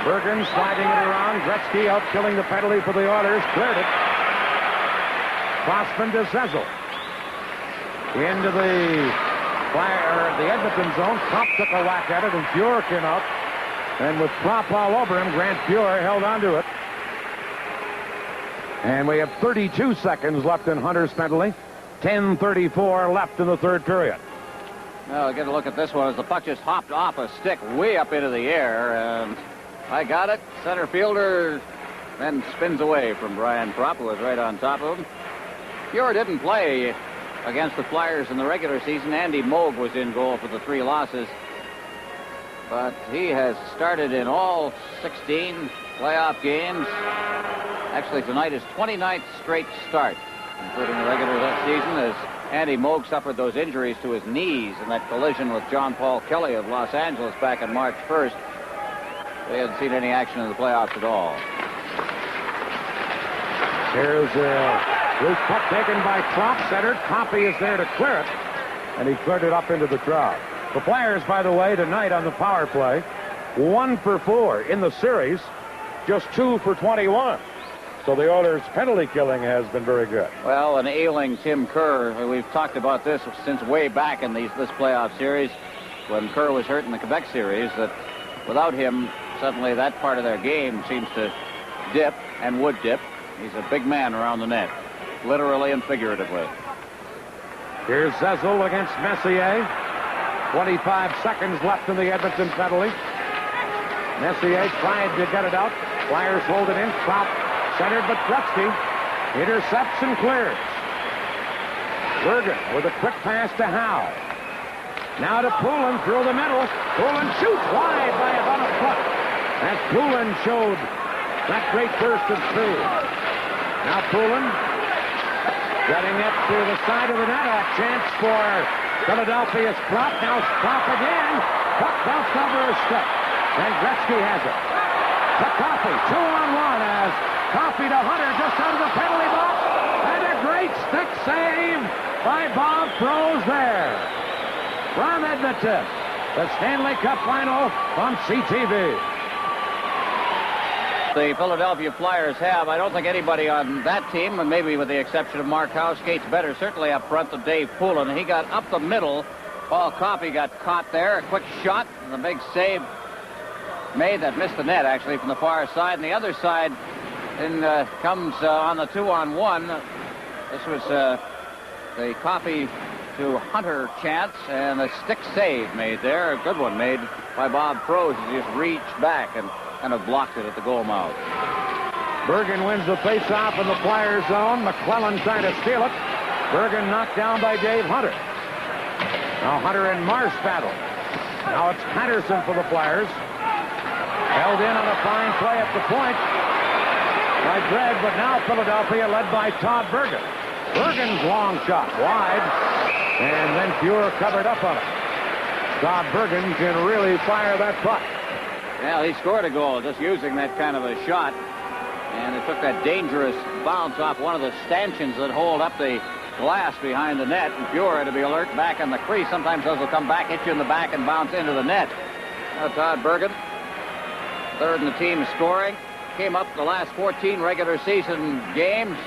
Bergen sliding it around. Gretzky out killing the penalty for the Oilers. Cleared it. Crossman to Zezel. Into the Edmonton zone. Prop took a whack at it, and Fuhr came out. And with Prop all over him, Grant Fuhr held onto it. And we have 32 seconds left in Hunter's penalty. 10:34 left in the third period. Well, get a look at this one as the puck just hopped off a stick way up into the air. And I got it. Center fielder then spins away from Brian Prop, who was right on top of him. Fuhr didn't play against the Flyers in the regular season. Andy Moog was in goal for the 3 losses. But he has started in all 16 playoff games. Actually, tonight is 29th straight start, including the regular season, as Andy Moog suffered those injuries to his knees in that collision with John Paul Kelly of Los Angeles back on March 1st. They hadn't seen any action in the playoffs at all. Here's a loose puck taken by Prop, centered. Coffey is there to clear it, and he cleared it up into the crowd. The Flyers, by the way, tonight on the power play, 1 for 4 in the series, just 2 for 21. So the Oilers' penalty killing has been very good. Well, an ailing Tim Kerr, we've talked about this since way back in this playoff series when Kerr was hurt in the Quebec series, that without him, suddenly that part of their game seems to dip and would dip. He's a big man around the net, literally and figuratively. Here's Zezel against Messier. 25 seconds left in the Edmonton penalty. Messier tried to get it out. Flyers hold it in. Propp centered, but Gretzky intercepts and clears. Bergen with a quick pass to Howe. Now to Poulin through the middle. Poulin shoots wide by about a foot. As Poulin showed that great burst of speed. Now Poulin getting it to the side of the net. A chance for Philadelphia's Propp. Now Propp again. Puck bounced over his stick. And Gretzky has it. To Coffey. 2-on-1 as Coffey to Hunter just out of the penalty box. And a great stick save by Bob Froese there. From Edmonton, the Stanley Cup final on CTV. The Philadelphia Flyers have, I don't think anybody on that team, and maybe with the exception of Mark Howe, skates better. Certainly up front to Dave Poulin. He got up the middle. Paul Coffey got caught there. A quick shot and a big save made that missed the net, actually, from the far side. And the other side then comes on the 2-on-1. This was the Coffey to Hunter chance, and a stick save made there. A good one made by Bob Froese. He just reached back and kind of blocked it at the goal mouth. Bergen wins the face-off in the Flyers zone. McClellan trying to steal it. Bergen knocked down by Dave Hunter. Now Hunter and Marsh battle. Now it's Patterson for the Flyers. Held in on a fine play at the point by Gregg, but now Philadelphia led by Todd Bergen. Bergen's long shot wide, and then Fuhr covered up on it. Todd Bergen can really fire that puck. Well, he scored a goal just using that kind of a shot, and it took that dangerous bounce off one of the stanchions that hold up the glass behind the net, and Fuhr had to be alert back in the crease. Sometimes those will come back, hit you in the back, and bounce into the net. Now Todd Bergen, third in the team scoring, came up the last 14 regular season games.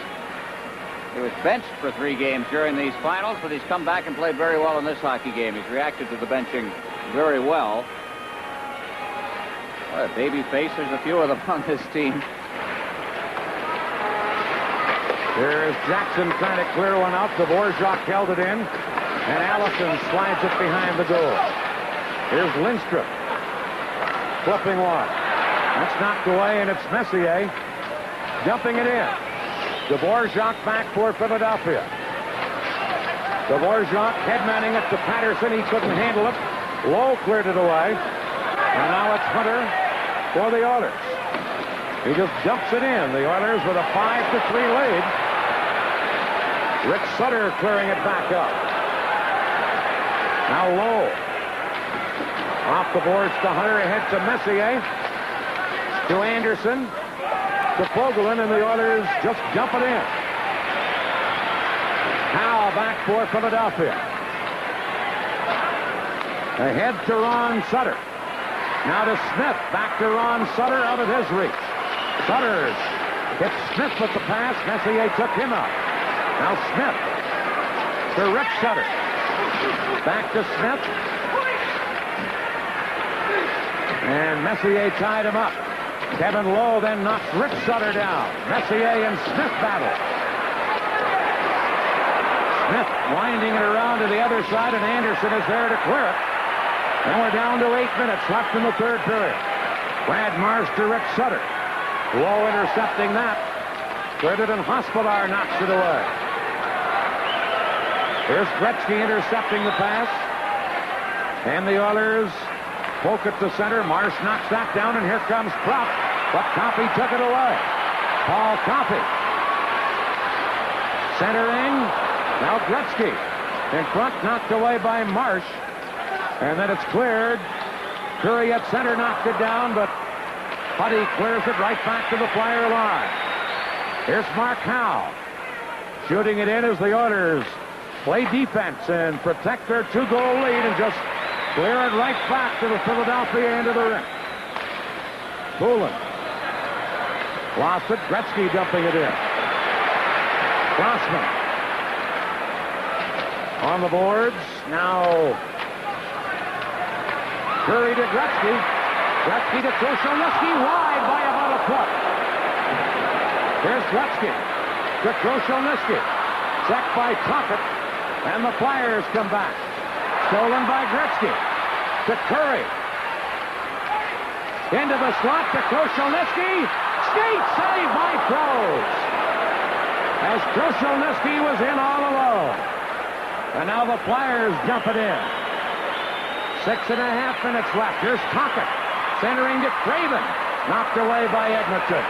He was benched for 3 games during these finals, but he's come back and played very well in this hockey game. He's reacted to the benching very well. What a baby face. There's a few of them on this team. There's Jackson trying to clear one out. Dvorak held it in, and Allison slides it behind the goal. Here's Lindstrom flipping one. That's knocked away, and it's Messier dumping it in. Dvorak back for Philadelphia. Dvorak headmanning it to Patterson. He couldn't handle it. Lowe cleared it away. And now it's Hunter for the Oilers. He just dumps it in. The Oilers with a 5-3 lead. Rick Sutter clearing it back up. Now Lowe. Off the boards to Hunter. Ahead to Messier. To Anderson. To Fogelin, and the Oilers just dump it in. Howe back for Philadelphia. Ahead to Ron Sutter. Now to Smith. Back to Ron Sutter out of his reach. Sutter hits Smith with the pass. Messier took him out. Now Smith to Rick Sutter. Back to Smith. And Messier tied him up. Kevin Lowe then knocks Rick Sutter down. Messier and Smith battle. Smith winding it around to the other side, and Anderson is there to clear it. And we're down to 8 minutes left in the third period. Brad Marsh to Rick Sutter. Lowe intercepting that. Cleared it, and Hospodar knocks it away. Here's Gretzky intercepting the pass. And the Oilers poke it to center. Marsh knocks that down, and here comes Propp. But Coffey took it away. Paul Coffey. Centering. Now Gretzky. In front, knocked away by Marsh. And then it's cleared. Curry at center knocked it down, but Putty clears it right back to the Flyer line. Here's Mark Howe. Shooting it in as the Oilers play defense and protect their 2-goal lead and just Clear it right back to the Philadelphia end of the ring. Poulin. Lost it. Gretzky dumping it in. Grossman. On the boards. Now Curry to Gretzky. Gretzky to Kroshelnyski. Wide by about a foot. Here's Gretzky to Kroshelnyski. Checked by Tocchet. And the Flyers come back. Stolen by Gretzky. To Curry. Into the slot to Kroshelnyski. Skate save by Kroos. As Kroshelnyski was in all alone. And now the Flyers jump it in. 6.5 minutes left. Here's Tocchet. Centering to Craven. Knocked away by Edmonton.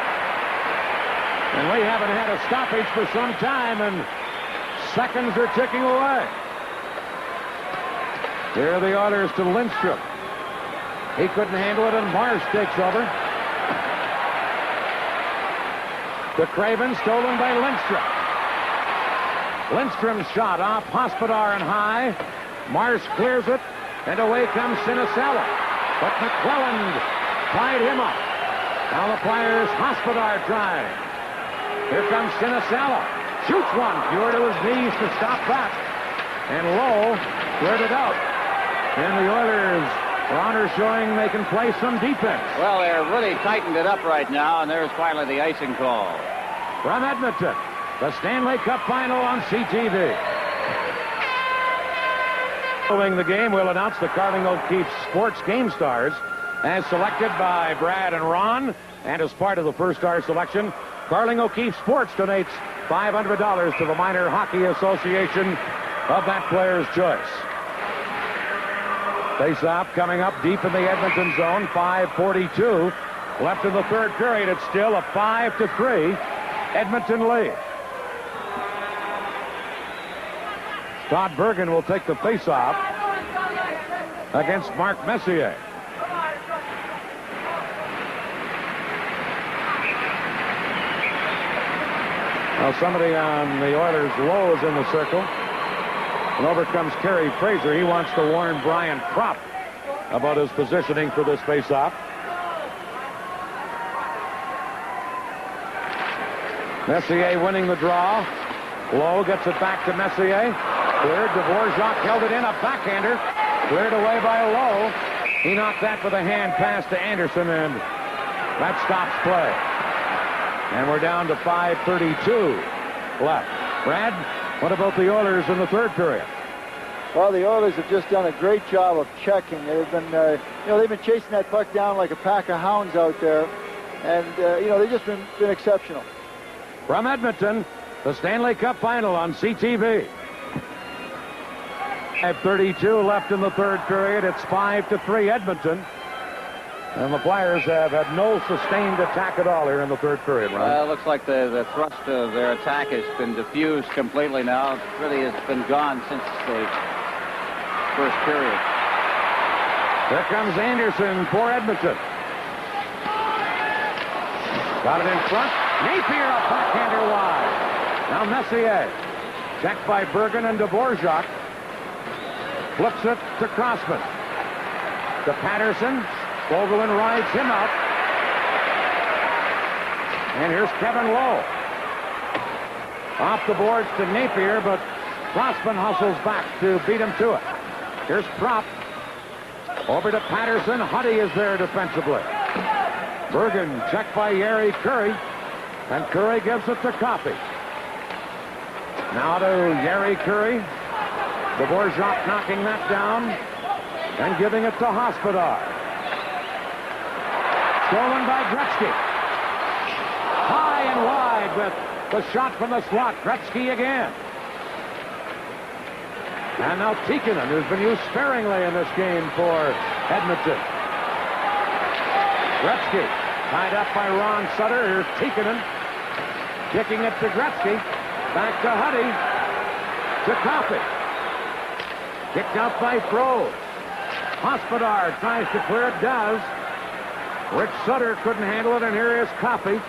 And we haven't had a stoppage for some time, and seconds are ticking away. Here are the Oilers to Lindstrom. He couldn't handle it, and Marsh takes over. To Craven, stolen by Lindstrom. Lindstrom's shot off Hospodar and high. Marsh clears it, and away comes Sinisella. But McClellan tied him up. Now the Flyers, Hospodar trying. Here comes Sinisella. Shoots one. Pure to his knees to stop that. And Lowe cleared it out. And the Oilers are honor showing they can play some defense. Well, they're really tightened it up right now, and there's finally the icing call. From Edmonton, the Stanley Cup Final on CTV. Following the game, we'll announce the Carling O'Keefe Sports Game Stars as selected by Brad and Ron. And as part of the first star selection, Carling O'Keefe Sports donates $500 to the Minor Hockey Association of that player's choice. Face-off coming up deep in the Edmonton zone. 5:42 left in the third period. It's still a 5-3 Edmonton lead. Todd Bergen will take the face-off against Mark Messier. Now somebody on the Oilers low is in the circle. And over comes Kerry Fraser. He wants to warn Brian Propp about his positioning for this face-off. Messier winning the draw. Lowe gets it back to Messier. Cleared. Dvorak held it in. A backhander. Cleared away by Lowe. He knocked that with a hand pass to Anderson, and that stops play. And we're down to 5:32 left. Brad, what about the Oilers in the third period? Well, the Oilers have just done a great job of checking. They've been, they've been chasing that puck down like a pack of hounds out there, and they've just been exceptional. From Edmonton, the Stanley Cup Final on CTV. 5:32 left in the third period. It's 5-3 Edmonton. And the Flyers have had no sustained attack at all here in the third period, Ron. Well, it looks like the thrust of their attack has been diffused completely now. It really has been gone since the first period. Here comes Anderson for Edmonton. Got it in front. Napier, a backhander wide. Now Messier. Checked by Bergen and Dvorak. Flips it to Crossman. To Patterson. Vogelin rides him out. And here's Kevin Lowe. Off the boards to Napier, but Crossman hustles back to beat him to it. Here's Propp. Over to Patterson. Huddy is there defensively. Bergen checked by Yari Curry. And Curry gives it to Coffey. Now to Yari Curry. Dvorak knocking that down and giving it to Hospodar. Stolen by Gretzky. High and wide with the shot from the slot. Gretzky again. And now Tikkanen, who's been used sparingly in this game for Edmonton. Gretzky tied up by Ron Sutter. Here's Tikkanen kicking it to Gretzky. Back to Huddy. To Coffey. Kicked out by Froze. Hospodar tries to clear it, does. Rich Sutter couldn't handle it, and here is Coffey.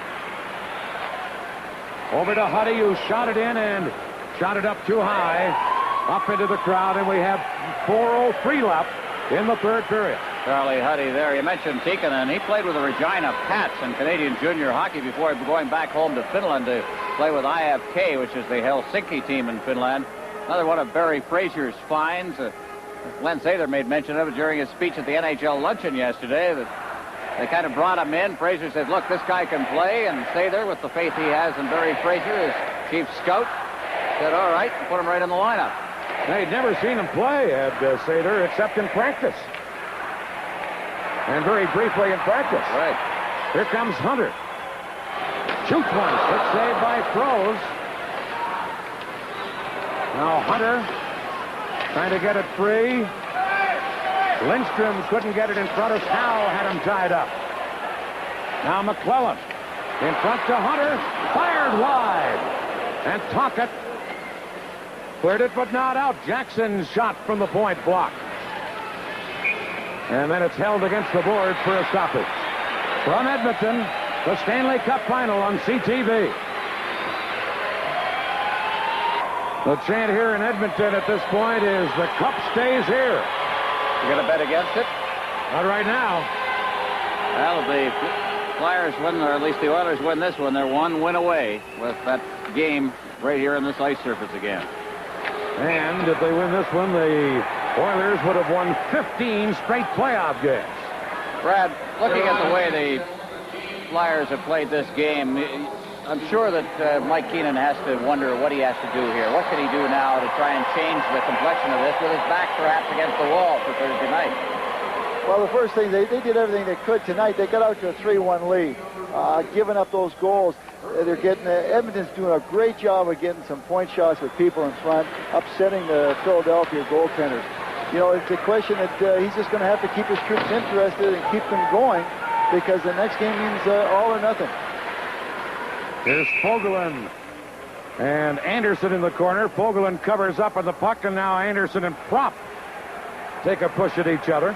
Over to Huddy, who shot it in and shot it up too high, up into the crowd, and we have 4:03 left in the third period. Charlie Huddy there. You mentioned Tikkanen. He played with the Regina Pats in Canadian junior hockey before going back home to Finland to play with IFK, which is the Helsinki team in Finland. Another one of Barry Frazier's finds. Glenn Sather made mention of it during his speech at the NHL luncheon yesterday. That they kind of brought him in. Frazier said, look, this guy can play. And Sather, with the faith he has in Barry Frazier, his chief scout, said, all right, put him right in the lineup. They'd never seen him play, Ed Sather, except in practice. And very briefly in practice. Right. Here comes Hunter. Shoots one. Quick save by Froze. Now Hunter trying to get it free. Lindstrom couldn't get it in front of Howe, had him tied up. Now McClellan in front to Hunter. Fired wide. And Tocchet cleared it, but not out. Jackson's shot from the point blocked. And then it's held against the boards for a stoppage. From Edmonton, the Stanley Cup Final on CTV. The chant here in Edmonton at this point is, the cup stays here. You going to bet against it? Not right now. Well, the Flyers win, or at least the Oilers win this one. They're one win away with that game right here on this ice surface again. And if they win this one, the Oilers would have won 15 straight playoff games. Brad, looking at the way the Flyers have played this game, I'm sure that Mike Keenan has to wonder what he has to do here. What can he do now to try and change the complexion of this with his back perhaps against the wall for Thursday night? Well, the first thing, they did everything they could tonight. They got out to a 3-1 lead, giving up those goals. They're getting Edmonton's doing a great job of getting some point shots with people in front, upsetting the Philadelphia goaltenders. You know, it's a question that he's just going to have to keep his troops interested and keep them going, because the next game means all or nothing. Here's Fogelin and Anderson in the corner. Fogelin covers up on the puck, and now Anderson and Propp take a push at each other.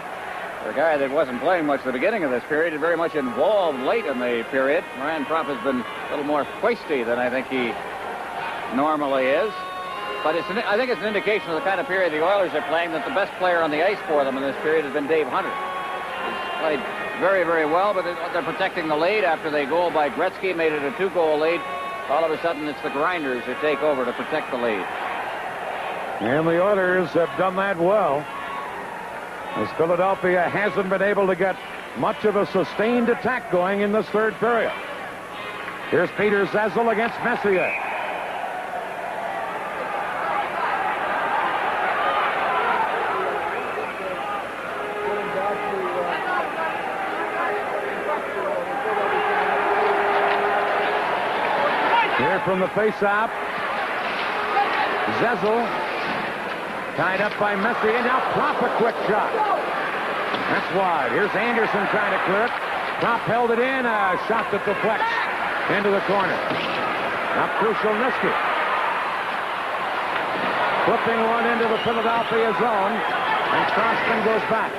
For a guy that wasn't playing much at the beginning of this period, very much involved late in the period. Ryan Propp has been a little more feisty than I think he normally is. But I think it's an indication of the kind of period the Oilers are playing, that the best player on the ice for them in this period has been Dave Hunter. He's played very, very well, but they're protecting the lead after they goal by Gretzky made it a 2-goal lead. All of a sudden, it's the Grinders who take over to protect the lead. And the Oilers have done that well, as Philadelphia hasn't been able to get much of a sustained attack going in this third period. Here's Peter Zezel against Messier. Here from the face-off, Zezel tied up by Messier. Now Propp a quick shot. That's wide. Here's Anderson trying to clear it. Propp held it in. A shot that deflects into the corner. Now Krushelnyski flipping one into the Philadelphia zone, and Crossman goes back.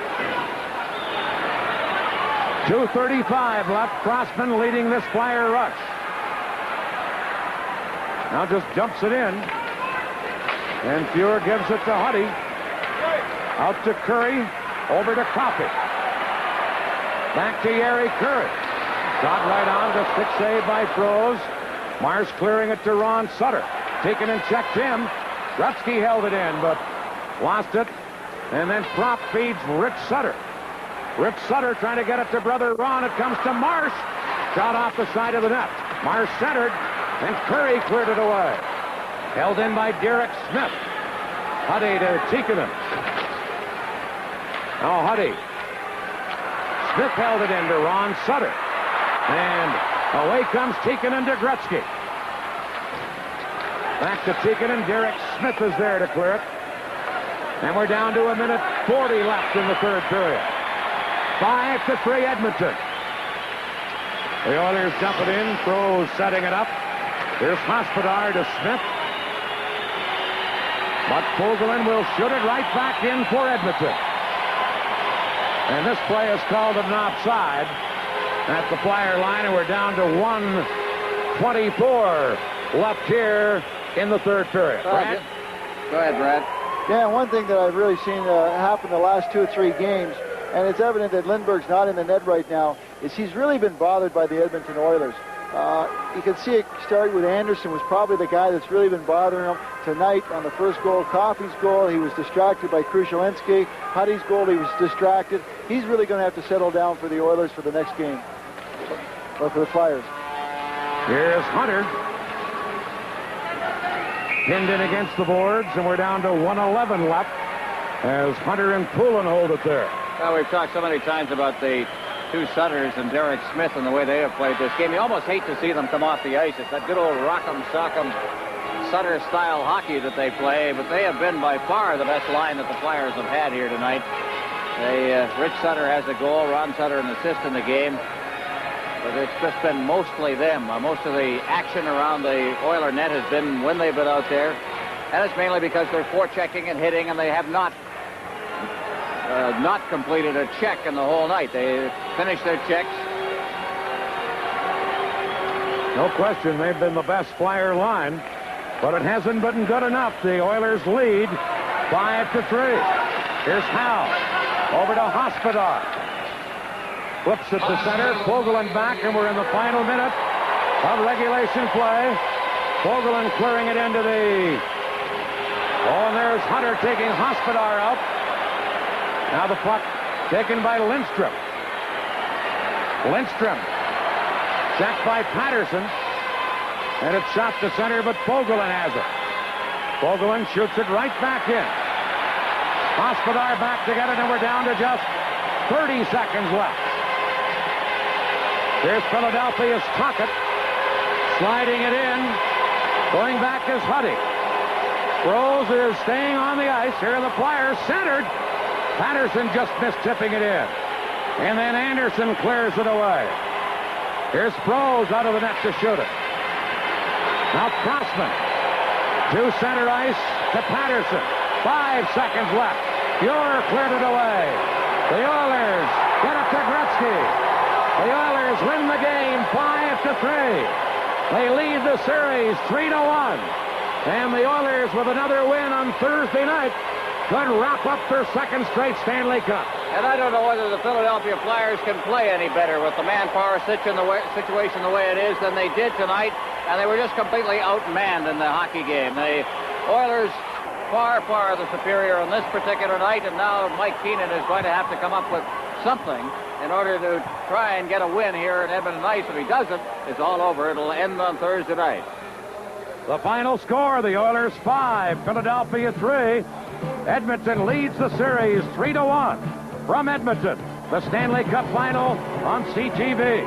2:35 left. Crossman leading this Flyer rush. Now just jumps it in. And Fuhr gives it to Huddy. Out to Curry. Over to Coffey. Back to Yeri Curry. Shot right on to stick save by Froze. Mars clearing it to Ron Sutter. Taken and checked him. Gretzky held it in, but lost it. And then Propp feeds Rich Sutter. Rich Sutter trying to get it to brother Ron. It comes to Marsh. Shot off the side of the net. Marsh centered. And Curry cleared it away. Held in by Derek Smith. Huddy to Tikkanen. Now Huddy. Smith held it in to Ron Sutter. And away comes Tikkanen to Gretzky. Back to Tikkanen. Derek Smith is there to clear it. And we're down to 1:40 left in the third period. 5-3 Edmonton. The Oilers dump it in. Froze setting it up. Here's Hospodar to Smith. But Fogelin will shoot it right back in for Edmonton. And this play is called an offside at the Flyer line, and we're down to 1:24 left here in the third period. Go ahead, Brad. Yeah, one thing that I've really seen happen the last 2 or 3 games, and it's evident that Lindbergh's not in the net right now, is he's really been bothered by the Edmonton Oilers. You can see it started with Anderson, was probably the guy that's really been bothering him. Tonight, on the first goal, Coffey's goal, he was distracted by Krushelinski. Huddy's goal, he was distracted. He's really going to have to settle down for the Oilers for the next game, or for the Flyers. Here's Hunter. Pinned in against the boards, and we're down to 1:11 left as Hunter and Poulin hold it there. Well, we've talked so many times about the two Sutters and Derek Smith and the way they have played this game. You almost hate to see them come off the ice. It's that good old rock'em sock'em Sutter-style hockey that they play, but they have been by far the best line that the Flyers have had here tonight. Rich Sutter has a goal, Ron Sutter an assist in the game, but it's just been mostly them. Most of the action around the Oiler net has been when they've been out there, and it's mainly because they're forechecking and hitting, and they have not completed a check in the whole night. They finished their checks. No question, they've been the best Flyer line, but it hasn't been good enough. The Oilers lead 5-3. Here's Howe over to Hospodar. Flips it to center. Fogelin back, and we're in the final minute of regulation play. Fogelin clearing it into the... Oh, and there's Hunter taking Hospodar out. Now the puck taken by Lindstrom. Lindstrom sacked by Patterson. And it's shot to center, but Fogelin has it. Fogelin shoots it right back in. Hospodar back to get it, and we're down to just 30 seconds left. Here's Philadelphia's Tocchet. Sliding it in. Going back is Huddy. Rose is staying on the ice. Here are the Flyers, centered. Patterson just missed tipping it in. And then Anderson clears it away. Here's Rose out of the net to shoot it. Now Crossman to center ice to Patterson. 5 seconds left. Fuhrer cleared it away. The Oilers get it to Gretzky. The Oilers win the game 5-3. They lead the series 3-1. And the Oilers, with another win on Thursday night, could wrap up their second straight Stanley Cup. And I don't know whether the Philadelphia Flyers can play any better with the manpower situation the way it is than they did tonight. And they were just completely outmanned in the hockey game. The Oilers far, far the superior on this particular night. And now Mike Keenan is going to have to come up with something in order to try and get a win here at Edmonton Ice. If he doesn't, it's all over. It'll end on Thursday night. The final score, the Oilers 5, Philadelphia 3. Edmonton leads the series 3-1. From Edmonton, the Stanley Cup final on CTV.